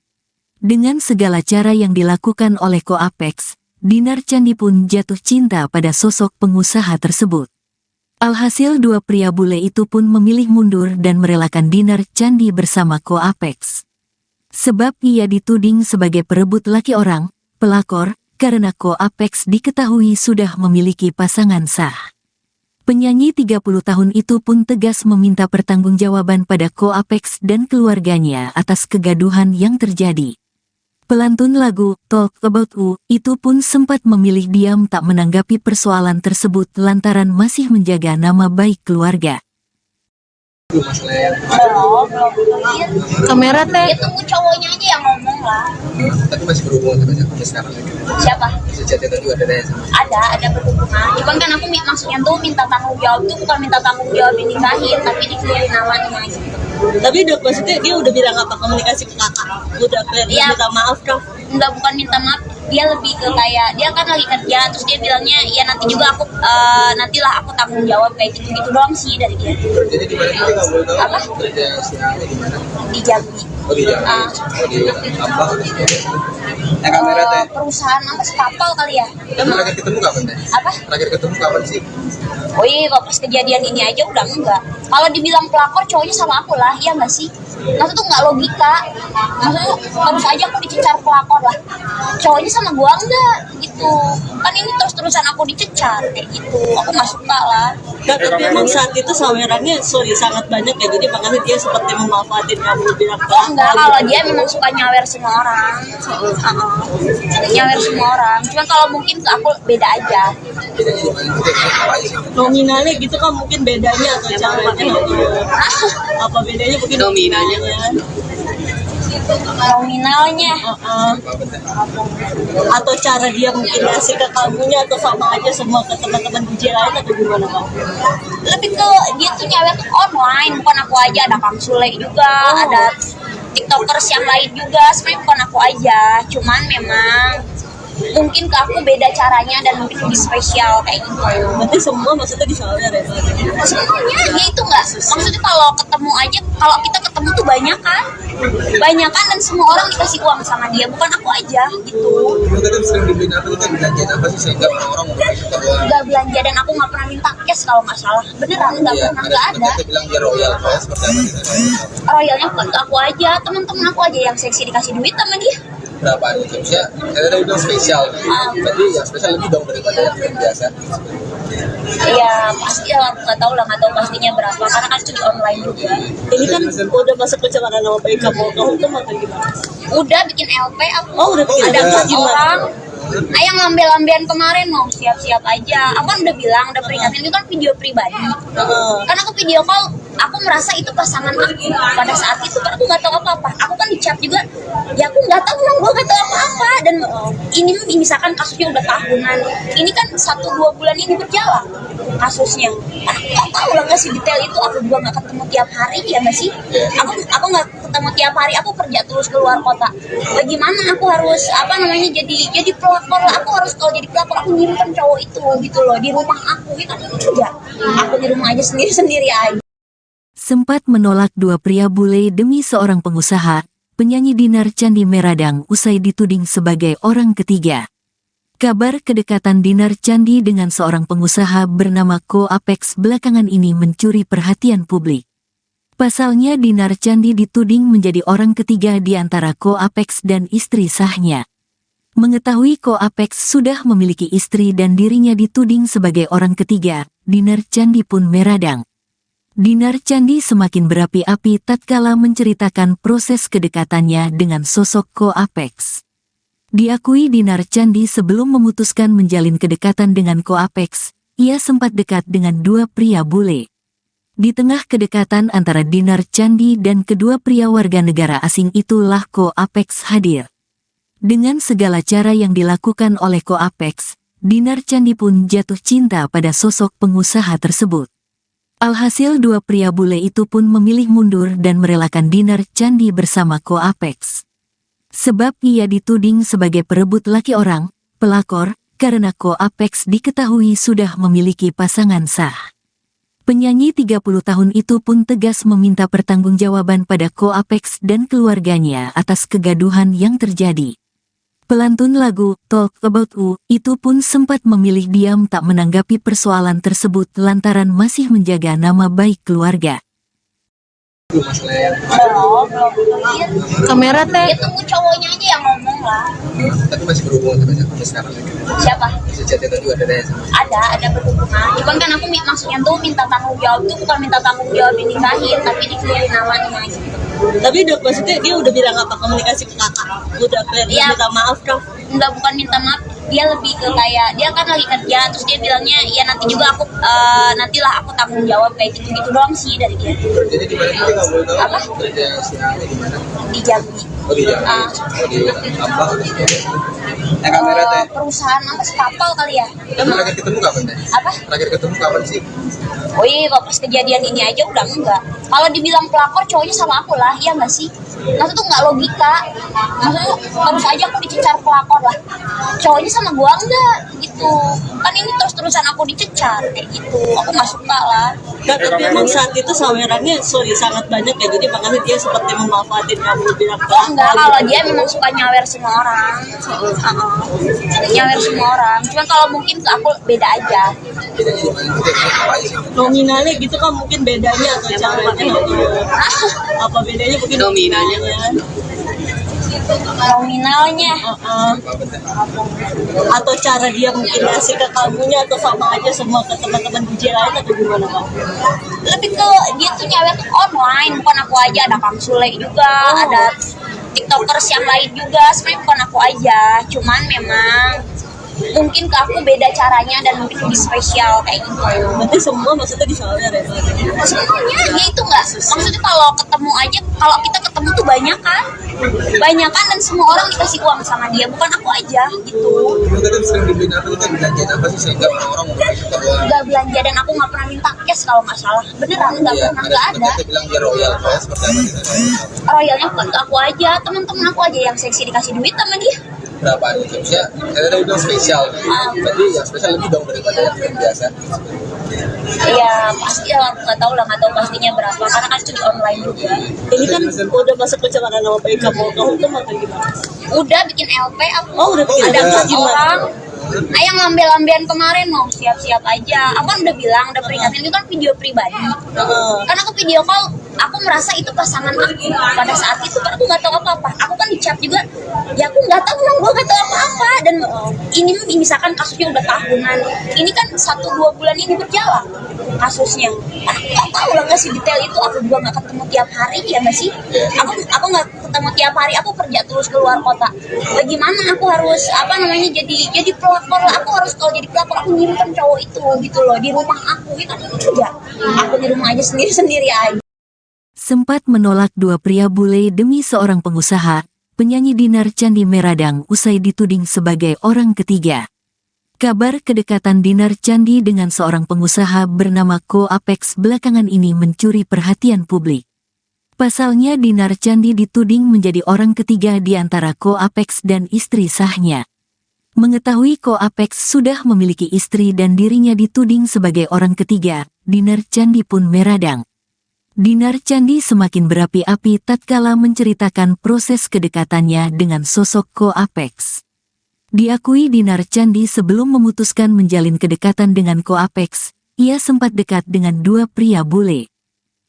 Dengan segala cara yang dilakukan oleh Ko Apex, Dinar Candi pun jatuh cinta pada sosok pengusaha tersebut. Alhasil dua pria bule itu pun memilih mundur dan merelakan Dinar Candi bersama Ko Apex. Sebab ia dituding sebagai perebut laki orang, pelakor, karena Ko Apex diketahui sudah memiliki pasangan sah. Penyanyi 30 tahun itu pun tegas meminta pertanggungjawaban pada Ko Apex dan keluarganya atas kegaduhan yang terjadi. Pelantun lagu Talk About You itu pun sempat memilih diam tak menanggapi persoalan tersebut lantaran masih menjaga nama baik keluarga. Belum clear. Kamera teh. Ya tunggu cowoknya aja yang ngomong lah. Tapi masih berhubungan sampai sekarang. Siapa? Masih chat itu juga ada sama. Ada berhubungan. Cuman kan aku maksudnya tuh minta tanggung jawab tuh bukan minta tanggung jawab dinikahin, tapi dikelirin namanya gitu. Tapi udah maksudnya dia udah bilang apa, komunikasi ke kakak? Udah kayak Iya. minta maaf dong. Enggak, bukan minta maaf, dia lebih ke kayak dia kan lagi kerja, terus dia bilangnya ya nanti juga aku nantilah aku tanggung jawab kayak gitu doang sih dari dia. Jadi di mana kita nggak boleh tahu Apa? kerja siangnya di mana? Di Jambi. Oh di Jambi. Ah. Oh di apa? Kamera teh. Perusahaan apa sih, kapal kali ya? Emang terakhir ketemu kapan teh? Apa? Terakhir ketemu kapan sih? Oh iya, kalau pas kejadian ini aja udah enggak. Kalau dibilang pelakor, cowoknya sama aku lah, iya nggak sih? Maksudnya tuh nggak logika. Maksudnya baru saja aku dicecar pelakor lah. Cowoknya sama gua enggak gitu. Kan ini terus-terusan aku dicecar kayak gitu. Aku nggak suka lah. Dan tapi emang saat itu sawerannya sangat banyak ya, jadi makanya dia seperti memanfaatin kamu bilang Oh enggak, kalau dia memang suka nyawer semua orang. Nyawer semua orang. Cuman kalau mungkin ke aku beda aja. Bedanya di mana? Kita apa aja sih? nominalnya gitu kan mungkin bedanya atau caranya apa bedanya mungkin nominalnya Nominalnya. Atau cara dia mungkin ngasih ke kamunya atau sama aja semua ke teman-teman DJ lain atau gimana bang? Lebih ke dia tuh nyawer tuh online, bukan aku aja. Ada Kang Sule juga, ada tiktokers yang lain juga. Sebenarnya bukan aku aja, cuman memang mungkin ke aku beda caranya dan mungkin lebih spesial kayak gitu. Berarti semua maksudnya disawer ya? Semuanya ya itu nggak, maksudnya kalau ketemu aja, kalau kita ketemu tuh banyak kan dan semua orang dikasih uang sama dia, bukan aku aja gitu. Lu kan sering dibeliin apa tuh kan belanjaan apa sih sehingga orang-orang mau suka uang? Nggak belanja dan aku nggak pernah minta cash kalau nggak salah, beneran nggak Iya, pernah, nggak ada. Kita bilang dia royal seperti apa sih? Royalnya bukan ke aku aja, teman-teman aku aja yang seksi dikasih duit sama dia. Berapa nih? Maksudnya saya tadi bilang spesial. Berarti yang spesial lebih dong daripada yang biasa. Iya pasti lah, aku nggak tahu pastinya berapa karena kan itu di online juga. Ini kan udah masuk pencemaran nama baik kamu hukum atau gimana? Udah bikin LP aku. Oh, udah bikin. Ada Terus 4 gimana? orang. Yang lambe-lambean kemarin mau siap-siap aja. Aku kan udah bilang, udah peringatin, itu kan video pribadi. Karena aku video call, aku merasa itu pasangan aku pada saat itu, karena aku nggak tahu apa-apa. Aku kan dicap juga, ya aku nggak tahu, gue nggak tahu apa-apa. Dan ini misalkan kasusnya udah tahunan, ini kan 1-2 bulan ini berjalan kasusnya. Aku nggak tahu lah nggak sih detail itu. Aku juga nggak ketemu tiap hari, ya nggak sih? Aku nggak ketemu tiap hari. Aku kerja terus keluar kota. Bagaimana aku harus jadi pelakor lah. Aku harus kalau jadi pelakor aku ngirimkan cowok itu gitu loh di rumah aku. Itu kan enggak. Aku di rumah aja sendiri aja. Sempat menolak dua pria bule demi seorang pengusaha, penyanyi Dinar Candi Meradang usai dituding sebagai orang ketiga. Kabar kedekatan Dinar Candi dengan seorang pengusaha bernama Ko Apex belakangan ini mencuri perhatian publik. Pasalnya Dinar Candi dituding menjadi orang ketiga di antara Ko Apex dan istri sahnya. Mengetahui Ko Apex sudah memiliki istri dan dirinya dituding sebagai orang ketiga, Dinar Candi pun meradang. Dinar Candi semakin berapi-api tatkala menceritakan proses kedekatannya dengan sosok Ko Apex. Diakui Dinar Candi sebelum memutuskan menjalin kedekatan dengan Ko Apex, ia sempat dekat dengan dua pria bule. Di tengah kedekatan antara Dinar Candi dan kedua pria warga negara asing itulah Ko Apex hadir. Dengan segala cara yang dilakukan oleh Ko Apex, Dinar Candi pun jatuh cinta pada sosok pengusaha tersebut. Alhasil dua pria bule itu pun memilih mundur dan merelakan Dinar Candi bersama Ko Apex. Sebab ia dituding sebagai perebut laki orang, pelakor, karena Ko Apex diketahui sudah memiliki pasangan sah. Penyanyi 30 tahun itu pun tegas meminta pertanggungjawaban pada Ko Apex dan keluarganya atas kegaduhan yang terjadi. Pelantun lagu Talk About You itu pun sempat memilih diam tak menanggapi persoalan tersebut lantaran masih menjaga nama baik keluarga. Belum clear. Kamera teh. Ya tunggu cowoknya aja yang ngomong lah. Tapi masih berhubungan sampai sekarang. Siapa? Masih chat itu juga ada sama. Ada berhubungan. Cuman kan aku maksudnya tuh minta tanggung jawab tuh bukan minta tanggung jawab dinikahin, tapi dikelirin namanya gitu. Tapi udah maksudnya dia udah bilang apa, komunikasi ke kakak? Udah kayak Iya. minta maaf dong. Enggak, bukan minta maaf, dia lebih ke kayak dia kan lagi kerja, terus dia bilangnya ya nanti juga aku nantilah aku tanggung jawab kayak gitu doang sih dari dia. Jadi di mana kita nggak boleh tahu Apa? kerja siangnya di mana? Di Jambi. Oh di Jambi. Ah. Oh di apa? Kamera teh. Perusahaan apa sih, kapal kali ya? Terakhir ketemu kapan teh? Apa? Terakhir ketemu kapan sih? Oh iya, kok pas kejadian ini aja udah enggak. Kalau dibilang pelakor, cowoknya sama aku lah, iya nggak sih? Maksudnya tuh nggak logika. Maksudnya baru saja aku dicecar pelakor lah. Cowoknya sama gua enggak gitu. Kan ini terus-terusan aku dicecar kayak gitu. Aku nggak suka lah. Dan tapi emang saat itu sawerannya sangat banyak ya, jadi makanya dia seperti memanfaatin kamu bilang Oh enggak, kalau dia memang suka nyawer semua orang. Nyawer semua orang. Cuman kalau mungkin ke aku beda aja. Bedanya di mana? Apa aja sih? nominalnya gitu kan mungkin bedanya atau caranya apa bedanya mungkin nominalnya Nominalnya. Atau cara dia mungkin ngasih ke kamunya atau sama aja semua ke teman-teman DJ lain atau gimana Kak? Lebih ke dia tuh nyawer tuh online, bukan aku aja. Ada Kang Sule juga, ada tiktokers yang lain juga. Sebenarnya bukan aku aja, cuman memang mungkin ke aku beda caranya dan mungkin lebih spesial kayak gitu. Berarti semua maksudnya disawer ya? Semuanya ya itu nggak, maksudnya kalau ketemu aja, kalau kita ketemu tuh banyakan dan semua orang dikasih uang sama dia, bukan aku aja gitu. Lu kan sering dibeliin apa tuh kan belanjaan apa sih sehingga orang-orang mau suka uang? Nggak belanja dan aku nggak pernah minta cash kalau nggak salah, beneran nggak Iya, pernah, nggak ada. Kita bilang dia royal seperti apa sih? Royalnya bukan ke aku aja, teman-teman aku aja yang seksi dikasih duit sama dia. Berapa nih? Maksudnya saya tadi bilang spesial. Berarti yang spesial lebih dong daripada yang biasa. Iya pasti lah, aku nggak tahu pastinya berapa karena kan itu di online juga. Ini kan udah masuk pencemaran nama baik kamu hukum atau gimana? Udah bikin LP aku. Oh, udah bikin. Ada Terus 4 gimana? orang. Yang ngambil-ambilan kemarin mau siap-siap aja. Aku kan udah bilang, udah peringatin itu kan video pribadi. Karena aku video call, aku merasa itu pasangan aku. Pada saat itu kan aku nggak tahu apa-apa. Aku kan dicap juga, ya aku nggak tahu, gue nggak tahu apa-apa. Dan ini misalkan kasusnya udah tahunan. Ini kan 1-2 bulan ini berjalan kasusnya. Aku nggak tahu lah nggak sih detail itu. Aku juga nggak ketemu tiap hari ya nggak sih. Aku nggak ketemu tiap hari. Aku kerja terus keluar kota. Bagaimana aku harus jadi pelakor lah. Aku harus kalau jadi pelakor aku nyimpen cowok itu gitu loh di rumah aku. Itu kan juga. Aku di rumah aja sendiri aja. Sempat menolak dua pria bule demi seorang pengusaha, penyanyi Dinar Candi Meradang usai dituding sebagai orang ketiga. Kabar kedekatan Dinar Candi dengan seorang pengusaha bernama Ko Apex belakangan ini mencuri perhatian publik. Pasalnya Dinar Candi dituding menjadi orang ketiga di antara Ko Apex dan istri sahnya. Mengetahui Ko Apex sudah memiliki istri dan dirinya dituding sebagai orang ketiga, Dinar Candi pun meradang. Dinar Candi semakin berapi-api tatkala menceritakan proses kedekatannya dengan sosok Ko Apex. Diakui Dinar Candi sebelum memutuskan menjalin kedekatan dengan Ko Apex, ia sempat dekat dengan dua pria bule.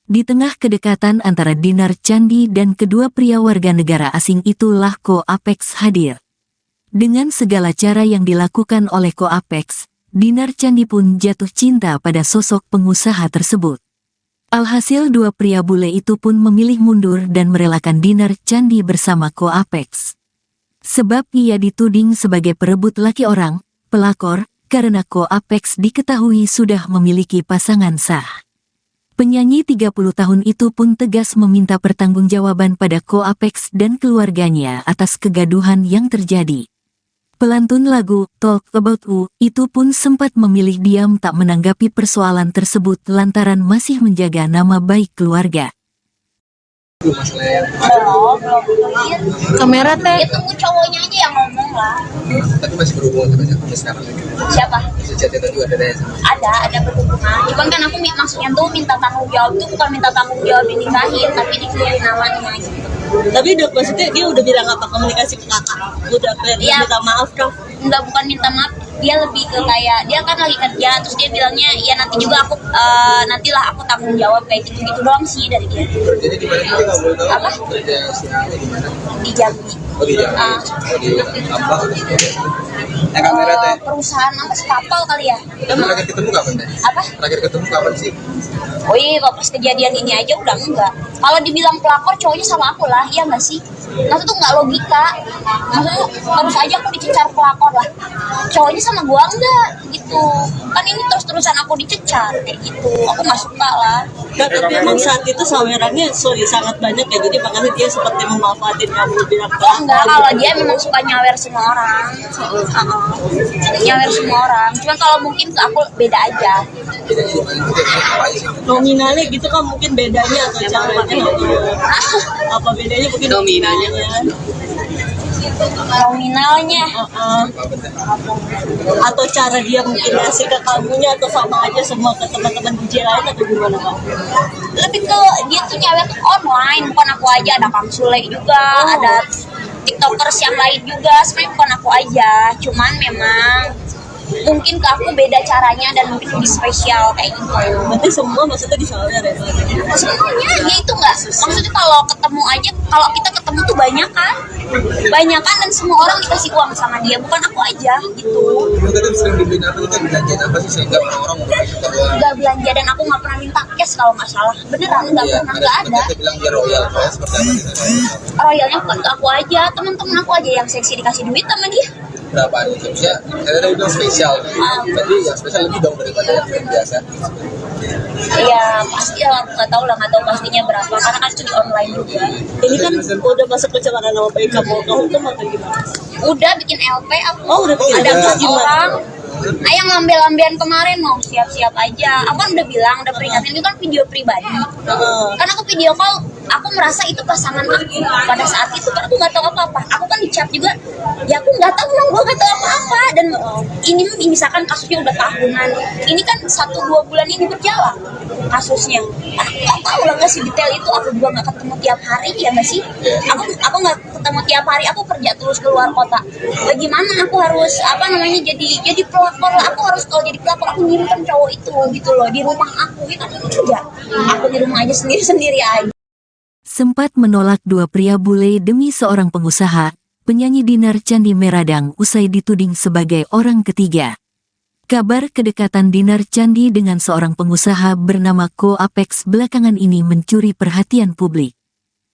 Di tengah kedekatan antara Dinar Candi dan kedua pria warga negara asing itulah Ko Apex hadir. Dengan segala cara yang dilakukan oleh Ko Apex, Dinar Candi pun jatuh cinta pada sosok pengusaha tersebut. Alhasil dua pria bule itu pun memilih mundur dan merelakan Dinar Candi bersama Ko Apex. Sebab ia dituding sebagai perebut laki orang, pelakor, karena Ko Apex diketahui sudah memiliki pasangan sah. Penyanyi 30 tahun itu pun tegas meminta pertanggungjawaban pada Ko Apex dan keluarganya atas kegaduhan yang terjadi. Pelantun lagu Talk About You itu pun sempat memilih diam tak menanggapi persoalan tersebut lantaran masih menjaga nama baik keluarga. Belum clear. Kamera teh. Ya tunggu cowoknya aja yang ngomong lah. Tapi masih berhubungan sampai sekarang. Siapa? Masih chat juga ada deh. Ada berhubungan. Cuman kan aku maksudnya tuh minta tanggung jawab tuh bukan minta tanggung jawab dinikahin, tapi dikelirin namanya gitu. Tapi udah maksudnya dia udah bilang apa komunikasi ke kakak? Udah kayak Iya. minta maaf dong. Enggak, bukan minta maaf, dia lebih ke kayak dia kan lagi kerja terus dia bilangnya ya nanti juga aku nantilah aku tanggung jawab kayak gitu doang sih dari dia. Jadi di mana kita nggak boleh tahu Apa? kerja siangnya di mana? Di Jambi. Oh di Jambi. Oh di apa? Kamera teh. Perusahaan apa sih, kapal kali ya? Terakhir ketemu kapan teh? Apa? Terakhir ketemu kapan sih? Oh iya, kok pas kejadian ini aja udah enggak. Kalau dibilang pelakor, cowoknya sama aku lah, iya nggak sih? Nah itu tuh nggak logika. Maksudnya baru saja aku dicecar pelakor lah, cowoknya sama gua enggak gitu. Kan ini terus-terusan aku dicecar kayak gitu, aku nggak suka lah. Nah, tapi emang saat itu sawerannya sangat banyak ya, jadi makanya dia seperti memanfaatin kamu bilang Oh enggak, kalau dia memang suka nyawer semua orang. Nyawer semua orang. Cuman kalau mungkin ke aku beda aja. nominalnya gitu kan mungkin bedanya atau caranya apa bedanya mungkin nominalnya Nominalnya atau cara dia mungkin ngasih ke kamunya atau sama aja semua ke teman-teman DJ lain atau gimana Kak? lebih ke dia tuh nyawer tuh online, bukan aku aja. Ada Kang Sule juga, ada tiktokers yang lain juga. Sebenarnya bukan aku aja, cuman memang mungkin ke aku beda caranya dan mungkin lebih spesial kayak gitu. Berarti semua maksudnya disawer ya? Semuanya ya itu nggak, maksudnya kalau ketemu aja, kalau kita ketemu tuh banyak kan dan semua orang dikasih uang sama dia, bukan aku aja gitu. Lu kan sering dibeliin apa tuh kan, belanjaan apa sih sehingga orang-orang mau suka doang? Nggak belanja dan aku nggak pernah minta cash kalau nggak salah, beneran nggak pernah, nggak ada. Kita bilang dia royal seperti apa sih? Royalnya bukan ke aku aja, teman-teman aku aja yang seksi dikasih duit sama dia. Berapa nih? Maksudnya saya tadi bilang spesial, berarti yang spesial lebih dong daripada yang biasa. Iya pasti lah, aku nggak tahu pastinya berapa karena kan itu di online juga. Ini kan udah masuk pencemaran nama baik kamu hukum atau gimana? Udah bikin LP aku. Oh, udah bikin. Ada Terus 4 gimana? orang. Yang ngambil-ambilan kemarin mau siap-siap aja. Aku kan udah bilang, udah peringatin, itu kan video pribadi. Karena aku video call, aku merasa itu pasangan aku pada saat itu, karena aku nggak tahu apa-apa. Aku kan dicap juga, ya aku nggak tahu, gue nggak tahu apa-apa. Dan ini misalkan kasusnya udah tahunan, ini kan 1-2 bulan ini berjalan kasusnya. Aku nggak tahu lah nggak sih detail itu. Aku juga nggak ketemu tiap hari ya nggak sih. Aku nggak ketemu tiap hari. Aku kerja terus keluar kota. Bagaimana aku harus jadi pelakor lah. Aku harus kalau jadi pelakor aku ngirimkan cowok itu gitu loh di rumah aku. Itu enggak. Aku di rumah aja sendiri aja. Sempat menolak 2 pria bule demi seorang pengusaha, penyanyi Dinar Candi Meradang usai dituding sebagai orang ketiga. Kabar kedekatan Dinar Candi dengan seorang pengusaha bernama Ko Apex belakangan ini mencuri perhatian publik.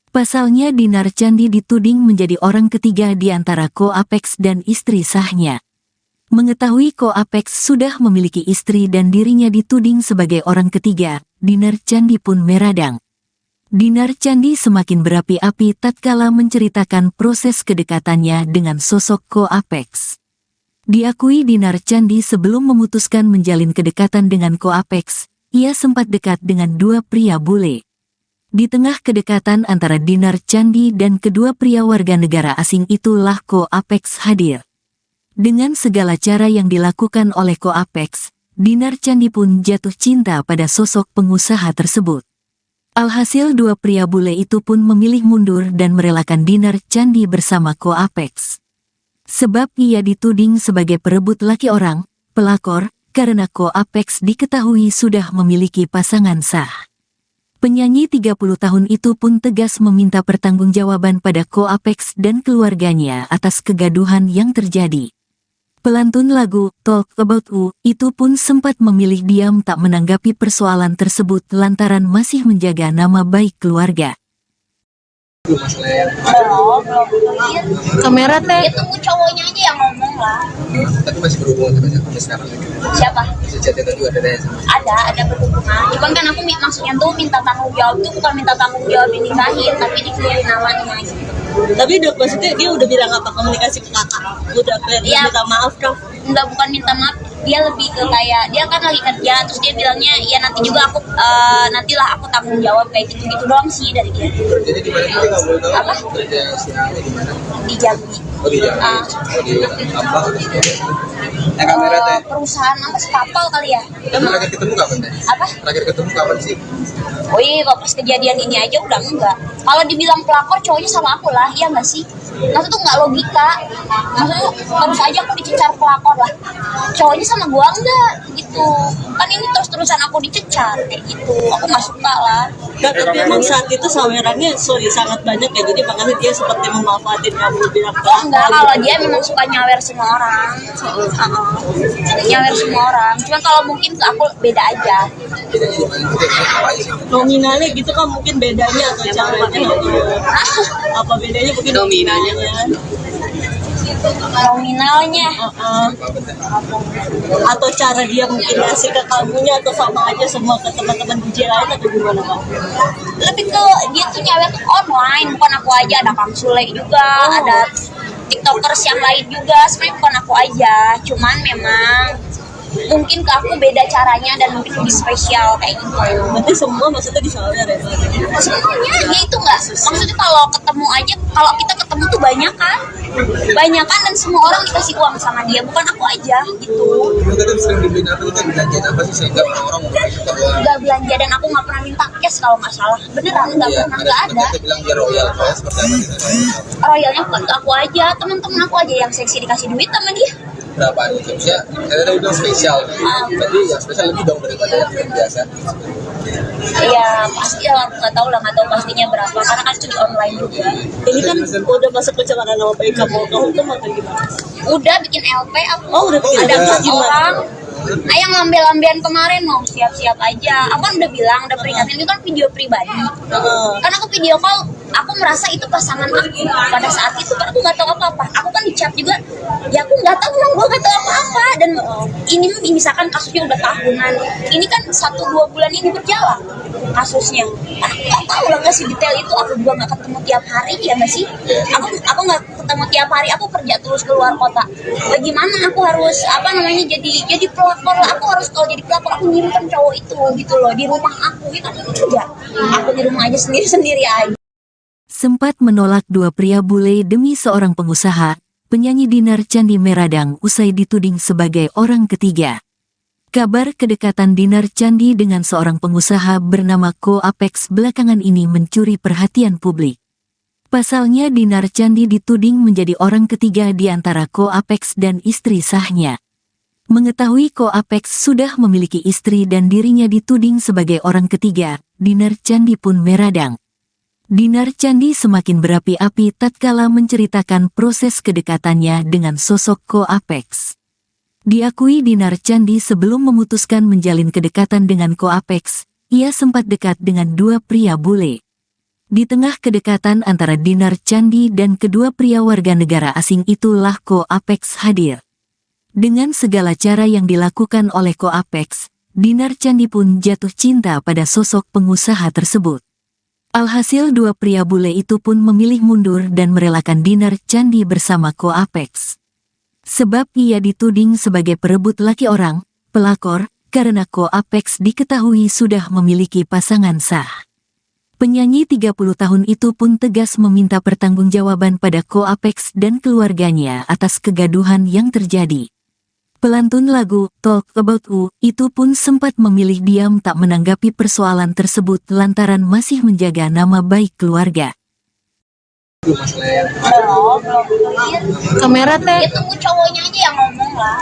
Pasalnya Dinar Candi dituding menjadi orang ketiga di antara Ko Apex dan istri sahnya. Mengetahui Ko Apex sudah memiliki istri dan dirinya dituding sebagai orang ketiga, Dinar Candi pun meradang. Dinar Candi semakin berapi-api tatkala menceritakan proses kedekatannya dengan sosok Ko Apex. Diakui Dinar Candi sebelum memutuskan menjalin kedekatan dengan Ko Apex, ia sempat dekat dengan 2 pria bule. Di tengah kedekatan antara Dinar Candi dan kedua pria warga negara asing itulah Ko Apex hadir. Dengan segala cara yang dilakukan oleh Ko Apex, Dinar Candi pun jatuh cinta pada sosok pengusaha tersebut. Alhasil 2 pria bule itu pun memilih mundur dan merelakan Dinar Candi bersama Ko Apex. Sebab ia dituding sebagai perebut laki orang, pelakor, karena Ko Apex diketahui sudah memiliki pasangan sah. Penyanyi 30 tahun itu pun tegas meminta pertanggungjawaban pada Ko Apex dan keluarganya atas kegaduhan yang terjadi. Pelantun lagu Talk About You itu pun sempat memilih diam tak menanggapi persoalan tersebut lantaran masih menjaga nama baik keluarga. Kamera teh. Ya tunggu cowoknya aja yang ngomong lah. Tapi masih berhubungan sampai sekarang. Siapa? Si chatnya juga Ada berhubungan. Cuman kan aku maksudnya tuh minta tanggung jawab tuh bukan minta tanggung jawab dinikahin, tapi dikeluarin namanya gitu. Tapi udah maksudnya dia udah bilang apa komunikasi ke kakak? Udah Ya, minta maaf kah? Enggak, bukan minta maaf, dia lebih ke kayak dia kan lagi kerja terus dia bilangnya ya nanti juga aku nantilah aku tanggung jawab kayak gitu doang sih dari dia. Jadi di mana dia nggak boleh tahu? Apa? Kerja siapa di mana? Di Jambi. Oh di Jambi. Oh di apa? Kamera teh. Perusahaan apa sih, kapal kali ya? Terakhir ketemu kapan teh? Apa? Terakhir ketemu kapan sih? Oh iya, kok pas kejadian ini aja udah enggak. Kalau dibilang pelakor cowoknya sama aku lah, iya nggak sih? Nah itu tuh nggak logika. Maksudnya baru saja aku dicecar pelakor lah, cowoknya sama gua enggak gitu. Kan ini terus-terusan aku dicecar kayak gitu, aku nggak suka lah. Nah, tapi emang saat itu sawerannya sangat banyak ya, jadi makanya dia seperti memanfaatin kamu bilang Oh enggak, kalau dia memang suka nyawer semua orang. Nyawer semua orang. Cuman kalau mungkin ke aku beda aja. bedanya di mana itu apa aja sih? Nominalnya gitu kan mungkin bedanya atau caranya apa bedanya mungkin nominalnya Nominalnya atau cara dia mungkin ngasih ke kamunya atau sama aja semua ke teman-teman DJ lain atau gimana Kak? lebih ke dia tuh nyawer tuh online, bukan aku aja, ada Kang Sule juga, ada tiktokers yang lain juga, sebenarnya bukan aku aja, cuman memang mungkin ke aku beda caranya dan mungkin lebih spesial kayak gitu. Berarti semua maksudnya disawer ya? Semuanya ya itu nggak, maksudnya kalau ketemu aja, kalau kita ketemu tuh banyak kan dan semua orang dikasih uang sama dia, bukan aku aja gitu. Kamu tadi sering dibeliin apa itu kan belanjaan apa sih sehingga orang-orang mau suka uang? Nggak belanja dan aku nggak pernah minta cash kalau nggak salah, beneran nggak pernah, nggak ada. Kita bilang dia royal seperti apa gitu. Royalnya bukan ke aku aja, teman-teman aku aja yang seksi dikasih duit sama dia. Berapa gitu? Ya, saya tadi bilang spesial. Berarti yang spesial lebih dong daripada yang biasa. Ya pasti ya, nggak tahu pastinya berapa karena kan itu di online juga. Ini kan udah masuk pencemaran nama baik kamu hukum atau gimana? Udah bikin LP aku. Oh, udah bikin Ada LP. 4 orang. Yang lambe-lambean kemarin mau siap-siap aja. Aku kan udah bilang, udah peringatin itu kan video pribadi. Karena aku video call, aku merasa itu pasangan aku pada saat itu kan aku nggak tahu apa-apa. Aku kan di chat juga, ya aku nggak tahu, gue nggak tahu apa-apa. Dan ini misalkan kasusnya udah tahunan, ini kan 1-2 bulan ini berjalan kasusnya. Aku nggak tahu lah nggak sih detail itu. Aku juga nggak ketemu tiap hari ya nggak sih. Aku nggak ketemu tiap hari. Aku kerja terus keluar kota. Bagaimana aku harus jadi pelakor lah. Aku harus kalau jadi pelakor aku ngirimkan cowok itu gitu loh di rumah aku. Ya kan enggak. Aku di rumah aja sendiri aja. Sempat menolak dua pria bule demi seorang pengusaha, penyanyi Dinar Candi Meradang usai dituding sebagai orang ketiga. Kabar kedekatan Dinar Candi dengan seorang pengusaha bernama Ko Apex belakangan ini mencuri perhatian publik. Pasalnya Dinar Candi dituding menjadi orang ketiga di antara Ko Apex dan istri sahnya. Mengetahui Ko Apex sudah memiliki istri dan dirinya dituding sebagai orang ketiga, Dinar Candi pun meradang. Dinar Candi semakin berapi-api tatkala menceritakan proses kedekatannya dengan sosok Ko Apex. Diakui Dinar Candi sebelum memutuskan menjalin kedekatan dengan Ko Apex, ia sempat dekat dengan dua pria bule. Di tengah kedekatan antara Dinar Candi dan kedua pria warga negara asing itulah Ko Apex hadir. Dengan segala cara yang dilakukan oleh Ko Apex, Dinar Candi pun jatuh cinta pada sosok pengusaha tersebut. Alhasil dua pria bule itu pun memilih mundur dan merelakan Dinar Candi bersama Ko Apex. Sebab ia dituding sebagai perebut laki orang, pelakor, karena Ko Apex diketahui sudah memiliki pasangan sah. Penyanyi 30 tahun itu pun tegas meminta pertanggungjawaban pada Ko Apex dan keluarganya atas kegaduhan yang terjadi. Pelantun lagu Talk About You itu pun sempat memilih diam tak menanggapi persoalan tersebut lantaran masih menjaga nama baik keluarga. Kamera teh. Ya tunggu cowoknya aja yang ngomong lah.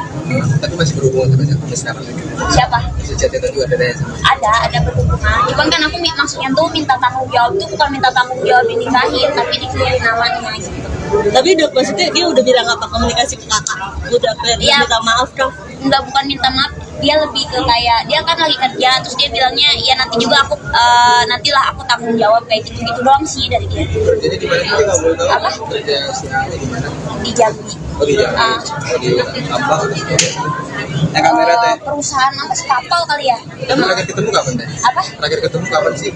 Tapi masih berhubungan sampai sekarang. Siapa? Masih chatting juga ada ya sama. Ada berhubungan. Cuman kan aku maksudnya tuh minta tanggung jawab tuh bukan minta tanggung jawab dinikahin, tapi dikeluarin namanya gitu. Tapi udah maksudnya dia udah bilang apa komunikasi ke kakak? Udah Iya. minta maaf dong. Enggak, bukan minta maaf, dia lebih ke kayak dia kan lagi kerja terus dia bilangnya ya nanti juga aku nantilah aku tanggung jawab kayak gitu doang sih dari dia. Jadi di mana kita nggak boleh tahu Apa? kerja siapa di mana? Di Jambi. Oh di Jambi. Ah. Oh di apa? Kamera teh. Perusahaan apa sih, kapal kali ya? Terakhir ketemu kapan teh? Apa? Terakhir ketemu kapan sih?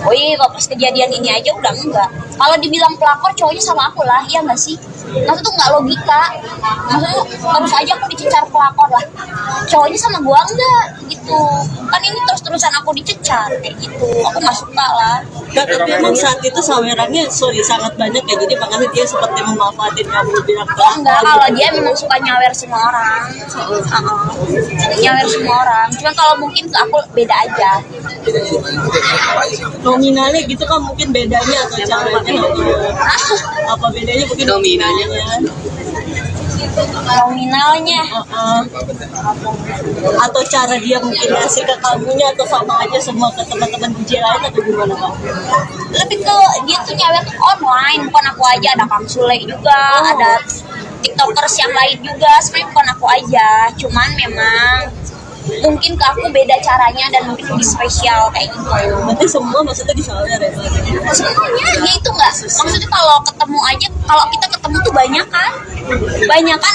Oh iya, kalau pas kejadian ini aja udah enggak. Kalau dibilang pelakor cowoknya sama aku lah, iya nggak sih? Maksudnya tuh nggak logika. Maksudnya terus aja aku dicecar pelakor lah. Cowoknya sama gua enggak gitu. Kan ini terus-terusan aku dicecar kayak gitu. Aku nggak suka lah. Nah, tapi emang saat itu sawerannya sangat banyak ya, jadi makanya dia seperti memanfaatin kamu bilang Oh enggak, kalau dia memang suka nyawer semua orang. Nyawer semua orang. Cuman kalau mungkin ke aku beda aja. Bedanya di mana itu apa aja sih? nominalnya gitu kan mungkin bedanya atau caranya apa bedanya mungkin nominalnya Nominalnya atau cara dia mungkin ngasih ke kamunya atau sama aja semua ke teman-teman DJ lain atau gimana Kak? lebih ke dia tuh nyawer tuh online, bukan aku aja, ada Kang Sule juga, ada tiktokers yang lain juga, sebenarnya bukan aku aja, cuman memang mungkin ke aku beda caranya dan mungkin lebih spesial kayak gitu. Berarti semua maksudnya disawer ya? Semuanya ya itu nggak, maksudnya kalau ketemu aja, kalau kita ketemu tuh banyak kan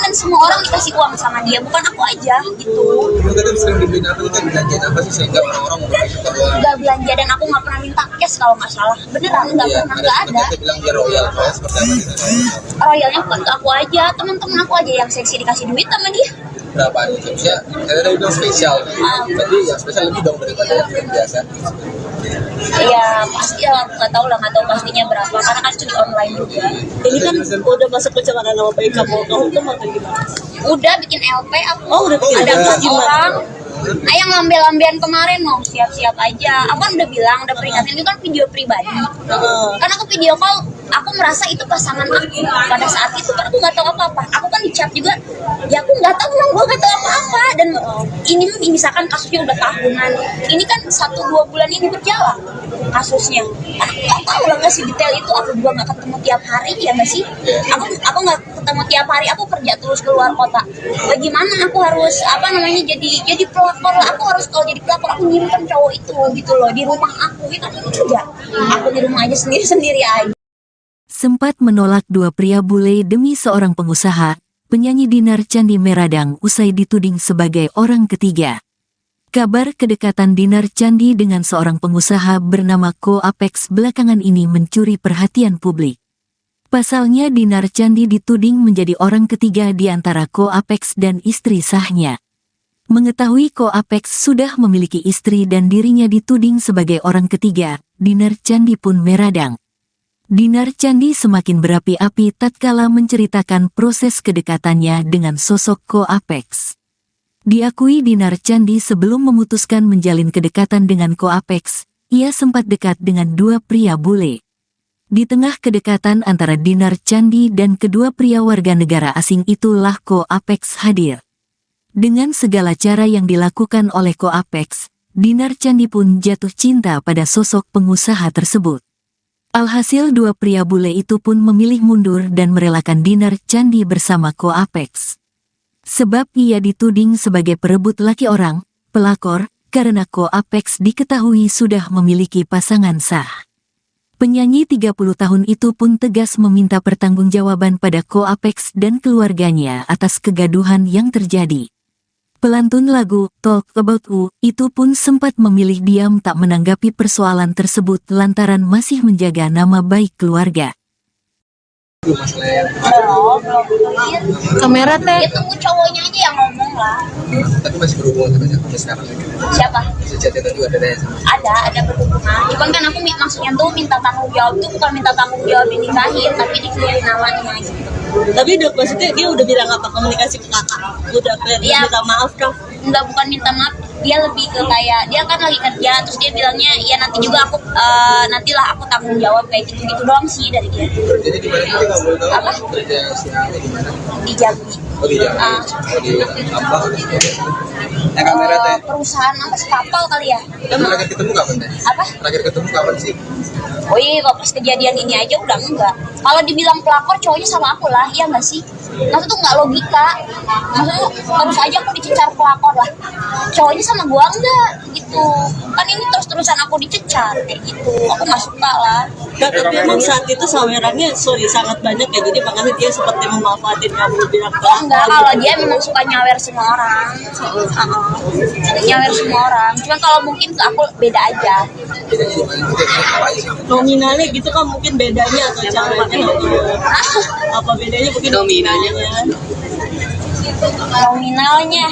dan semua orang dikasih uang sama dia, bukan aku aja gitu. Lu kan sering dibeliin apa, lu kan belanjaan apa sih sehingga orang-orang mau suka banget? Nggak belanja dan aku nggak pernah minta cash kalau nggak salah, beneran nggak pernah, nggak ada. Mereka bilang dia royal, royal seperti apa gitu? Royalnya bukan ke aku aja, teman-teman aku aja yang seksi dikasih duit sama dia. Berapa nih? Maksudnya saya tadi bilang spesial, berarti yang spesial lebih dong daripada yang biasa. Ya pasti ya, nggak tahu pastinya berapa karena kan itu di online juga. Ini kan udah masuk pencemaran nama baik kamu tuh atau gimana? Udah bikin LP aku. Oh, udah bikin Ada LP. 4 orang. Yang lambe-lambean kemarin mau siap-siap aja. Aku kan udah bilang, udah peringatin itu kan video pribadi. Karena aku video call, aku merasa itu pasangan aku pada saat itu kan aku nggak tahu apa-apa. Aku kan di chat juga, ya aku nggak tahu, gue nggak tahu apa-apa. Dan ini misalkan kasusnya udah tahunan, ini kan 1-2 bulan ini berjalan kasusnya. Aku nggak tahu lah nggak sih detail itu. Aku juga nggak ketemu tiap hari ya nggak sih. Aku nggak ketemu tiap hari. Aku kerja terus keluar kota. Bagaimana aku harus jadi pelakor lah. Aku harus kalau jadi pelakor aku nyimpen cowok itu gitu loh di rumah aku. Itu kan juga. Aku di rumah aja sendiri aja. Sempat menolak 2 pria bule demi seorang pengusaha, penyanyi Dinar Candi Meradang usai dituding sebagai orang ketiga. Kabar kedekatan Dinar Candi dengan seorang pengusaha bernama Ko Apex belakangan ini mencuri perhatian publik. Pasalnya Dinar Candi dituding menjadi orang ketiga di antara Ko Apex dan istri sahnya. Mengetahui Ko Apex sudah memiliki istri dan dirinya dituding sebagai orang ketiga, Dinar Candi pun meradang. Dinar Candi semakin berapi-api tatkala menceritakan proses kedekatannya dengan sosok Ko Apex. Diakui Dinar Candi sebelum memutuskan menjalin kedekatan dengan Ko Apex, ia sempat dekat dengan 2 pria bule. Di tengah kedekatan antara Dinar Candi dan kedua pria warga negara asing itulah Ko Apex hadir. Dengan segala cara yang dilakukan oleh Ko Apex, Dinar Candi pun jatuh cinta pada sosok pengusaha tersebut. Alhasil 2 pria bule itu pun memilih mundur dan merelakan Dinar Candi bersama Ko Apex. Sebab ia dituding sebagai perebut laki orang, pelakor, karena Ko Apex diketahui sudah memiliki pasangan sah. Penyanyi 30 tahun itu pun tegas meminta pertanggungjawaban pada Ko Apex dan keluarganya atas kegaduhan yang terjadi. Pelantun lagu Talk About You itu pun sempat memilih diam tak menanggapi persoalan tersebut lantaran masih menjaga nama baik keluarga. Kamera teh. Ya tunggu cowoknya aja yang ngomong lah. Tapi masih berhubungan sampai sekarang. Siapa? Masih chatting juga ada ya? Ada berhubungan. Cuman kan aku maksudnya tuh minta tanggung jawab tuh bukan minta tanggung jawab dinikahin, tapi dikeluarin namanya gitu. Tapi udah maksudnya dia udah bilang apa komunikasi ke kakak? Udah Iya. minta maaf dong. Enggak, bukan minta maaf, dia lebih ke kayak dia kan lagi kerja terus dia bilangnya ya nanti juga aku nantilah aku tanggung jawab kayak gitu doang sih dari dia. Jadi di mana kita nggak boleh tahu? Apa? Kerja siapa di mana? Di Jambi. Oh di Jambi. Oh di apa? Kamera teh. Perusahaan apa sih, kapal kali ya? Terakhir ketemu kapan teh? Apa? Terakhir ketemu kapan sih? Oh iya, kalau pas kejadian ini aja udah enggak. Kalau dibilang pelakor cowoknya sama aku lah, iya nggak sih? Maksudnya tuh nggak logika. Maksudnya terus aja aku dicecar pelakor lah. Cowoknya sama gua enggak gitu. Kan ini terus-terusan aku dicecar kayak gitu. Aku nggak suka lah. Nah, tapi emang saat itu sawerannya sangat banyak ya, jadi makanya dia seperti memanfaatin kamu bilang Oh enggak, kalau dia memang suka nyawer semua orang. Nyawer semua orang. Cuman kalau mungkin ke aku beda aja. Bedanya di mana? Kita apa aja sih? nominalnya gitu kan mungkin bedanya atau caranya apa bedanya mungkin nominalnya Nominalnya.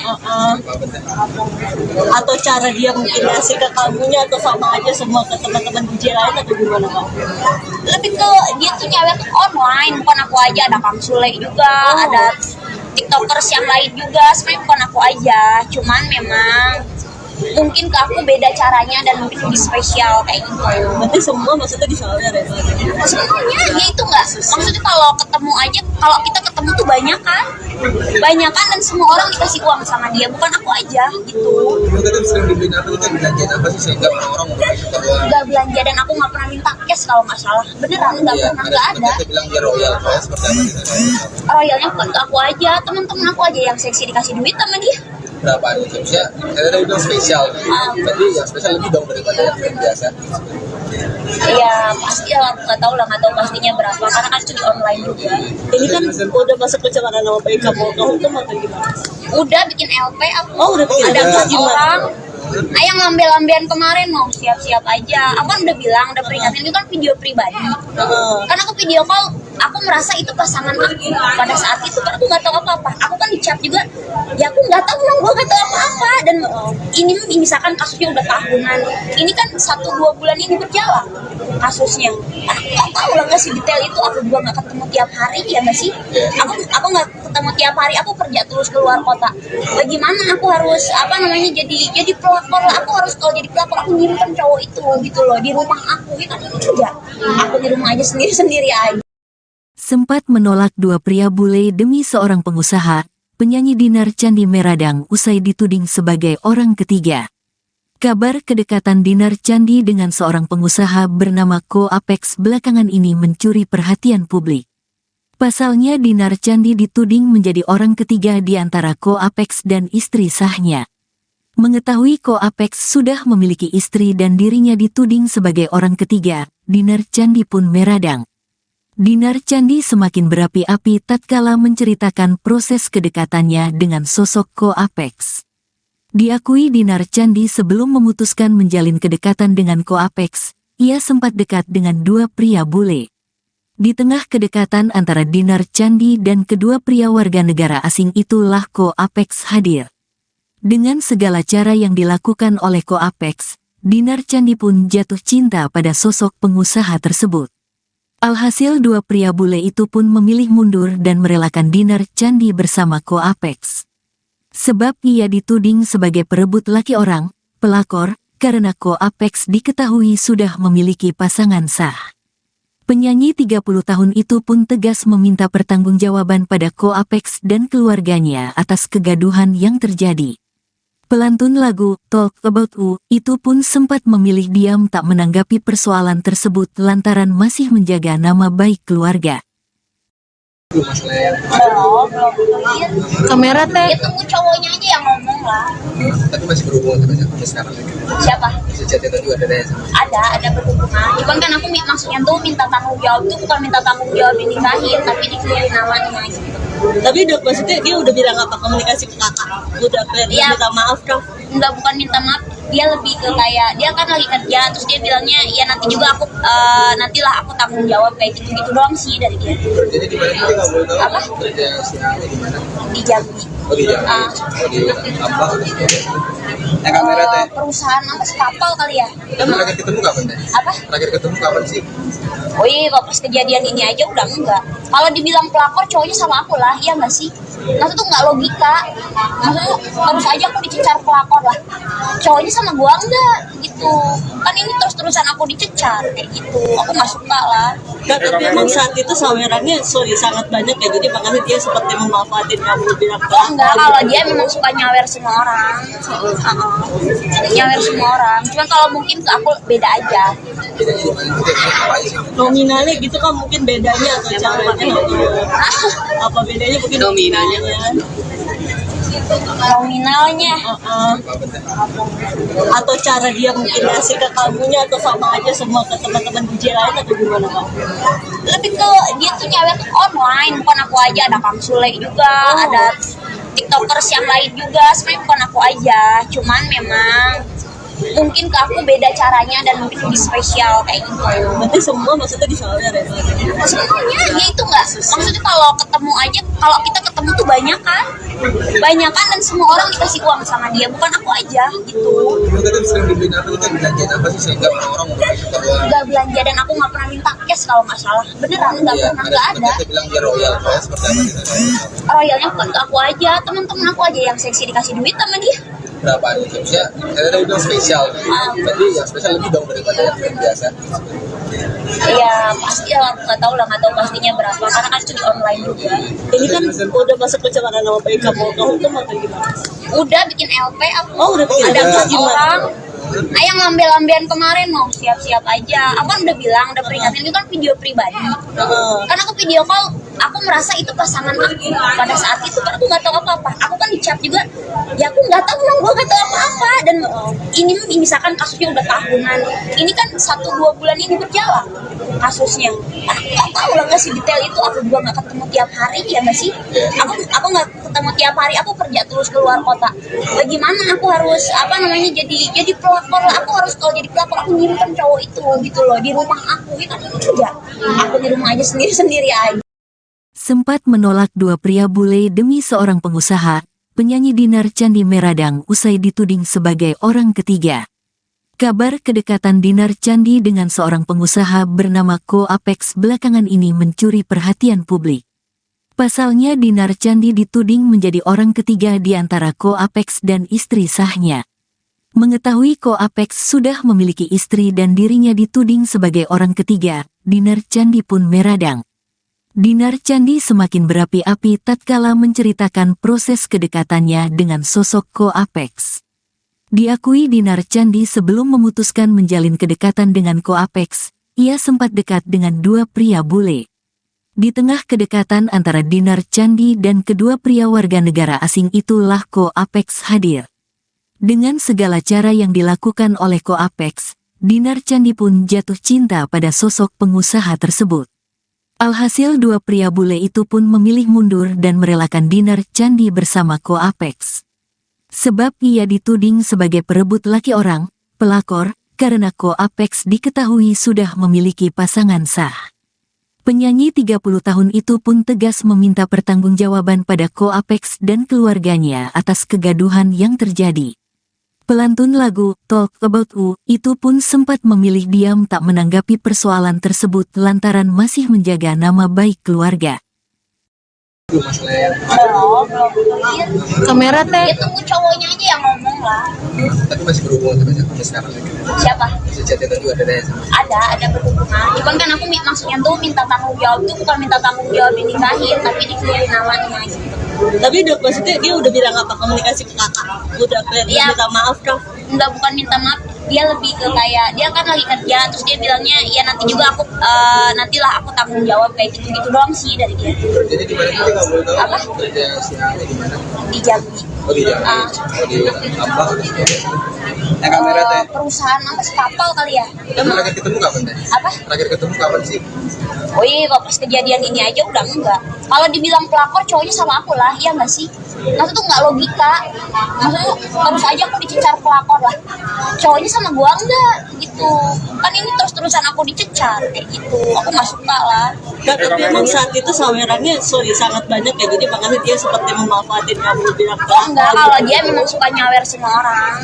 Atau cara dia mungkin ngasih ke kamunya atau sama aja semua ke teman-teman DJ lain atau gimana Pak? Lebih ke dia tuh nyawer tuh online, bukan aku aja. Ada Kang Sule juga, ada tiktokers yang lain juga. Sebenarnya bukan aku aja, cuman memang mungkin ke aku beda caranya dan mungkin lebih spesial kayak gitu. Berarti semua maksudnya disawer ya? Semuanya ya itu nggak, maksudnya kalau ketemu aja, kalau kita ketemu tuh banyak kan dan semua orang dikasih uang sama dia, bukan aku aja gitu. Lu kan sering dibeliin apa, lu kan belanjaan apa sih sehingga orang-orang mau suka banget? Nggak belanja dan aku nggak pernah minta cash kalau nggak salah, beneran nggak pernah, nggak ada. Mereka bilang dia royal, royal seperti apa gitu? Royalnya bukan ke aku aja, teman-teman aku aja yang seksi dikasih duit sama dia. berapa nih? Maksudnya saya tadi bilang spesial. Berarti yang spesial lebih dong daripada yang biasa. Ya pasti lah, nggak tahu pastinya berapa karena kan itu di online juga. Ini kan udah masuk pencemaran nama baik kamu tuh atau gimana? Udah bikin LP aku. Oh, udah bikin Ada LP. 4 orang. Yang ngambil-ambilan kemarin mau siap-siap aja. Aku kan udah bilang, udah peringatin itu kan video pribadi. Karena aku video call, aku merasa itu pasangan aku pada saat itu kan aku nggak tahu apa-apa. Aku kan di chat juga, ya aku nggak tahu, gue nggak tahu apa-apa. Dan ini misalkan kasusnya udah tahunan, ini kan 1-2 bulan ini berjalan kasusnya. Aku nggak tahu lah nggak sih detail itu. Aku juga nggak ketemu tiap hari ya nggak sih. Aku nggak ketemu tiap hari. Aku kerja terus keluar kota. Bagaimana aku harus jadi pelakor lah. Aku harus kalau jadi pelakor aku nyimpen cowok itu gitu loh di rumah aku. Itu kan juga. Aku di rumah aja sendiri aja. Sempat menolak 2 pria bule demi seorang pengusaha, penyanyi Dinar Candi Meradang usai dituding sebagai orang ketiga. Kabar kedekatan Dinar Candi dengan seorang pengusaha bernama Ko Apex belakangan ini mencuri perhatian publik. Pasalnya Dinar Candi dituding menjadi orang ketiga di antara Ko Apex dan istri sahnya. Mengetahui Ko Apex sudah memiliki istri dan dirinya dituding sebagai orang ketiga, Dinar Candi pun meradang. Dinar Candi semakin berapi-api tatkala menceritakan proses kedekatannya dengan sosok Ko Apex. Diakui Dinar Candi sebelum memutuskan menjalin kedekatan dengan Ko Apex, ia sempat dekat dengan 2 pria bule. Di tengah kedekatan antara Dinar Candi dan kedua pria warga negara asing itulah Ko Apex hadir. Dengan segala cara yang dilakukan oleh Ko Apex, Dinar Candi pun jatuh cinta pada sosok pengusaha tersebut. Alhasil 2 pria bule itu pun memilih mundur dan merelakan Dinar Candi bersama Ko Apex. Sebab ia dituding sebagai perebut laki orang, pelakor, karena Ko Apex diketahui sudah memiliki pasangan sah. Penyanyi 30 tahun itu pun tegas meminta pertanggungjawaban pada Ko Apex dan keluarganya atas kegaduhan yang terjadi. Pelantun lagu Talk About You itu pun sempat memilih diam tak menanggapi persoalan tersebut lantaran masih menjaga nama baik keluarga. Kamera teh. Ya tunggu cowoknya aja yang ngomong lah. Tapi masih berhubungan sampai sekarang. Siapa? Masih chatting juga Ada berhubungan. Cuman kan aku maksudnya tuh minta tanggung jawab tuh bukan minta tanggung jawab dinikahin, tapi dikelirin namanya gitu. Tapi udah maksudnya dia udah bilang apa komunikasi ke kakak? Udah Iya. minta maaf dong. Enggak, bukan minta maaf, dia lebih ke kayak dia kan lagi kerja terus dia bilangnya ya nanti juga aku nantilah aku tanggung jawab kayak gitu doang sih dari dia. Jadi di mana kita nggak boleh tahu? Apa? Kerja siapa di mana? Di Jambi. Oh di Jambi. Oh di apa? Kamera teh. Perusahaan apa sih, kapal kali ya? Terakhir ketemu kapan teh? Apa? Terakhir ketemu kapan sih? Oh iya, kalau pas kejadian ini aja udah enggak. Kalau dibilang pelakor cowoknya sama aku lah, iya nggak sih? Maksudnya tuh nggak logika. Maksudnya terus aja aku dicecar pelakor lah. Cowoknya sama gua enggak gitu. Kan ini terus-terusan aku dicecar kayak gitu. Aku nggak suka lah. Nah, tapi emang saat itu sawerannya sangat banyak ya, jadi makanya dia seperti memanfaatin kamu bilang Oh enggak, kalau dia memang suka nyawer semua orang. Nyawer semua orang. Cuman kalau mungkin ke aku beda aja. Bedanya di mana? Kita apa sih? nominalnya gitu kan mungkin bedanya atau caranya apa bedanya mungkin nominalnya Nominalnya. Atau cara dia mungkin ngasih ke kamunya atau sama aja semua ke teman-teman DJ lain atau gimana Pak? Lebih ke dia tuh nyawer tuh online, bukan aku aja. Ada Kang Sule juga, ada tiktokers yang lain juga. Sebenarnya bukan aku aja, cuman memang mungkin ke aku beda caranya dan mungkin lebih spesial kayak gitu. Berarti semua maksudnya disawer ya? Semuanya ya itu nggak, maksudnya kalau ketemu aja, kalau kita ketemu tuh banyak kan dan semua orang dikasih uang sama dia, bukan aku aja gitu. Lu kan sering dibeliin apa, kita belanjaan apa sih sehingga orang-orang mau suka uang? Nggak belanja dan aku nggak pernah minta cash kalau nggak salah, beneran nggak pernah, nggak ada. Kita bilang dia royal, royal seperti apa gitu? Royalnya bukan ke aku aja, teman-teman aku aja yang seksi dikasih duit sama dia. Berapa nih? Maksudnya saya tadi bilang spesial, berarti yang spesial lebih dong daripada yang biasa. Ya pasti lah, nggak tahu pastinya berapa karena kan itu di online juga. Ini kan udah masuk pencemaran nama baik kamu tuh atau gimana? Udah bikin LP aku. Oh, udah bikin Ada LP. 4 orang. Yang ngambil-ambilan kemarin mau siap-siap aja. Aku kan udah bilang, udah peringatin itu kan video pribadi. Karena aku video call, aku merasa itu pasangan aku pada saat itu, kan aku nggak tahu apa-apa. Aku kan di chat juga, ya aku nggak tahu, gue nggak tahu apa-apa. Dan ini misalkan kasusnya udah tahunan, ini kan 1-2 bulan ini berjalan kasusnya. Aku nggak tahu lah nggak sih detail itu. Aku juga nggak ketemu tiap hari, ya nggak sih. Aku nggak ketemu tiap hari. Aku kerja terus keluar kota. Bagaimana aku harus jadi pelakor lah. Aku harus, kalau jadi pelakor aku nyimpen cowok itu gitu loh di rumah aku. Itu kan kerja. Aku di rumah aja sendiri aja. Sempat menolak 2 pria bule demi seorang pengusaha, penyanyi Dinar Candi Meradang usai dituding sebagai orang ketiga. Kabar kedekatan Dinar Candi dengan seorang pengusaha bernama Ko Apex belakangan ini mencuri perhatian publik. Pasalnya Dinar Candi dituding menjadi orang ketiga di antara Ko Apex dan istri sahnya. Mengetahui Ko Apex sudah memiliki istri dan dirinya dituding sebagai orang ketiga, Dinar Candi pun meradang. Dinar Candi semakin berapi-api tatkala menceritakan proses kedekatannya dengan sosok Ko Apex. Diakui Dinar Candi sebelum memutuskan menjalin kedekatan dengan Ko Apex, ia sempat dekat dengan 2 pria bule. Di tengah kedekatan antara Dinar Candi dan kedua pria warga negara asing itulah Ko Apex hadir. Dengan segala cara yang dilakukan oleh Ko Apex, Dinar Candi pun jatuh cinta pada sosok pengusaha tersebut. Alhasil 2 pria bule itu pun memilih mundur dan merelakan Dinar Candi bersama Ko Apex. Sebab ia dituding sebagai perebut laki orang, pelakor, karena Ko Apex diketahui sudah memiliki pasangan sah. Penyanyi 30 tahun itu pun tegas meminta pertanggungjawaban pada Ko Apex dan keluarganya atas kegaduhan yang terjadi. Pelantun lagu Talk About You itu pun sempat memilih diam tak menanggapi persoalan tersebut lantaran masih menjaga nama baik keluarga. Kamera teh. Itu cowoknya aja yang ngomong lah. Tapi masih berhubungan sampai sekarang lagi. Siapa? Si chat itu juga ada sama. Ada berhubungan. Cuman kan aku maksudnya tuh minta tanggung jawab tuh bukan minta tanggung jawab dinikahin, tapi dikeluarin namanya gitu. Tapi maksudnya dia udah bilang apa, komunikasi ke kakak? Udah Ya, minta maaf dong? Enggak, bukan minta maaf. Dia lebih ke kayak, dia kan lagi kerja, terus dia bilangnya, ya nanti juga aku, nantilah aku tanggung jawab kayak gitu-gitu doang sih dari dia. Jadi di mana kita nggak boleh tahu? Apa? Kerja siapa di mana? Di Jambi. Oh di Jambi. Oh di apa? Kamera teh. Perusahaan apa sih, kapal kali ya? Terakhir ketemu kapan teh? Apa? Terakhir ketemu kapan sih? Oh iya, kok pas kejadian ini aja udah enggak. Kalau dibilang pelakor, cowoknya sama aku lah, iya nggak sih? Maksudnya tuh nggak logika. Maksudnya terus aja aku dicecar pelakor lah. Cowoknya sama gua enggak gitu. Kan ini terus-terusan aku dicecar kayak gitu. Aku nggak suka lah. Nah, tapi emang saat itu sawerannya sangat banyak ya, jadi makanya dia seperti memanfaatin kamu bilang ke Oh enggak, kalau dia memang suka nyawer semua orang.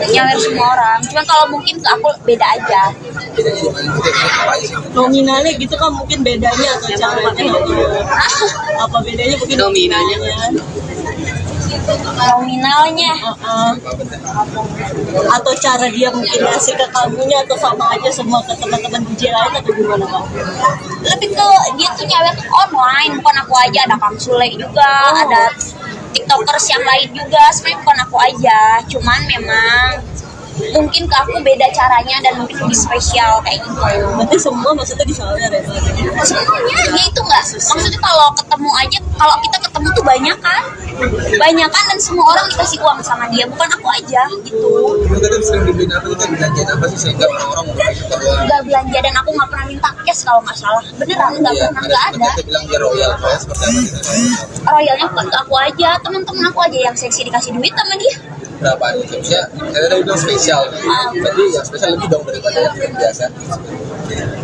Nyawer semua orang. Cuman kalau mungkin ke aku beda aja. Bedanya di mana? Itu kayak apa aja sih? nominalnya gitu kan, mungkin bedanya atau caranya atau apa bedanya mungkin nominalnya. Nominalnya. Atau cara dia mungkin ngasih ke kamunya atau sama aja semua ke teman-teman DJ lain atau gimana Bang? Lebih ke dia tuh nyawer tuh online, bukan aku aja. Ada Kang Sule juga, ada tiktokers yang lain juga. Sebenarnya bukan aku aja, cuman memang mungkin ke aku beda caranya dan mungkin lebih spesial kayak gitu. Berarti semua maksudnya disawer ya? Semuanya ya itu nggak, maksudnya kalau ketemu aja, kalau kita ketemu tuh banyak kan dan semua orang dikasih uang sama dia, bukan aku aja gitu. Itu kan sering dibeliin apa itu belanja apa sih sehingga orang-orang mau suka uang. Nggak belanja dan aku nggak pernah minta cash kalau nggak salah, beneran nggak pernah, nggak ada. Kita bilang dia royal, kayak seperti apa gitu. Royalnya bukan ke aku aja, teman-teman aku aja yang seksi dikasih duit sama dia. Berapa nih? Maksudnya, saya tadi bilang spesial. Berarti yang spesial lebih dong daripada yang biasa.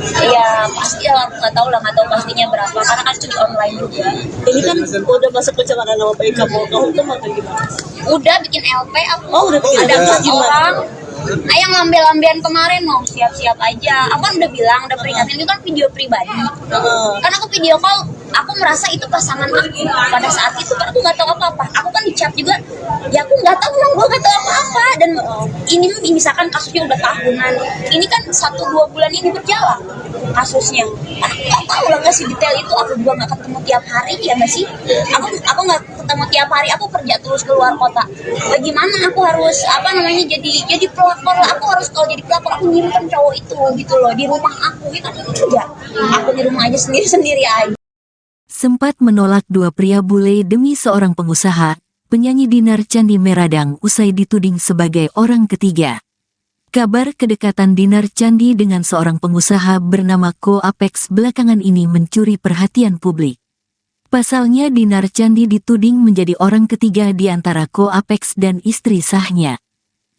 Iya pasti ya, nggak tahu pastinya berapa karena kan itu di online juga. Ini kan udah masuk pencemaran nama baik kamu hukum atau gimana? Udah bikin LP aku. Oh, udah bikin Ada LP, 4 gimana? orang. Yang lambe-lambean kemarin mau siap-siap aja. Aku kan udah bilang, udah peringatin, itu kan video pribadi. Kan aku video call aku merasa itu pasangan aku pada saat itu, kan aku nggak tahu apa-apa. Aku kan dicap juga, ya aku nggak tahu, gue nggak tahu apa-apa. Dan ini misalkan kasusnya udah tahunan, ini kan 1-2 bulan ini berjalan kasusnya. Aku nggak tahu lah nggak sih detail itu. Aku juga nggak ketemu tiap hari, ya nggak sih. Aku nggak ketemu tiap hari. Aku kerja terus keluar kota. Bagaimana aku harus jadi pelakor lah. Aku harus, kalau jadi pelakor aku nyimpen cowok itu gitu loh di rumah aku. Itu kan juga aku di rumah aja sendiri aja. Sempat menolak dua pria bule demi seorang pengusaha, penyanyi Dinar Candi Meradang usai dituding sebagai orang ketiga. Kabar kedekatan Dinar Candi dengan seorang pengusaha bernama Ko Apex belakangan ini mencuri perhatian publik. Pasalnya Dinar Candi dituding menjadi orang ketiga di antara Ko Apex dan istri sahnya.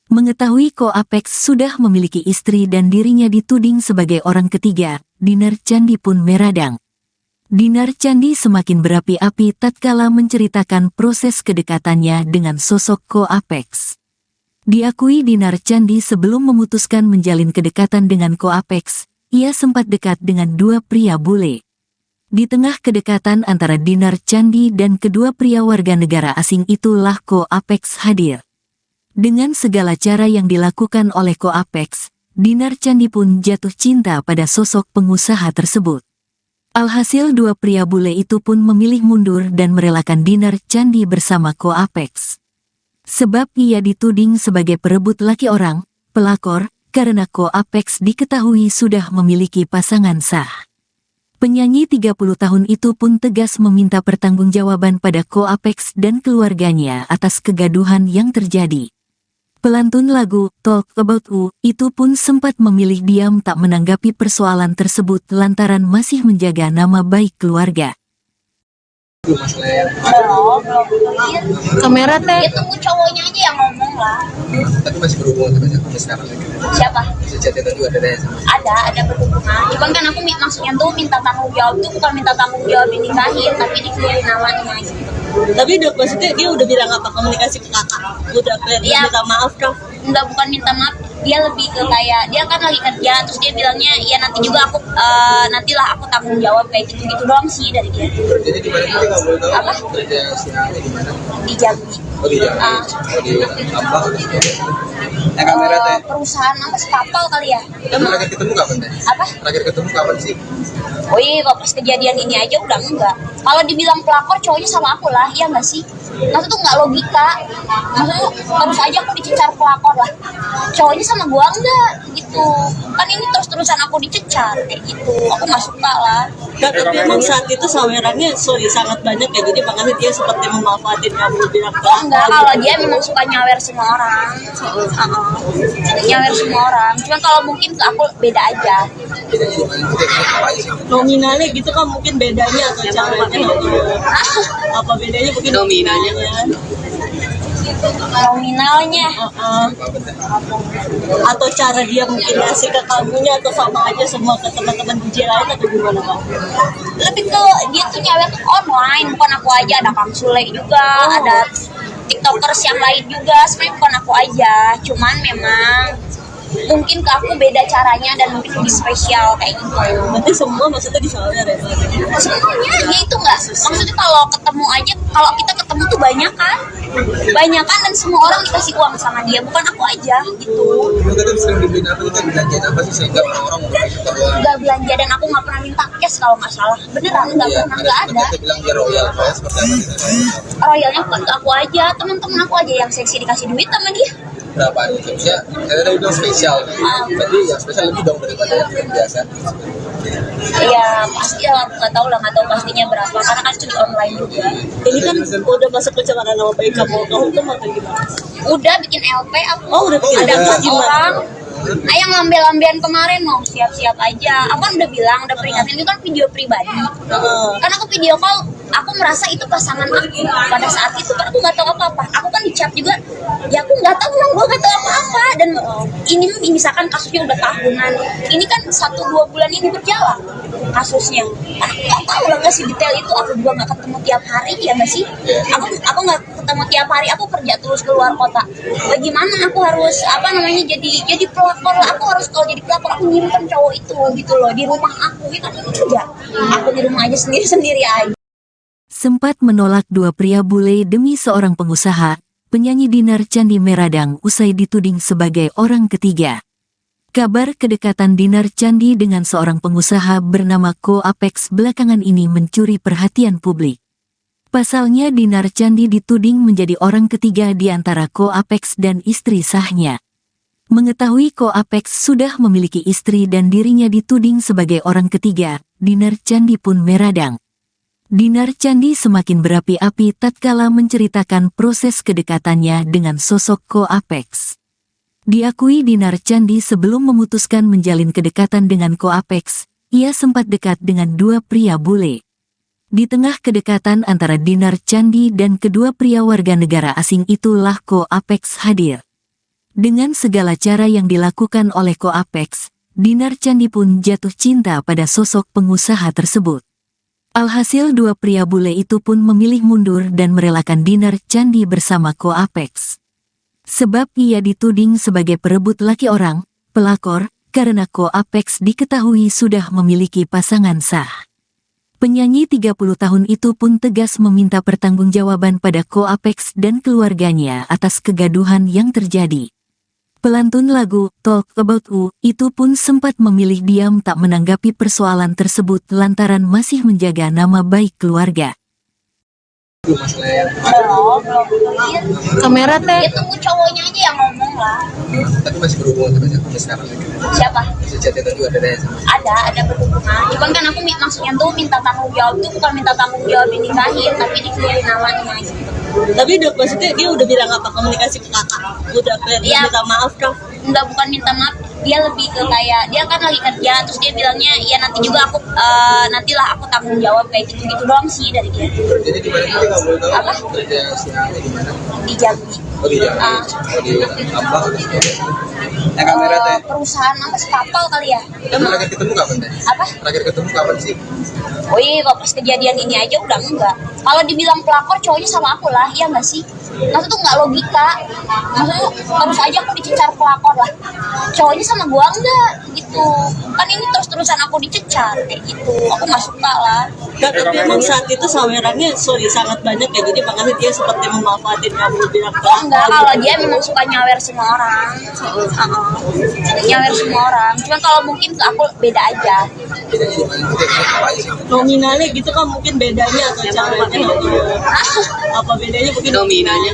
Mengetahui Ko Apex sudah memiliki istri dan dirinya dituding sebagai orang ketiga, Dinar Candi pun meradang. Dinar Candi semakin berapi-api tatkala menceritakan proses kedekatannya dengan sosok Ko Apex. Diakui Dinar Candi sebelum memutuskan menjalin kedekatan dengan Ko Apex, ia sempat dekat dengan dua pria bule. Di tengah kedekatan antara Dinar Candi dan kedua pria warga negara asing itulah Ko Apex hadir. Dengan segala cara yang dilakukan oleh Ko Apex, Dinar Candi pun jatuh cinta pada sosok pengusaha tersebut. Alhasil dua pria bule itu pun memilih mundur dan merelakan Dinar Candi bersama Ko Apex. Sebab ia dituding sebagai perebut laki orang, pelakor, karena Ko Apex diketahui sudah memiliki pasangan sah. Penyanyi 30 tahun itu pun tegas meminta pertanggungjawaban pada Ko Apex dan keluarganya atas kegaduhan yang terjadi. Pelantun lagu Talk About You itu pun sempat memilih diam tak menanggapi persoalan tersebut lantaran masih menjaga nama baik keluarga. Belum clear. Kamera teh. Ya tunggu cowoknya aja yang ngomong lah. Tapi masih berhubungan sampai sekarang. Siapa? Chat-chatan juga ada ya sama. Ada berhubungan. Cuman kan aku maksudnya tuh minta tanggung jawab tuh bukan minta tanggung jawab dinikahin, tapi dikeluarin namanya gitu. Tapi maksudnya dia udah bilang apa, komunikasi ke kakak? Udah kayak Iya. minta maaf dong. Enggak, bukan minta maaf, dia lebih ke kayak dia kan lagi kerja, terus dia bilangnya ya nanti juga aku nantilah aku tanggung jawab kayak gitu doang sih dari dia. Kerjanya di mana sih nggak boleh tahu? Apa? Kerja siangnya di mana? Di Jambi. Oh di Jambi. Oh di apa? Kamera teh. Perusahaan apa sih, kapal kali ya? Kamu terakhir ketemu kapan teh? Apa? Terakhir ketemu kapan sih? Oh iya, kalau pas kejadian ini aja udah enggak. Kalau dibilang pelakor cowoknya sama aku lah, iya nggak sih? Maksudnya tuh nggak logika. Maksudnya terus aja aku dicecar pelakor lah. Cowoknya sama gua enggak gitu. Kan ini terus-terusan aku dicecar kayak gitu. Aku nggak suka lah. Nah, tapi emang saat itu sawerannya sangat banyak ya, jadi makanya dia seperti memanfaatin kamu bilang ke Oh enggak, kalau dia memang suka nyawer semua orang. Nyawer semua orang. Cuman kalau mungkin ke aku beda aja. Bedanya di mana? Apa sih? nominalnya gitu kan mungkin bedanya atau caranya apa bedanya mungkin nominalnya Nominalnya. Atau cara dia mungkin ngasih ke kamunya atau sama aja semua ke teman-teman DJ lain atau gimana Pak? Lebih ke dia tuh nyawer tuh online, bukan aku aja. Ada Kang Sule juga, ada tiktokers yang lain juga. Sebenarnya bukan aku aja, cuman memang mungkin ke aku beda caranya dan mungkin lebih spesial kayak gitu. Berarti semua maksudnya disawer ya? Semuanya ya itu nggak, maksudnya kalau ketemu aja, kalau kita ketemu tuh banyakan dan semua orang dikasih uang sama dia, bukan aku aja gitu. Kamu tadi sering dibeliin apa kita belanjaan apa sih sehingga orang-orang mau suka uang? Nggak belanja dan aku nggak pernah minta cash kalau nggak salah, beneran nggak Iya, pernah, nggak ada. Kita bilang dia royal, royal seperti apa sih? Royalnya bukan ke aku aja, teman-teman aku aja yang seksi dikasih duit sama dia. Berapa nih? Maksudnya, saya tadi bilang spesial. Berarti yang spesial lebih dong daripada yang biasa. Iya pasti ya, nggak tahu pastinya berapa karena kan itu di online juga. Ini kan udah masuk pencemaran nama baik kamu tuh atau gimana? Udah bikin LP aku. Oh, udah bikin ada LP, 4 gimana? orang. Yang lambe-lambean kemarin mau siap-siap aja. Aku kan udah bilang, udah peringatin itu kan video pribadi. Kan aku video call aku merasa itu pasangan aku pada saat itu, karena aku nggak tahu apa-apa. Aku kan dicap juga, ya aku nggak tahu, gue nggak tahu apa-apa. Dan ini misalkan kasusnya udah tahunan, ini kan 1-2 bulan ini berjalan kasusnya. Aku nggak tahu lah, nggak sih detail itu. Aku juga nggak ketemu tiap hari, ya nggak sih. Aku nggak ketemu tiap hari. Aku kerja terus keluar kota. Bagaimana aku harus jadi pelakor lah. Aku harus, kalau jadi pelakor aku ngirimkan cowok itu gitu loh di rumah aku. Ya kan juga. Aku di rumah aja sendiri aja. Sempat menolak dua pria bule demi seorang pengusaha, penyanyi Dinar Candi Meradang usai dituding sebagai orang ketiga. Kabar kedekatan Dinar Candi dengan seorang pengusaha bernama Ko Apex belakangan ini mencuri perhatian publik. Pasalnya Dinar Candi dituding menjadi orang ketiga di antara Ko Apex dan istri sahnya. Mengetahui Ko Apex sudah memiliki istri dan dirinya dituding sebagai orang ketiga, Dinar Candi pun meradang. Dinar Candi semakin berapi-api tatkala menceritakan proses kedekatannya dengan sosok Ko Apex. Diakui Dinar Candi sebelum memutuskan menjalin kedekatan dengan Ko Apex, ia sempat dekat dengan dua pria bule. Di tengah kedekatan antara Dinar Candi dan kedua pria warga negara asing itulah Ko Apex hadir. Dengan segala cara yang dilakukan oleh Ko Apex, Dinar Candi pun jatuh cinta pada sosok pengusaha tersebut. Alhasil dua pria bule itu pun memilih mundur dan merelakan Dinar Candi bersama Ko Apex. Sebab ia dituding sebagai perebut laki orang, pelakor, karena Ko Apex diketahui sudah memiliki pasangan sah. Penyanyi 30 tahun itu pun tegas meminta pertanggungjawaban pada Ko Apex dan keluarganya atas kegaduhan yang terjadi. Pelantun lagu Talk About You itu pun sempat memilih diam tak menanggapi persoalan tersebut lantaran masih menjaga nama baik keluarga. Belum clear. Kamera teh. Ya tunggu cowoknya aja yang ngomong lah. Tapi masih berhubungan sampai sekarang. Siapa? Masih chat itu juga ada sama. Ada berhubungan. Cuman kan aku maksudnya tuh minta tanggung jawab tuh bukan minta tanggung jawab dinikahin, tapi dikeluarin namanya gitu. Tapi maksudnya dia udah bilang apa, komunikasi ke kakak? Udah kayak Iya. minta maaf dong. Enggak, bukan minta maaf, dia lebih ke kayak dia kan lagi kerja, terus dia bilangnya ya nanti juga aku nantilah aku tanggung jawab kayak gitu doang sih dari dia. Jadi di mana kita nggak boleh tahu Apa? kerja siapa di mana? Di Jambi. Oh di Jambi. Oh di apa? Kamera teh. Perusahaan apa sih, kapal kali ya? Terakhir ketemu kapan teh? Apa? Terakhir ketemu kapan sih? Oh iya, kalau pas kejadian ini aja udah enggak. Kalau dibilang pelakor cowoknya sama aku lah, iya nggak sih? Maksudnya tuh nggak logika. Maksudnya terus aja aku dicecar pelakor lah. Cowoknya sama gua enggak gitu. Kan ini terus-terusan aku dicecar kayak gitu. Aku nggak suka lah. Nah, tapi emang saat itu sawerannya sangat banyak ya, jadi makanya dia seperti memanfaatin kamu bilang ke Oh enggak, kalau dia memang suka nyawer semua orang. Nyawer semua orang. Cuman kalau mungkin ke aku beda aja. Bedanya di mana? Apa sih? nominalnya gitu kan mungkin bedanya atau caranya apa bedanya mungkin nominalnya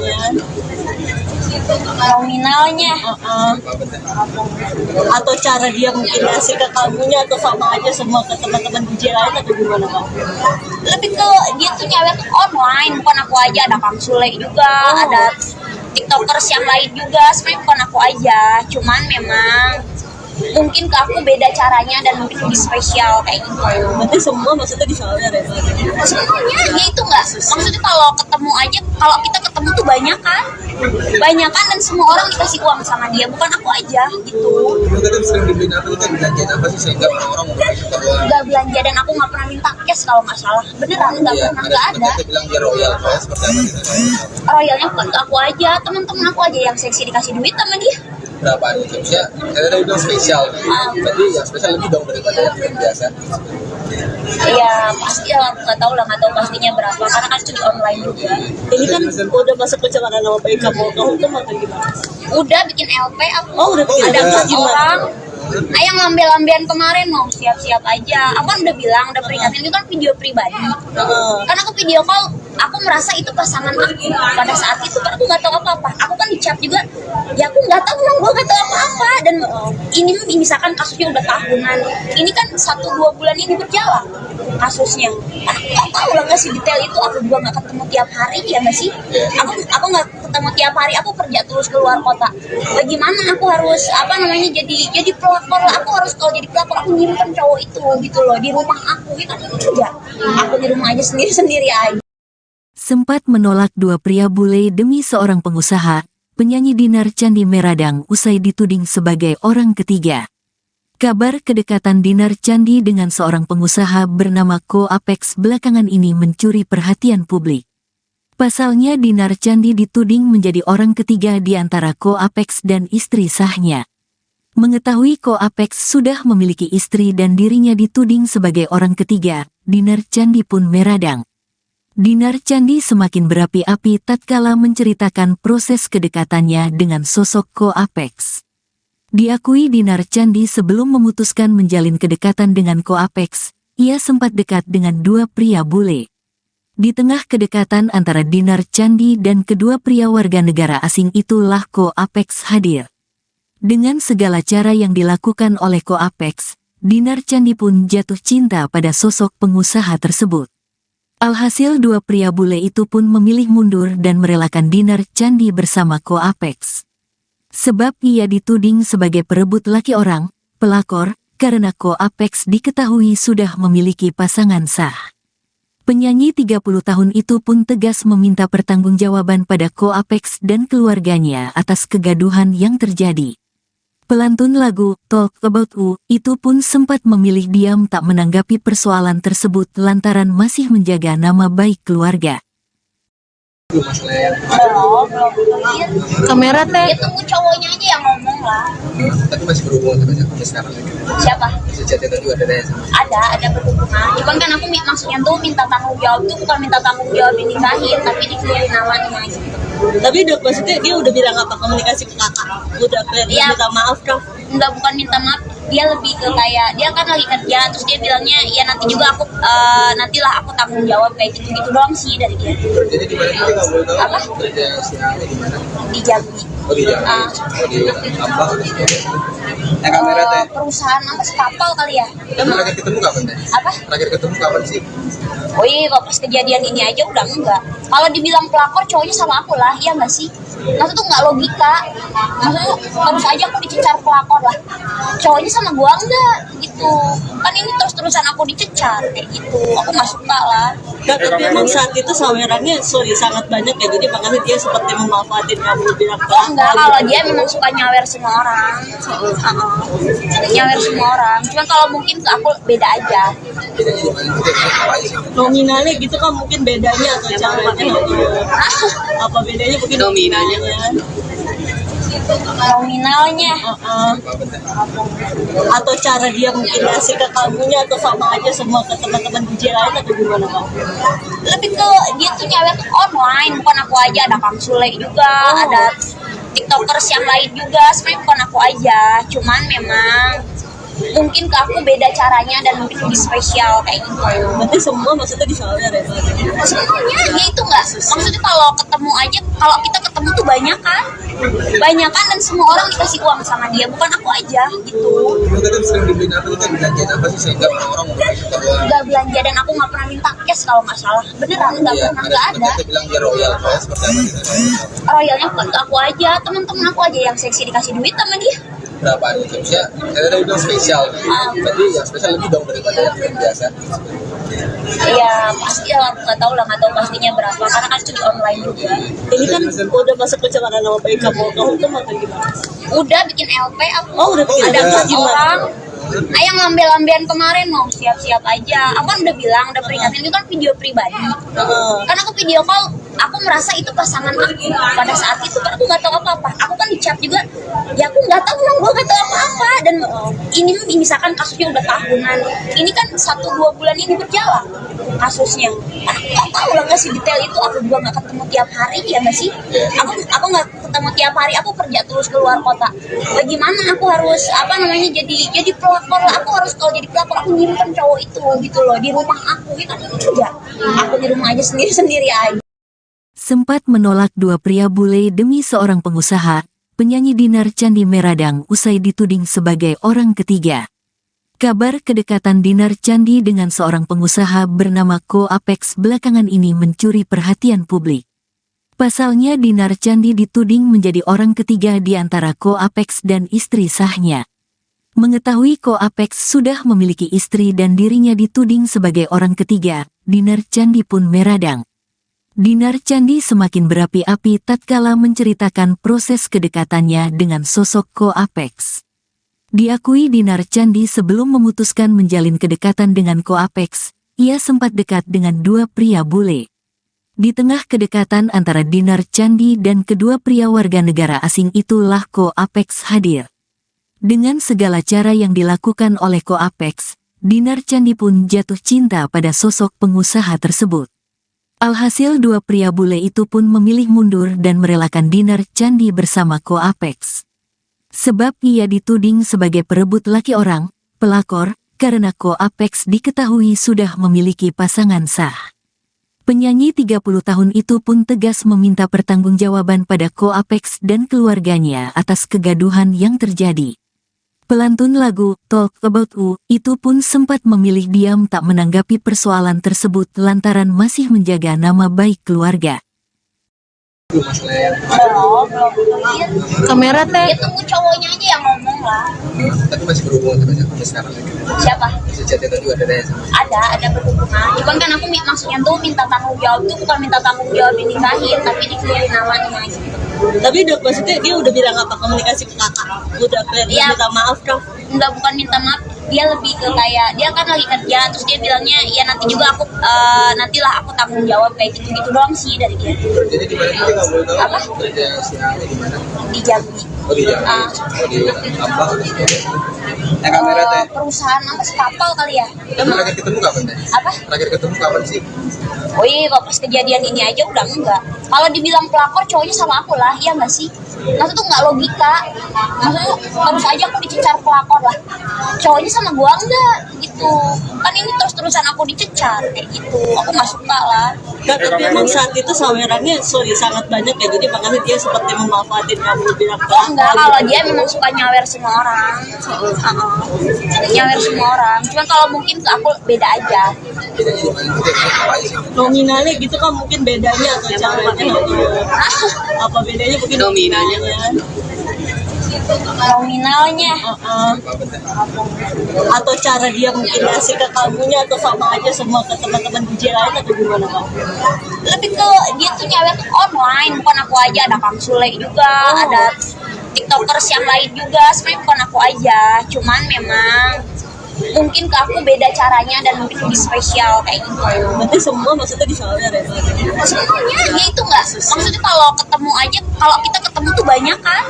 Nominalnya. Atau cara dia mungkin ngasih ke kamunya atau sama aja semua ke teman-teman DJ lain atau gimana Pak? Lebih ke dia tuh nyawer tuh online, bukan aku aja. Ada Kang Sule juga, ada tiktokers yang lain juga. Sebenarnya bukan aku aja, cuman memang mungkin ke aku beda caranya dan mungkin lebih spesial kayak gitu. Berarti semua maksudnya disawer ya? Semuanya ya itu nggak, maksudnya kalau ketemu aja, kalau kita ketemu tuh banyakan dan semua orang dikasih uang sama dia, bukan aku aja gitu. Kita kan sering dibeliin apa kita belanjain apa sih sehingga orang-orang mau beli suka uang. Nggak belanja dan aku nggak pernah minta cash kalau nggak salah, beneran nggak Iya, pernah, nggak ada. Kita bilang dia royal, seperti apa gitu. Royalnya bukan ke aku aja, teman-teman aku aja yang seksi dikasih duit sama dia. Berapaan itu? Maksudnya, saya tadi bilang spesial. Berarti yang spesial lebih dong daripada yang biasa. Iya pasti lah, nggak tahu pastinya berapa karena kan itu di online juga. Ini kan udah masuk pencemaran nama baik kamu atau atau gimana? Udah bikin LP aku. Oh, udah bikin ada LP, 4 gimana? orang. Yang lambe-lambean kemarin mau siap-siap aja. Aku kan udah bilang, udah peringatin, itu kan video pribadi. Karena aku video call, aku merasa itu pasangan aku pada saat itu, karena aku nggak tahu apa-apa. Aku kan dicap juga, ya aku nggak tahu, gue nggak tahu apa-apa. Dan ini misalkan kasusnya udah tahunan, ini kan 1-2 bulan ini berjalan kasusnya. Aku nggak tahu lah nggak sih detail itu. Aku juga nggak ketemu tiap hari, ya nggak sih. Aku nggak ketemu tiap hari, aku kerja terus keluar kota. Bagaimana aku harus jadi pelakor lah. Aku harus kalau jadi pelakor aku nyimpen cowok itu gitu loh di rumah aku. Itu kan enggak. Aku di rumah aja sendiri aja. Sempat menolak dua pria bule demi seorang pengusaha, penyanyi Dinar Candi Meradang usai dituding sebagai orang ketiga. Kabar kedekatan Dinar Candi dengan seorang pengusaha bernama Ko Apex belakangan ini mencuri perhatian publik. Pasalnya Dinar Candi dituding menjadi orang ketiga di antara Ko Apex dan istri sahnya. Mengetahui Ko Apex sudah memiliki istri dan dirinya dituding sebagai orang ketiga, Dinar Candi pun meradang. Dinar Candi semakin berapi-api tatkala menceritakan proses kedekatannya dengan sosok Ko Apex. Diakui Dinar Candi sebelum memutuskan menjalin kedekatan dengan Ko Apex, ia sempat dekat dengan dua pria bule. Di tengah kedekatan antara Dinar Candi dan kedua pria warga negara asing itulah Ko Apex hadir. Dengan segala cara yang dilakukan oleh Ko Apex, Dinar Candi pun jatuh cinta pada sosok pengusaha tersebut. Alhasil dua pria bule itu pun memilih mundur dan merelakan Dinar Candi bersama Ko Apex. Sebab ia dituding sebagai perebut laki orang, pelakor, karena Ko Apex diketahui sudah memiliki pasangan sah. Penyanyi 30 tahun itu pun tegas meminta pertanggungjawaban pada Ko Apex dan keluarganya atas kegaduhan yang terjadi. Pelantun lagu Talk About You itu pun sempat memilih diam tak menanggapi persoalan tersebut lantaran masih menjaga nama baik keluarga. Kamera teh. Ya tunggu cowoknya aja yang ngomong lah. Tapi masih berhubungan sampai sekarang. Siapa? Si chatnya tadi ada sama. Ada berhubungan. Cuman kan aku maksudnya tuh minta tanggung jawab tuh bukan minta tanggung jawab dinikahin, tapi dikelirin namanya gitu. Tapi maksudnya dia udah bilang apa komunikasi ke kakak? Udah Iya. minta maaf dong. Enggak, bukan minta maaf, dia lebih ke kayak dia kan lagi kerja terus dia bilangnya ya nanti juga aku nantilah aku tanggung jawab kayak gitu doang sih dari dia. Jadi di mana kita nggak boleh tahu? Apa? Kerja siapa di mana? Di Jambi. Oh di Jakarta. Oh di apa? Kamera teh. Perusahaan apa sih, kapal kali ya? Terakhir ketemu kapan teh? Apa? Terakhir ketemu kapan sih? Oh iya, kalau pas kejadian ini aja udah enggak. Kalau dibilang pelakor cowoknya sama aku lah, iya nggak sih? Maksudnya tuh nggak logika. Maksudnya terus aja aku dicecar pelakor lah. Cowoknya sama gua enggak gitu. Kan ini terus-terusan aku dicecar kayak gitu. Aku nggak suka lah. Nah, tapi emang saat itu sawerannya sangat banyak ya, jadi makanya dia seperti memanfaatin kamu bilang ke Oh enggak, kalau dia memang suka nyawer semua orang. Nyawer semua orang. Cuman kalau mungkin ke aku beda aja. Bedanya di mana? Apa aja sih? nominalnya gitu kan mungkin bedanya atau caranya apa bedanya mungkin nominalnya Nominalnya. Atau cara dia mungkin ngasih ke kamunya atau sama aja semua ke teman-teman DJ lain atau gimana Bang? Lebih ke dia tuh nyawer tuh online, bukan aku aja. Ada Kang Sule juga, ada tiktokers yang lain juga. Sebenarnya bukan aku aja, cuman memang mungkin ke aku beda caranya dan mungkin lebih spesial kayak gitu. Berarti semua maksudnya disawer ya? Semuanya ya itu nggak, maksudnya kalau ketemu aja, kalau kita ketemu tuh banyak kan dan semua orang dikasih uang sama dia, bukan aku aja gitu. Lu kan sering dibeliin apa kita belanjaan apa sih sehingga orang-orang mau kasih ke uang? Nggak belanja dan aku nggak pernah minta cash kalau nggak salah, beneran nggak Iya, pernah, nggak ada. Kita bilang dia royal, seperti apa sih? Royalnya bukan ke aku aja, teman-teman aku aja yang seksi dikasih duit sama dia. Berapaan itu? Maksudnya, saya tadi bilang spesial. Berarti yang spesial lebih dong daripada yang biasa. Iya pasti lah, nggak tahu pastinya berapa karena kan itu di online juga. Ini kan udah masuk pencemaran nama baik kamu tuh atau gimana? Udah bikin LP aku. Oh, udah bikin ada LP, 4 gimana? orang. Yang lambe-lambean kemarin mau siap-siap aja. Aku kan udah bilang, udah peringatin itu kan video pribadi. Karena aku video call, aku merasa itu pasangan aku. Pada saat itu kan aku nggak tahu apa-apa. Aku kan di chat juga, ya aku nggak tahu, gue nggak tahu apa-apa. Dan ini misalkan kasusnya udah tahunan. Ini kan 1-2 bulan ini berjalan kasusnya. Aku nggak tahu lah nggak sih detail itu. Aku juga nggak ketemu tiap hari ya nggak sih. Aku nggak ketemu tiap hari. Aku kerja terus keluar kota. Bagaimana aku harus jadi pelakor lah. Aku harus kalau jadi pelakor aku nyimpen cowok itu gitu loh di rumah aku. Itu kan enggak. Aku di rumah aja sendiri aja. Sempat menolak dua pria bule demi seorang pengusaha, penyanyi Dinar Candi Meradang usai dituding sebagai orang ketiga. Kabar kedekatan Dinar Candi dengan seorang pengusaha bernama Ko Apex belakangan ini mencuri perhatian publik. Pasalnya Dinar Candi dituding menjadi orang ketiga di antara Ko Apex dan istri sahnya. Mengetahui Ko Apex sudah memiliki istri dan dirinya dituding sebagai orang ketiga, Dinar Candi pun meradang. Dinar Candi semakin berapi-api tatkala menceritakan proses kedekatannya dengan sosok Ko Apex. Diakui Dinar Candi sebelum memutuskan menjalin kedekatan dengan Ko Apex, ia sempat dekat dengan dua pria bule. Di tengah kedekatan antara Dinar Candi dan kedua pria warga negara asing itulah Ko Apex hadir. Dengan segala cara yang dilakukan oleh Ko Apex, Dinar Candi pun jatuh cinta pada sosok pengusaha tersebut. Alhasil dua pria bule itu pun memilih mundur dan merelakan Dinar Candi bersama Ko Apex. Sebab ia dituding sebagai perebut laki orang, pelakor, karena Ko Apex diketahui sudah memiliki pasangan sah. Penyanyi 30 tahun itu pun tegas meminta pertanggungjawaban pada Ko Apex dan keluarganya atas kegaduhan yang terjadi. Pelantun lagu Talk About You itu pun sempat memilih diam tak menanggapi persoalan tersebut lantaran masih menjaga nama baik keluarga. Belum Kamera teh. ya tunggu cowoknya aja yang ngomong lah. Tapi masih berhubungan sampai sekarang. Siapa? Si chatnya juga ada sama. Ada berhubungan. Cuman kan aku maksudnya tuh minta tanggung jawab tuh bukan minta tanggung jawab dinikahin, tapi dikelirin namanya gitu. Tapi udah maksudnya dia udah bilang apa komunikasi ke kakak? Udah kayak Iya. minta maaf dong. Enggak, bukan minta maaf, dia lebih ke kayak dia kan lagi kerja terus dia bilangnya ya nanti juga aku nantilah aku tanggung jawab kayak gitu doang sih dari dia. Jadi di mana kita nggak boleh tahu Apa? kerja siapa di mana? Di Jambi. Oh di Jambi. Oh di apa? Kamera teh. Perusahaan apa sih, kapal kali ya? Terakhir ketemu kapan teh? Apa? Terakhir ketemu kapan sih? Oh iya, kok pas kejadian ini aja udah enggak. Kalau dibilang pelakor cowoknya sama aku lah, iya nggak sih? Maksudnya tuh nggak logika. Maksudnya harus aja aku dicecar pelakor lah. Cowoknya sama gua enggak gitu. Kan ini terus-terusan aku dicecar kayak gitu. Aku nggak suka lah. Nah, tapi emang saat itu sawerannya sangat banyak ya, jadi makanya dia seperti memanfaatin kamu bilang ke Oh enggak, kalau dia memang suka nyawer semua orang. Nyawer semua orang. Cuman kalau mungkin ke aku beda aja. Bedanya di mana? Apa sih? nominalnya gitu kan mungkin bedanya atau caranya apa bedanya mungkin nominalnya Nominalnya. Atau cara dia mungkin ngasih ke kamunya atau sama aja semua ke teman-teman DJ lain atau gimana Pak? Lebih ke dia tuh nyawer tuh online, bukan aku aja, ada Kang Sule juga, ada tiktokers yang lain juga, sebenarnya bukan aku aja, cuman memang mungkin ke aku beda caranya dan mungkin lebih spesial kayak gitu. Berarti semua maksudnya disawer ya? Semuanya ya itu nggak, maksudnya kalau ketemu aja, kalau kita ketemu tuh banyak kan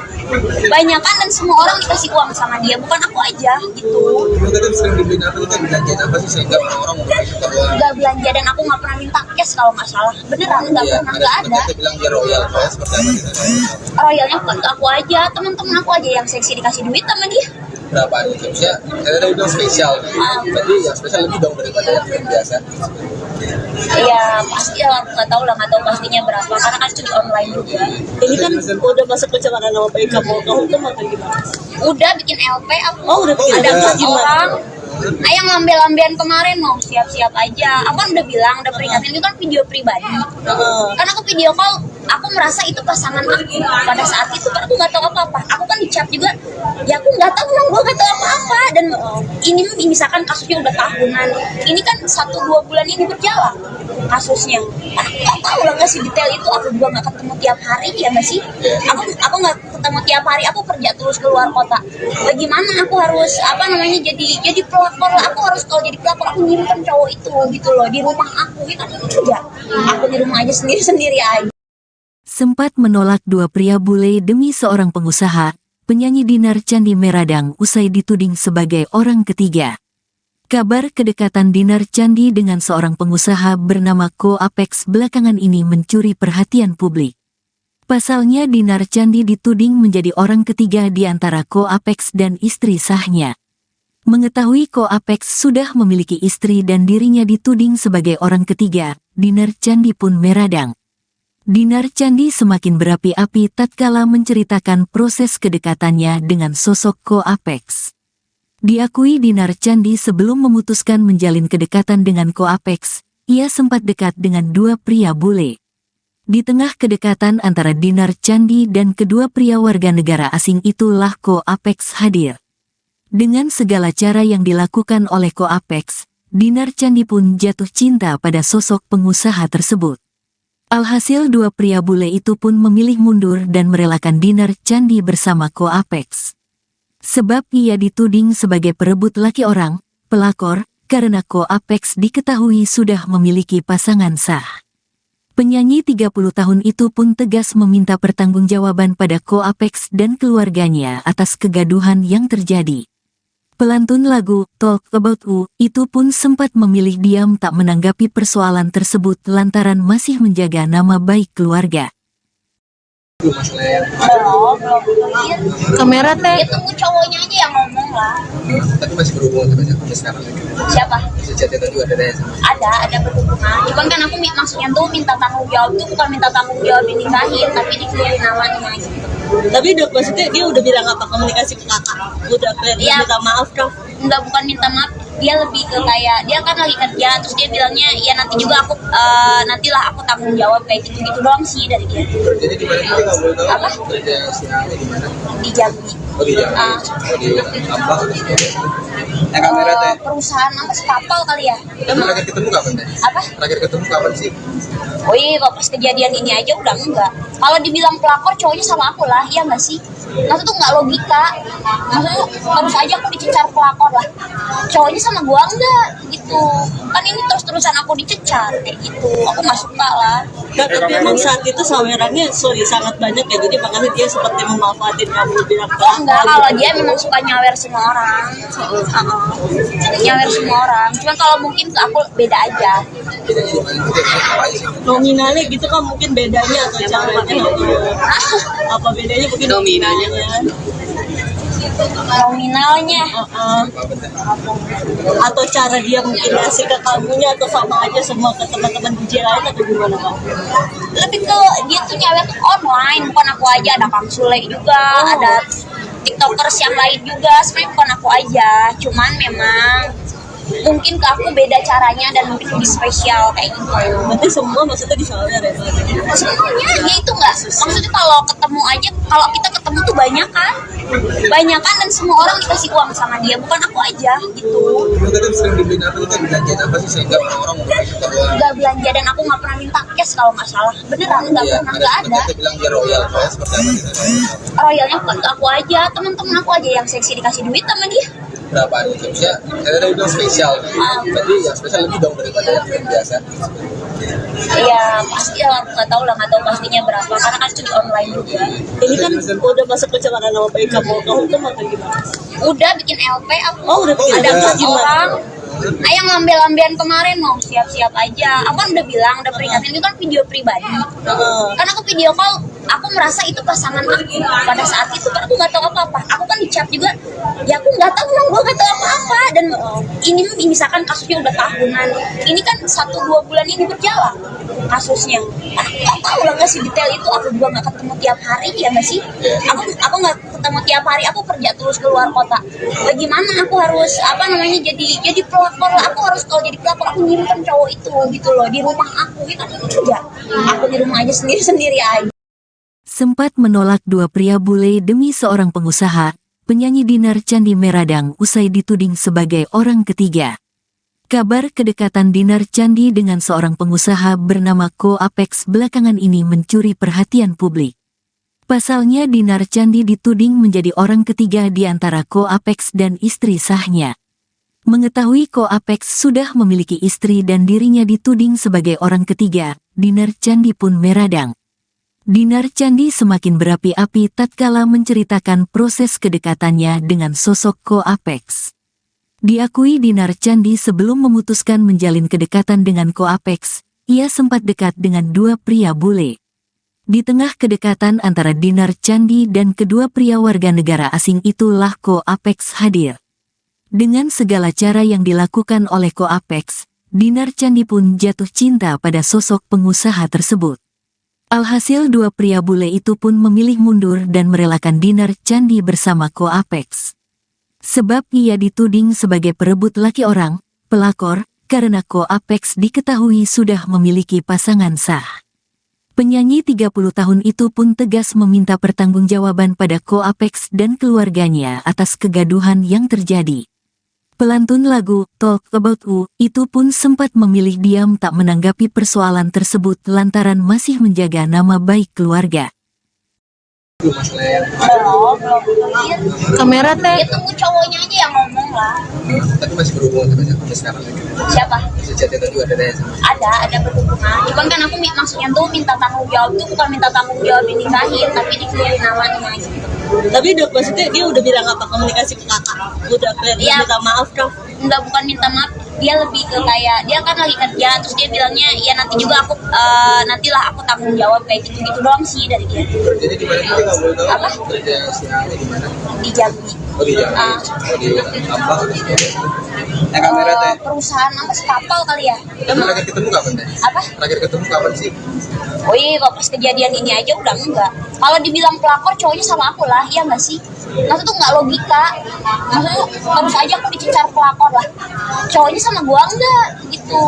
dan semua orang dikasih uang sama dia, bukan aku aja gitu. Kita kan sering dibeliin apa, kita belanjain apa sih sehingga orang-orang mau beli suka uang. Nggak belanja dan aku nggak pernah minta cash kalau nggak salah, beneran nggak Iya, pernah, nggak ada. kita bilang dia royal, seperti apa gitu. Royalnya bukan ke aku aja, teman-teman aku aja yang seksi dikasih duit sama dia. Berapa nih? Maksudnya, saya tadi bilang spesial. Berarti yang spesial lebih dong daripada yang biasa. Iya pasti ya, nggak tahu pastinya berapa karena kan itu di online juga. Ini kan udah masuk pencemaran nama baik kamu tuh atau gimana? Udah bikin LP aku. Oh, udah bikin ada LP, 4 gimana? orang. Yang lambe-lambean kemarin mau siap-siap aja. Aku kan udah bilang, udah peringatin itu kan video pribadi. Karena aku video call, aku merasa itu pasangan aku. Pada saat itu kan aku nggak tahu apa-apa. Aku kan di chat juga, ya aku nggak tahu, gue nggak tahu apa-apa. Dan ini misalkan kasusnya udah tahunan. Ini kan 1-2 bulan ini berjalan kasusnya. Aku nggak tahu lah nggak sih detail itu. Aku juga nggak ketemu tiap hari ya nggak sih. Aku nggak ketemu tiap hari. Aku kerja terus keluar kota. Bagaimana aku harus jadi pelakor lah. Aku harus kalau jadi pelakor aku nyimpen cowok itu gitu loh di rumah aku. Ya kan enggak. Aku di rumah aja sendiri aja. Sempat menolak dua pria bule demi seorang pengusaha, penyanyi Dinar Candi meradang usai dituding sebagai orang ketiga. Kabar kedekatan Dinar Candi dengan seorang pengusaha bernama Ko Apex belakangan ini mencuri perhatian publik. Pasalnya Dinar Candi dituding menjadi orang ketiga di antara Ko Apex dan istri sahnya. Mengetahui Ko Apex sudah memiliki istri dan dirinya dituding sebagai orang ketiga, Dinar Candi pun meradang. Dinar Candi semakin berapi-api tatkala menceritakan proses kedekatannya dengan sosok Ko Apex. Diakui Dinar Candi sebelum memutuskan menjalin kedekatan dengan Ko Apex, ia sempat dekat dengan dua pria bule. Di tengah kedekatan antara Dinar Candi dan kedua pria warga negara asing itulah Ko Apex hadir. Dengan segala cara yang dilakukan oleh Ko Apex, Dinar Candi pun jatuh cinta pada sosok pengusaha tersebut. Alhasil dua pria bule itu pun memilih mundur dan merelakan Dinar Candi bersama Ko Apex. Sebab ia dituding sebagai perebut laki orang, pelakor, karena Ko Apex diketahui sudah memiliki pasangan sah. Penyanyi 30 tahun itu pun tegas meminta pertanggungjawaban pada Ko Apex dan keluarganya atas kegaduhan yang terjadi. Pelantun lagu Talk About You itu pun sempat memilih diam tak menanggapi persoalan tersebut lantaran masih menjaga nama baik keluarga. Belum clear. Kamera teh. Ya tunggu cowoknya aja yang ngomong lah. Tapi masih berhubungan sampai sekarang. Siapa? Si chatnya juga ada ya. Ada berhubungan. Cuman kan aku maksudnya tuh minta tanggung jawab tuh bukan minta tanggung jawab dinikahin, tapi dikeluarin namanya gitu. Tapi udah maksudnya dia udah bilang apa komunikasi ke kakak? Udah kayak Iya. minta maaf dong. Enggak, bukan minta maaf, dia lebih ke kayak dia kan lagi kerja terus dia bilangnya ya nanti juga aku nantilah aku tanggung jawab kayak gitu doang sih dari dia. Jadi di mana sih nggak boleh tahu? Apa? Kerja siapa di mana? Di Jambi. Oh di Jakarta. Oh di apa? Kamera teh. Perusahaan apa sih, kapal kali ya? Terakhir ketemu kapan teh? Apa? Terakhir ketemu kapan sih? Oh iya, kok pas kejadian ini aja udah enggak. Kalau dibilang pelakor cowoknya sama aku lah, iya nggak sih? Maksudnya tuh nggak logika. Maksudnya terus aja aku dicecar pelakor lah. Cowoknya sama gua enggak gitu. Kan ini terus-terusan aku dicecar kayak gitu. Aku nggak suka lah. Nah, tapi emang saat itu sawerannya sangat banyak ya, jadi makanya dia seperti memanfaatin kamu bilang ke Oh enggak, kalau dia memang suka nyawer semua orang. Nyawer semua orang. Cuman kalau mungkin ke aku beda aja. Bedanya di mana? Apa sih? nominalnya gitu kan mungkin bedanya atau caranya apa bedanya mungkin nominalnya Nominalnya. Atau cara dia mungkin ngasih ke kamunya atau sama aja semua ke teman-teman DJ lain atau gimana Pak? Lebih ke dia tuh nyawer tuh online, bukan aku aja. Ada Kang Sule juga, ada tiktokers yang lain juga. Sebenarnya bukan aku aja, cuman memang mungkin ke aku beda caranya dan mungkin lebih spesial kayak gitu. Berarti semua maksudnya disawer ya? Semuanya ya itu nggak, maksudnya kalau ketemu aja, kalau kita ketemu tuh banyak kan dan semua orang dikasih uang sama dia, bukan aku aja gitu. Lu tadi sering dibeliin apa kita belanjaan apa sih sehingga orang-orang mau beli suka uang? Nggak belanja dan aku nggak pernah minta cash kalau nggak salah, beneran nggak Iya, pernah, nggak ada. Kita bilang dia royal, seperti apa sih? Royalnya bukan ke aku aja, teman-teman aku aja yang seksi dikasih duit sama dia. Berapa nih? Seharusnya saya tadi bilang spesial. Berarti yang spesial lebih dong daripada yang biasa. Iya pasti lah, nggak tahu pastinya berapa karena kan itu di online juga. Ini kan udah masuk pencemaran nama baik kamu tuh atau gimana? Udah bikin LP aku. Oh, udah bikin ada LP, 4 gimana? orang. Yang ngambil-ambilan kemarin mau siap-siap aja. Aku kan udah bilang, udah peringatin itu kan video pribadi. Karena aku video call, aku merasa itu pasangan aku. Pada saat itu kan aku nggak tahu apa-apa. Aku kan di chat juga, ya aku nggak tahu, gue nggak tahu apa-apa. Dan ini misalkan kasusnya udah tahunan. Ini kan 1-2 bulan ini berjalan kasusnya. Aku nggak tahu lah nggak sih detail itu. Aku juga nggak ketemu tiap hari ya nggak sih. Aku nggak ketemu tiap hari. Aku kerja terus keluar kota. Bagaimana aku harus jadi pelakor lah. Aku harus kalau jadi pelakor aku ngirimkan cowok itu gitu loh di rumah aku. Ya kan enggak. Aku di rumah aja sendiri aja. Sempat menolak dua pria bule demi seorang pengusaha, penyanyi Dinar Candi Meradang usai dituding sebagai orang ketiga. Kabar kedekatan Dinar Candi dengan seorang pengusaha bernama Ko Apex belakangan ini mencuri perhatian publik. Pasalnya Dinar Candi dituding menjadi orang ketiga di antara Ko Apex dan istri sahnya. Mengetahui Ko Apex sudah memiliki istri dan dirinya dituding sebagai orang ketiga, Dinar Candi pun meradang. Dinar Candi semakin berapi-api tatkala menceritakan proses kedekatannya dengan sosok Ko Apex. Diakui Dinar Candi sebelum memutuskan menjalin kedekatan dengan Ko Apex, ia sempat dekat dengan dua pria bule. Di tengah kedekatan antara Dinar Candi dan kedua pria warga negara asing itulah Ko Apex hadir. Dengan segala cara yang dilakukan oleh Ko Apex, Dinar Candi pun jatuh cinta pada sosok pengusaha tersebut. Alhasil dua pria bule itu pun memilih mundur dan merelakan Dinar Candi bersama Ko Apex. Sebab ia dituding sebagai perebut laki orang, pelakor, karena Ko Apex diketahui sudah memiliki pasangan sah. Penyanyi 30 tahun itu pun tegas meminta pertanggungjawaban pada Ko Apex dan keluarganya atas kegaduhan yang terjadi. Pelantun lagu Talk About You itu pun sempat memilih diam tak menanggapi persoalan tersebut lantaran masih menjaga nama baik keluarga. Masalah yang Kamera teh. Ya tunggu cowoknya aja yang ngomong lah. tapi masih berhubungan sampai sekarang. Siapa? Si chatnya tadi ada sama. Ada berhubungan. Cuman kan aku maksudnya tuh minta tanggung jawab tuh bukan minta tanggung jawab dinikahin, tapi dikeluarin namanya gitu. Tapi udah maksudnya dia udah bilang apa komunikasi ke kakak? Udah Iya. minta maaf dong. Enggak, bukan minta maaf, dia lebih ke kayak dia kan lagi kerja, terus dia bilangnya ya nanti juga aku nantilah aku tanggung jawab kayak gitu doang sih dari dia. Jadi di mana kita nggak boleh tahu Apa? kerja siapa di mana? Di Jambi. Oh di Jambi. Oh di apa? Kamera teh. Perusahaan apa sih, kapal kali ya? Terakhir ketemu kapan teh? Apa? Terakhir ketemu kapan sih? Oh iya, kok pas kejadian ini aja udah enggak. Kalau dibilang pelakor cowoknya sama aku lah, iya nggak sih? Maksudnya tuh nggak logika. Maksudnya terus aja aku dicecar pelakor lah. Cowoknya sama gua enggak gitu.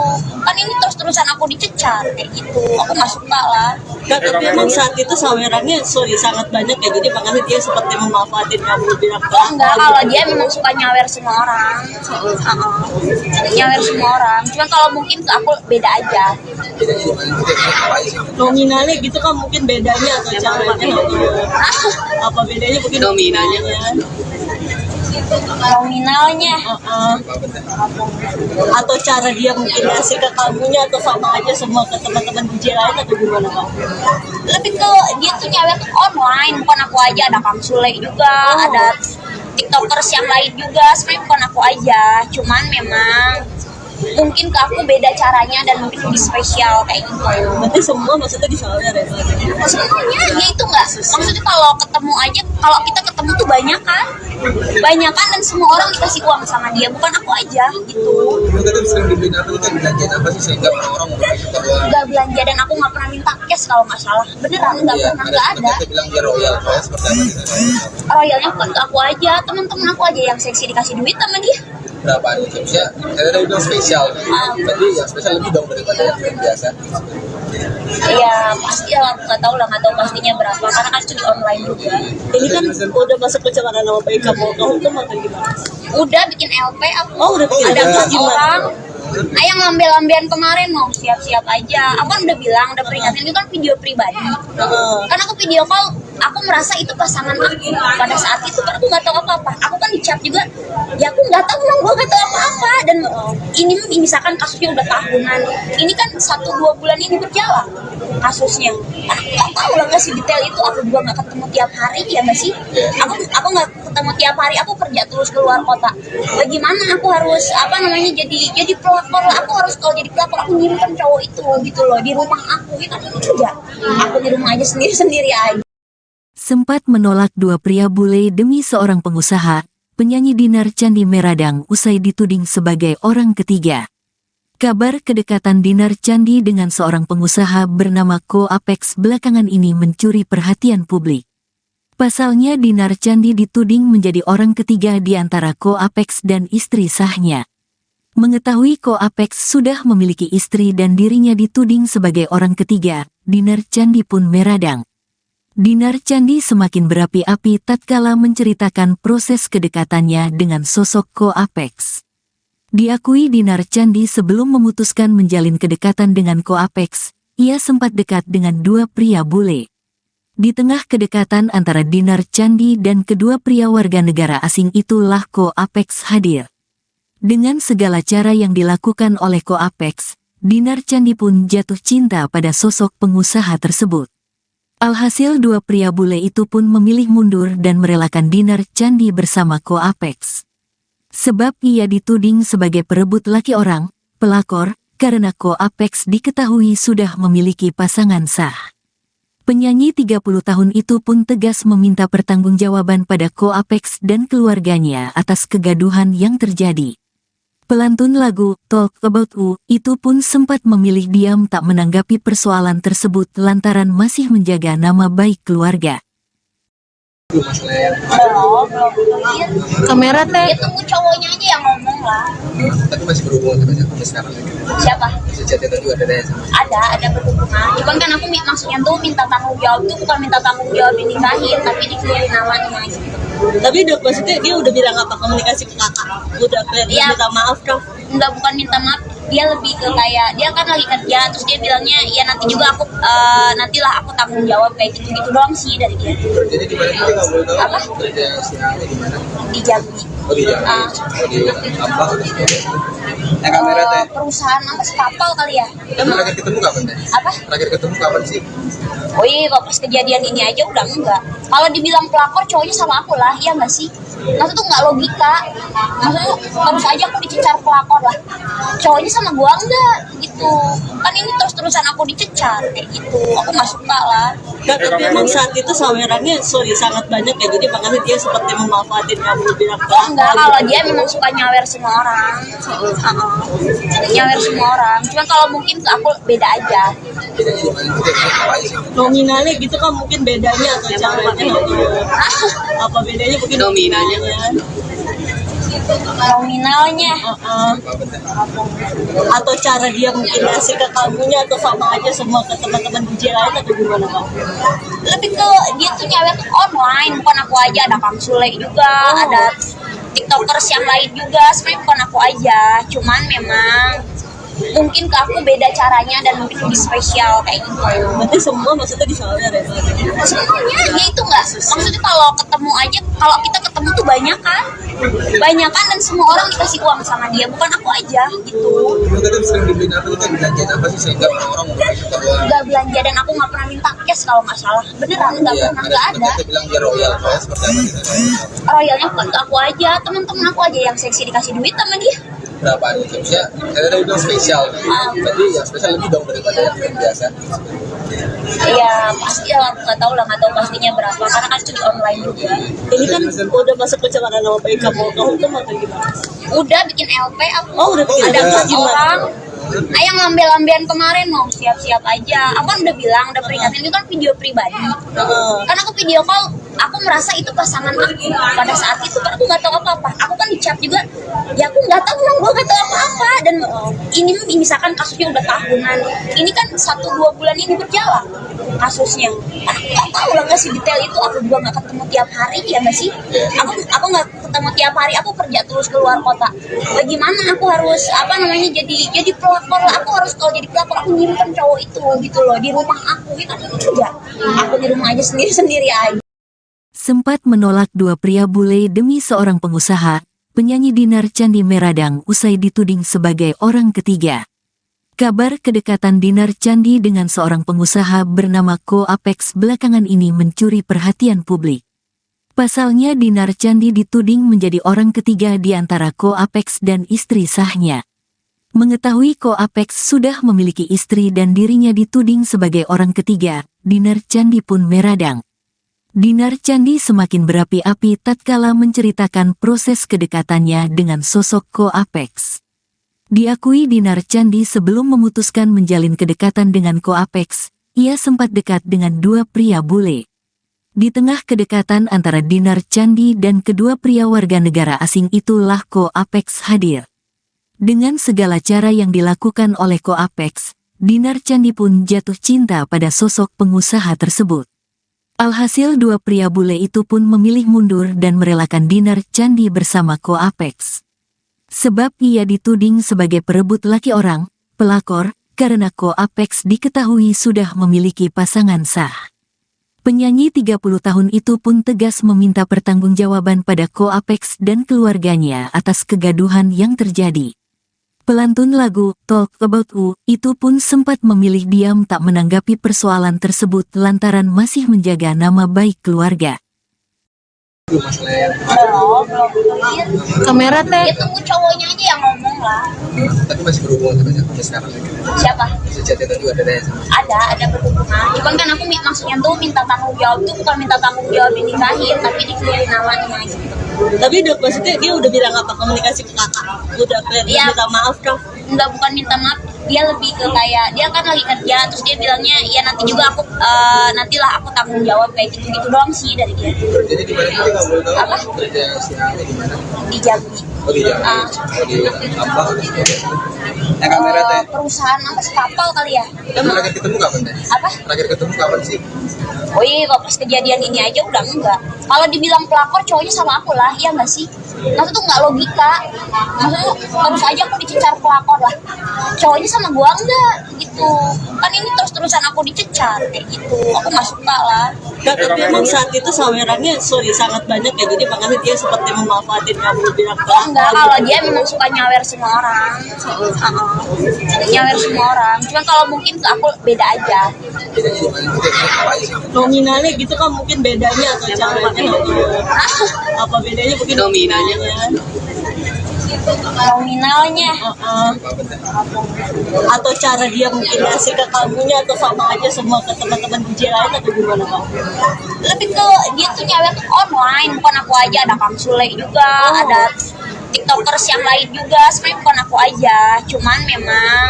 Kan ini terus-terusan aku dicecar kayak gitu. Aku nggak suka lah. Nah, tapi emang saat itu sawerannya sangat banyak ya, jadi makanya dia seperti memanfaatin kamu bilang ke Oh enggak, kalau dia memang suka nyawer semua orang. Nyawer semua orang. Cuman kalau mungkin ke aku beda aja. Bedanya di mana? Kita apa sih? nominalnya gitu kan mungkin bedanya atau caranya apa bedanya mungkin nominalnya Nominalnya. Atau cara dia mungkin kasih ke kamunya atau sama aja semua ke teman-teman DJ lain atau gimana Pak? Lebih ke dia tuh nyawer tuh online, bukan aku aja. Ada Kang Sule juga, ada tiktokers yang lain juga. Sebenarnya bukan aku aja, cuman memang mungkin ke aku beda caranya dan mungkin lebih spesial kayak gitu. Berarti semua maksudnya disawer ya? Semuanya ya itu nggak, maksudnya kalau ketemu aja, kalau kita ketemu tuh banyak kan dan semua orang dikasih uang sama dia, bukan aku aja gitu. Lu tadi sering dibeliin apa? Kita belanjaan apa sih sehingga orang-orang mau beli suka uang? Nggak belanja dan aku nggak pernah minta cash kalau nggak salah, beneran nggak Iya, pernah, nggak ada. Kita bilang dia royal, seperti apa sih? Royalnya bukan ke aku aja, teman-teman aku aja yang seksi dikasih duit sama dia. Berapaan itu? Maksudnya, saya tadi bilang spesial. Jadi yang spesial lebih dong daripada yang biasa. Iya pasti lah, nggak tahu pastinya berapa karena kan itu di online juga. Ini kan udah masuk pencemaran nama baik kamu tuh atau gimana? Udah bikin LP aku. Oh, udah bikin ada LP, 4 gimana? orang. Yang ngambil-ambilan kemarin mau siap-siap aja. Aku kan udah bilang, udah peringatin itu kan video pribadi. Karena aku video call, aku merasa itu pasangan aku. Pada saat itu kan aku nggak tahu apa-apa. Aku kan di chat juga, ya aku nggak tahu, gue nggak tahu apa-apa. Dan ini misalkan kasusnya udah tahunan. Ini kan 1-2 bulan ini berjalan kasusnya. Aku nggak tahu lah nggak sih detail itu. Aku juga nggak ketemu tiap hari ya nggak sih. Aku nggak ketemu tiap hari. Aku kerja terus keluar kota. Bagaimana aku harus jadi pelakor lah. Aku harus kalau jadi pelakor aku nyimpen cowok itu gitu loh di rumah aku. Ya kan ini juga. Aku di rumah aja sendiri aja. Sempat menolak dua pria bule demi seorang pengusaha, penyanyi Dinar Candi Meradang usai dituding sebagai orang ketiga. Kabar kedekatan Dinar Candi dengan seorang pengusaha bernama Ko Apex belakangan ini mencuri perhatian publik. Pasalnya Dinar Candi dituding menjadi orang ketiga di antara Ko Apex dan istri sahnya. Mengetahui Ko Apex sudah memiliki istri dan dirinya dituding sebagai orang ketiga, Dinar Candi pun meradang. Dinar Candi semakin berapi-api tatkala menceritakan proses kedekatannya dengan sosok Ko Apex. Diakui Dinar Candi sebelum memutuskan menjalin kedekatan dengan Ko Apex, ia sempat dekat dengan dua pria bule. Di tengah kedekatan antara Dinar Candi dan kedua pria warga negara asing itulah Ko Apex hadir. Dengan segala cara yang dilakukan oleh Ko Apex, Dinar Candi pun jatuh cinta pada sosok pengusaha tersebut. Alhasil dua pria bule itu pun memilih mundur dan merelakan Dinar Candi bersama Ko Apex. Sebab ia dituding sebagai perebut laki orang, pelakor, karena Ko Apex diketahui sudah memiliki pasangan sah. Penyanyi 30 tahun itu pun tegas meminta pertanggungjawaban pada Ko Apex dan keluarganya atas kegaduhan yang terjadi. Pelantun lagu Talk About You itu pun sempat memilih diam tak menanggapi persoalan tersebut lantaran masih menjaga nama baik keluarga. Itu masalahnya. Belum clear. Kamera teh. Ya tunggu cowoknya aja yang ngomong lah. Tapi masih berhubungan sama siapa sampai sekarang? Siapa? Masih chat-chatan juga ada sama. Ada berhubungan. Cuman kan aku maksudnya tuh minta tanggung jawab tuh bukan minta tanggung jawab dinikahin, tapi dicuri namanya gitu. Tapi udah maksudnya dia udah bilang apa komunikasi ke kakak? Udah kayak Iya. minta maaf dong. Enggak, bukan minta maaf, dia lebih ke kayak dia kan lagi kerja terus dia bilangnya ya nanti juga aku nantilah aku tanggung jawab kayak gitu doang sih dari dia. Jadi di mana kita nggak boleh tahu? Apa? Kerja siapa di mana? Di Jambi. Oh di Jambi. Oh di apa? Kamera teh. Perusahaan apa sih, kapal kali ya. Emang terakhir ketemu kapan teh? Apa? Terakhir ketemu kapan sih? Oh iya, kok pas kejadian ini aja udah enggak. Kalau dibilang pelakor cowoknya sama aku lah, iya nggak sih? Maksudnya tuh nggak logika. Maksudnya terus aja aku dicecar pelakor lah. Cowoknya sama gua enggak gitu. Kan ini terus-terusan aku dicecar kayak gitu. Aku nggak suka lah. Nah, tapi emang saat itu sawerannya sangat banyak ya, jadi makanya dia seperti memanfaatin kamu bilang Oh enggak, kalau dia memang suka nyawer semua orang. Nyawer semua orang. Cuman kalau mungkin ke aku beda aja. Bedanya di mana? Kita apa aja sih? nominalnya gitu kan mungkin bedanya atau caranya apa bedanya mungkin nominalnya Nominalnya. Atau cara dia mungkin ngasih ke kamunya atau sama aja semua ke teman-teman DJ lain atau gimana Kak? Lebih ke dia tuh nyawer tuh online, bukan aku aja. Ada Kang Sule juga, ada tiktokers yang lain juga. Sebenarnya bukan aku aja, cuman memang mungkin ke aku beda caranya dan mungkin lebih spesial kayak gitu. Berarti semua maksudnya disawer ya? Semuanya ya itu enggak, maksudnya kalau ketemu aja, kalau kita ketemu tuh banyakan dan semua orang dikasih uang sama dia, bukan aku aja gitu. Lu kan sering dibeliin apa tuh kan belanjaan apa sih sehingga orang-orang mau suka uang? Nggak belanja dan aku nggak pernah minta cash kalau nggak salah, beneran nggak Iya, pernah, nggak ada. Kita bilang dia royal seperti apa gitu. Royalnya bukan ke aku aja, teman-teman aku aja yang seksi dikasih duit sama dia. Berapa nih? Maksudnya saya tadi bilang spesial. Berarti yang spesial lebih dong daripada yang biasa. Iya pasti lah, aku nggak tahu pastinya berapa karena kan itu online juga. Ini kan udah masuk pencemaran nama baik kamu hukum atau gimana? Udah bikin LP aku. Oh, udah bikin Ada LP, 4 gimana? orang. Yang lambe-lambean kemarin mau siap-siap aja. Aku kan udah bilang, udah peringatin itu kan video pribadi. Karena aku video call, aku merasa itu pasangan aku pada saat itu karena aku nggak tahu apa-apa. Aku kan dicap juga, ya aku nggak tahu, gue nggak tahu apa-apa. Dan ini misalkan kasusnya udah tahunan, ini kan 1-2 bulan ini berjalan kasusnya. Aku nggak tahu lah nggak sih detail itu. Aku juga nggak ketemu tiap hari ya nggak sih. Aku nggak ketemu tiap hari. Aku kerja terus keluar kota. Bagaimana aku harus jadi pelakor lah. Aku harus kalau jadi pelakor aku nyimpen cowok itu gitu loh di rumah aku. Itu kan enggak. Aku di rumah aja sendiri aja. Sempat menolak dua pria bule demi seorang pengusaha, penyanyi Dinar Candi Meradang usai dituding sebagai orang ketiga. Kabar kedekatan Dinar Candi dengan seorang pengusaha bernama Ko Apex belakangan ini mencuri perhatian publik. Pasalnya Dinar Candi dituding menjadi orang ketiga di antara Ko Apex dan istri sahnya. Mengetahui Ko Apex sudah memiliki istri dan dirinya dituding sebagai orang ketiga, Dinar Candi pun meradang. Dinar Candi semakin berapi-api tatkala menceritakan proses kedekatannya dengan sosok Ko Apex. Diakui Dinar Candi sebelum memutuskan menjalin kedekatan dengan Ko Apex, ia sempat dekat dengan dua pria bule. Di tengah kedekatan antara Dinar Candi dan kedua pria warga negara asing itulah Ko Apex hadir. Dengan segala cara yang dilakukan oleh Ko Apex, Dinar Candi pun jatuh cinta pada sosok pengusaha tersebut. Alhasil dua pria bule itu pun memilih mundur dan merelakan Dinar Candi bersama Ko Apex. Sebab ia dituding sebagai perebut laki orang, pelakor, karena Ko Apex diketahui sudah memiliki pasangan sah. Penyanyi 30 tahun itu pun tegas meminta pertanggungjawaban pada Ko Apex dan keluarganya atas kegaduhan yang terjadi. Pelantun lagu Talk About You itu pun sempat memilih diam tak menanggapi persoalan tersebut lantaran masih menjaga nama baik keluarga. Itu masalahnya. Belum clear. Kamera teh. Ya tunggu cowoknya aja yang ngomong lah. Tapi masih berhubungan sama siapa sampai sekarang? Siapa? Masih chat-chatan juga ada sama. Ada berhubungan. Cuman kan aku maksudnya tuh minta tanggung jawab tuh bukan minta tanggung jawab dinikahin, tapi dicuri namanya gitu. Tapi udah maksudnya dia udah bilang apa komunikasi ke kakak? Udah kayak Iya. minta maaf dong. Enggak, bukan minta maaf, dia lebih ke kayak dia kan lagi kerja terus dia bilangnya ya nanti juga aku nantilah aku tanggung jawab kayak gitu gitu doang sih dari dia. Jadi di mana sih nggak boleh tahu? Apa? Kerja siangnya di mana? Di Jambi. Oh di Jambi. Ah. Oh di apa? Kamera teh. Perusahaan apa sih, kapal kali ya. Emang terakhir ketemu kapan teh? Apa? Terakhir ketemu kapan sih? Oh iya, kok pas kejadian ini aja udah enggak. Kalau dibilang pelakor cowoknya sama aku lah, iya nggak sih? Maksudnya tuh nggak logika. Maksudnya terus aja aku dicecar pelakor lah. Cowoknya sama gua enggak gitu. Kan ini terus-terusan aku dicecar kayak gitu. Aku nggak suka lah. Nah, tapi emang saat itu sawerannya sangat banyak ya, jadi makanya dia seperti memanfaatin kamu bilang Oh enggak, kalau dia memang suka nyawer semua orang. Nyawer semua orang. Cuman kalau mungkin ke aku beda aja. Bedanya di mana? Kita apa aja sih? nominalnya gitu kan mungkin bedanya atau caranya apa bedanya mungkin nominalnya Nominalnya. atau cara dia mungkin ngasih ke kamunya atau sama aja semua ke teman-teman DJ lain atau gimana Bang? Lebih ke dia tuh nyawer tuh online, bukan aku aja. Ada Kang Sule juga, ada tiktokers yang lain juga. Sebenarnya bukan aku aja, cuman memang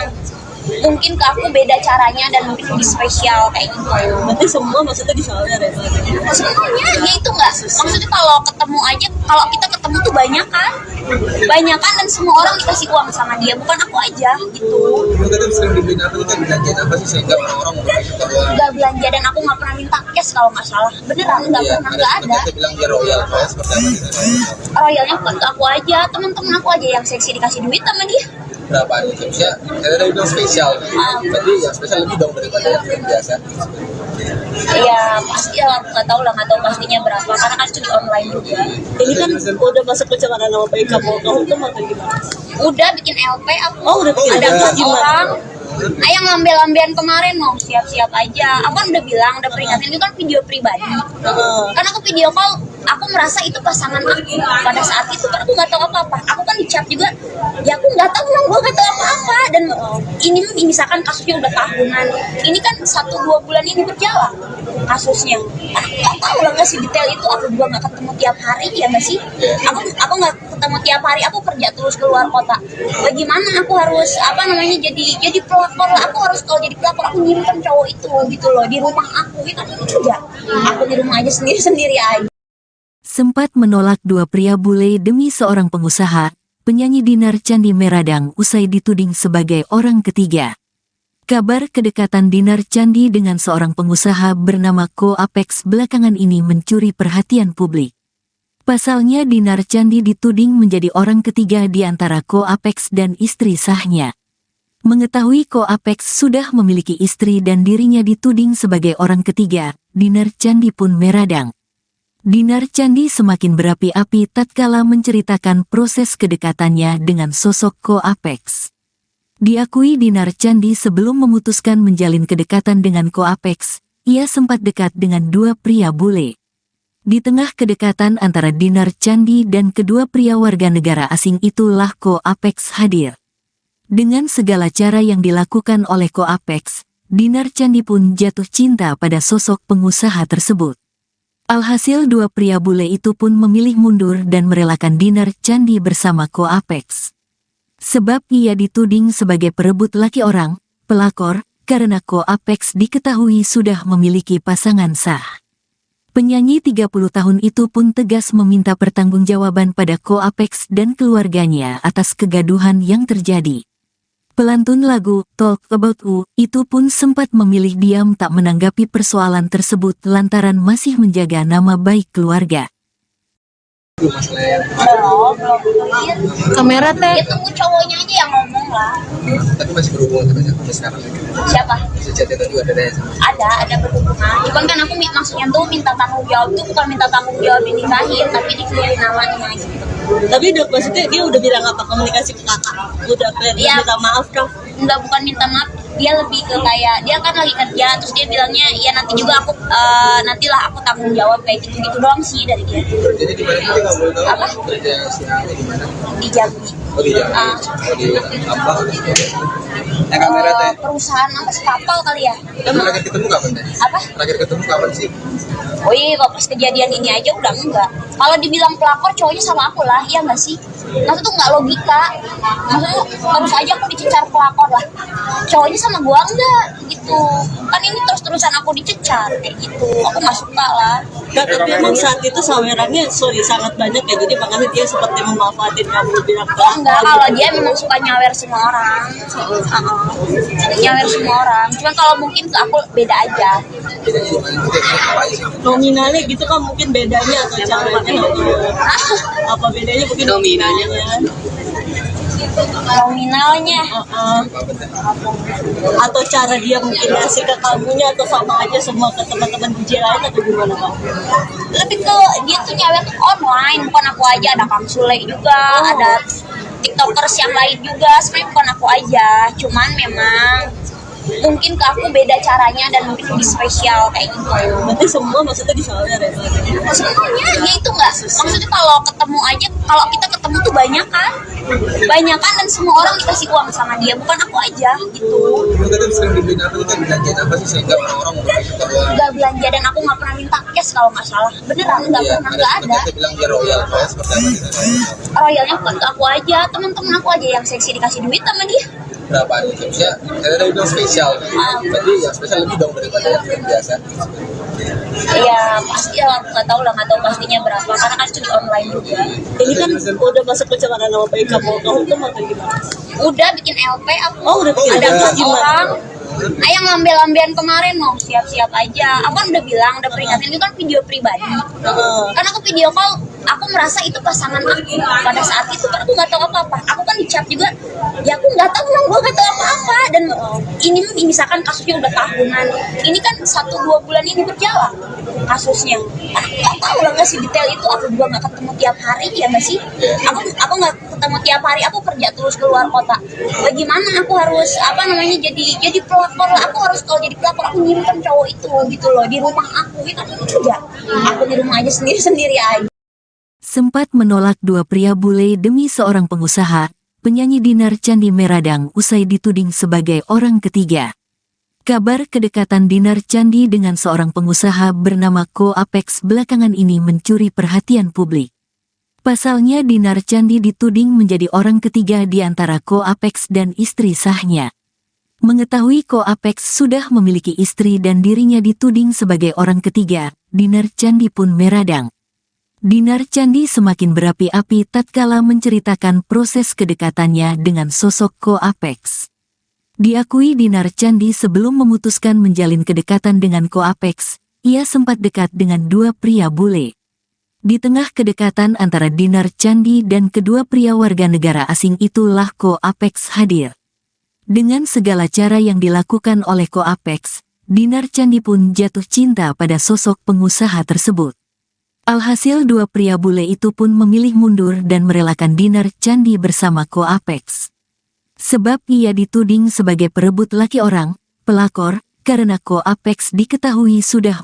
mungkin ke aku beda caranya dan mungkin lebih spesial kayak gitu. Berarti semua maksudnya disawer ya Bang? Semuanya ya itu enggak, maksudnya kalau ketemu aja, kalau kita ketemu tuh banyakan dan semua orang dikasih uang sama dia, bukan aku aja gitu. Kamu tadi sering dibeliin apa tuh? Belanjaan apa sih sehingga orang-orang mau suka uang? Enggak belanja dan aku nggak pernah minta cash kalau nggak salah, beneran nggak Iya, pernah, nggak ada. Kita bilang dia royal, royal seperti apa sih? Royalnya bukan ke aku aja, teman-teman aku aja yang seksi dikasih duit sama dia. Berapa nih? Tipsnya, saya tadi bilang spesial. Berarti yang spesial lebih dong daripada yang biasa. Iya pasti lah, aku nggak tahu pastinya berapa karena kan itu di online juga. Ini kan udah masuk pencemaran nama baik kamu hukum atau gimana? Udah bikin LP aku. Oh, udah bikin Ada LP. 4 orang. Yang lambe-lambean kemarin mau siap-siap aja. Aku kan udah bilang, udah peringatin, itu kan video pribadi. Karena aku video call, aku merasa itu pasangan aku pada saat itu, karena aku nggak tahu apa-apa. Aku kan di chat juga, ya aku nggak tahu, gue nggak tahu apa-apa. Dan ini misalkan kasusnya udah tahunan, ini kan 1-2 bulan ini berjalan kasusnya. Aku nggak tahu lah nggak sih detail itu. Aku juga nggak ketemu tiap hari, ya nggak sih? Aku nggak ketemu tiap hari. Aku kerja terus keluar kota. Bagaimana aku harus jadi pelakor lah. Aku harus kalau jadi pelakor aku nyimpen cowok itu gitu loh di rumah aku. Ya kan enggak. Aku di rumah aja sendiri aja. Sempat menolak dua pria bule demi seorang pengusaha, penyanyi Dinar Candi Meradang usai dituding sebagai orang ketiga. Kabar kedekatan Dinar Candi dengan seorang pengusaha bernama Ko Apex belakangan ini mencuri perhatian publik. Pasalnya Dinar Candi dituding menjadi orang ketiga di antara Ko Apex dan istri sahnya. Mengetahui Ko Apex sudah memiliki istri dan dirinya dituding sebagai orang ketiga, Dinar Candi pun meradang. Dinar Candi semakin berapi-api tatkala menceritakan proses kedekatannya dengan sosok Ko Apex. Diakui Dinar Candi sebelum memutuskan menjalin kedekatan dengan Ko Apex, ia sempat dekat dengan dua pria bule. Di tengah kedekatan antara Dinar Candi dan kedua pria warga negara asing itulah Ko Apex hadir. Dengan segala cara yang dilakukan oleh Ko Apex, Dinar Candi pun jatuh cinta pada sosok pengusaha tersebut. Alhasil dua pria bule itu pun memilih mundur dan merelakan Dinar Candi bersama Ko Apex. Sebab ia dituding sebagai perebut laki orang, pelakor, karena Ko Apex diketahui sudah memiliki pasangan sah. Penyanyi 30 tahun itu pun tegas meminta pertanggungjawaban pada Ko Apex dan keluarganya atas kegaduhan yang terjadi. Pelantun lagu Talk About You itu pun sempat memilih diam tak menanggapi persoalan tersebut lantaran masih menjaga nama baik keluarga. Masalah yang Kamera teh. Ya tunggu cowoknya aja yang ngomong lah. tapi masih berhubungan sampai sekarang. Siapa? Si chat itu juga ada sama. Ada berhubungan. Cuman kan aku maksudnya tuh minta tanggung jawab tuh bukan minta tanggung jawab dinikahin, tapi dikeluarin namanya gitu. Tapi udah maksudnya dia udah bilang apa komunikasi ke kakak? Udah Iya. minta maaf kah? Enggak, bukan minta maaf, dia lebih ke kayak dia kan lagi kerja terus dia bilangnya ya nanti juga aku nantilah aku tanggung jawab kayak gitu gitu doang sih dari dia. Jadi di mana sih nggak boleh tahu? Apa? Kerja siangnya di mana? Di Jambi. Oh di Jambi. Ah. Oh di apa? Kamera teh. Perusahaan apa sih, kapal kali ya. Emang terakhir ketemu kapan teh? Apa? Terakhir ketemu kapan sih? Oh iya, kok pas kejadian ini aja udah enggak. Kalau dibilang pelakor cowoknya sama aku lah, iya nggak sih? Maksudnya tuh nggak logika. Maksudnya terus aja aku dicecar pelakor lah. Cowoknya sama gua enggak gitu. Kan ini terus-terusan aku dicecar kayak gitu. Aku nggak suka lah. Nah, tapi emang saat itu sawerannya sangat banyak ya, jadi makanya dia seperti memanfaatin kamu bilang Oh enggak, kalau dia memang suka nyawer semua orang. Nyawer semua orang. Cuman kalau mungkin ke aku beda aja. nominalnya gitu kan mungkin bedanya atau caranya apa bedanya mungkin nominalnya Nominalnya atau cara dia mungkin ngasih ke kamunya atau sama aja semua ke teman-teman DJ lain atau gimana Kak? lebih ke dia tuh nyawer tuh online, bukan aku aja. Ada Kang Sule juga, ada tiktokers yang lain juga. Sebenarnya bukan aku aja, cuman memang mungkin ke aku beda caranya dan mungkin lebih spesial kayak gitu. Berarti semua maksudnya disawer ya? Semuanya ya itu nggak, maksudnya kalau ketemu aja, kalau kita ketemu tuh banyak kan dan semua orang dikasih uang sama dia, bukan aku aja gitu. Itu kan sering dibeliin apa itu kan belanjaan apa sih sehingga orang-orang mau suka uang. Nggak belanja dan aku nggak pernah minta cash kalau nggak salah, beneran nggak pernah, nggak ada. Kita bilang dia royal seperti apa gitu. Royalnya bukan ke aku aja, teman-teman aku aja yang seksi dikasih duit sama dia. Berapa gitu? Maksudnya saya tadi bilang spesial. Berarti yang spesial lebih dong daripada yang biasa. Iya pasti ya, aku nggak tahu pastinya berapa karena kan itu di online juga. Ini kan udah masuk pencemaran nama baik kamu hukum atau gimana? Udah bikin LP aku. Oh, udah bikin Ada LP. 4 orang. Yang ngambil-ambilan kemarin mau siap-siap aja. Aku kan udah bilang, udah peringatin, itu kan video pribadi. Karena aku video call, aku merasa itu pasangan aku pada saat itu, karena aku nggak tahu apa-apa. Aku kan dicap juga, ya aku nggak tahu, gue nggak tahu apa-apa. Dan ini misalkan kasusnya udah tahunan, ini kan 1-2 bulan ini berjalan kasusnya. Aku nggak tahu lah nggak sih detail itu. Aku juga nggak ketemu tiap hari ya nggak sih. Aku nggak ketemu tiap hari. Aku kerja terus keluar kota. Bagaimana aku harus jadi pelakor lah. Aku harus kalau jadi pelakor aku ngirimkan cowok itu gitu loh di rumah aku. Ya kan enggak. Aku di rumah aja sendiri aja. Sempat menolak dua pria bule demi seorang pengusaha, penyanyi Dinar Candi Meradang usai dituding sebagai orang ketiga. Kabar kedekatan Dinar Candi dengan seorang pengusaha bernama Ko Apex belakangan ini mencuri perhatian publik. Pasalnya Dinar Candi dituding menjadi orang ketiga di antara Ko Apex dan istri sahnya. Mengetahui Ko Apex sudah memiliki istri dan dirinya dituding sebagai orang ketiga, Dinar Candi pun meradang. Dinar Candi semakin berapi-api tatkala menceritakan proses kedekatannya dengan sosok Ko Apex. Diakui Dinar Candi sebelum memutuskan menjalin kedekatan dengan Ko Apex, ia sempat dekat dengan dua pria bule. Di tengah kedekatan antara Dinar Candi dan kedua pria warga negara asing itulah Ko Apex hadir. Dengan segala cara yang dilakukan oleh Ko Apex, Dinar Candi pun jatuh cinta pada sosok pengusaha tersebut. Alhasil dua pria bule itu pun memilih mundur dan merelakan Dinar Candi bersama Ko Apex. Sebab ia dituding sebagai perebut laki orang, pelakor, karena Ko Apex diketahui sudah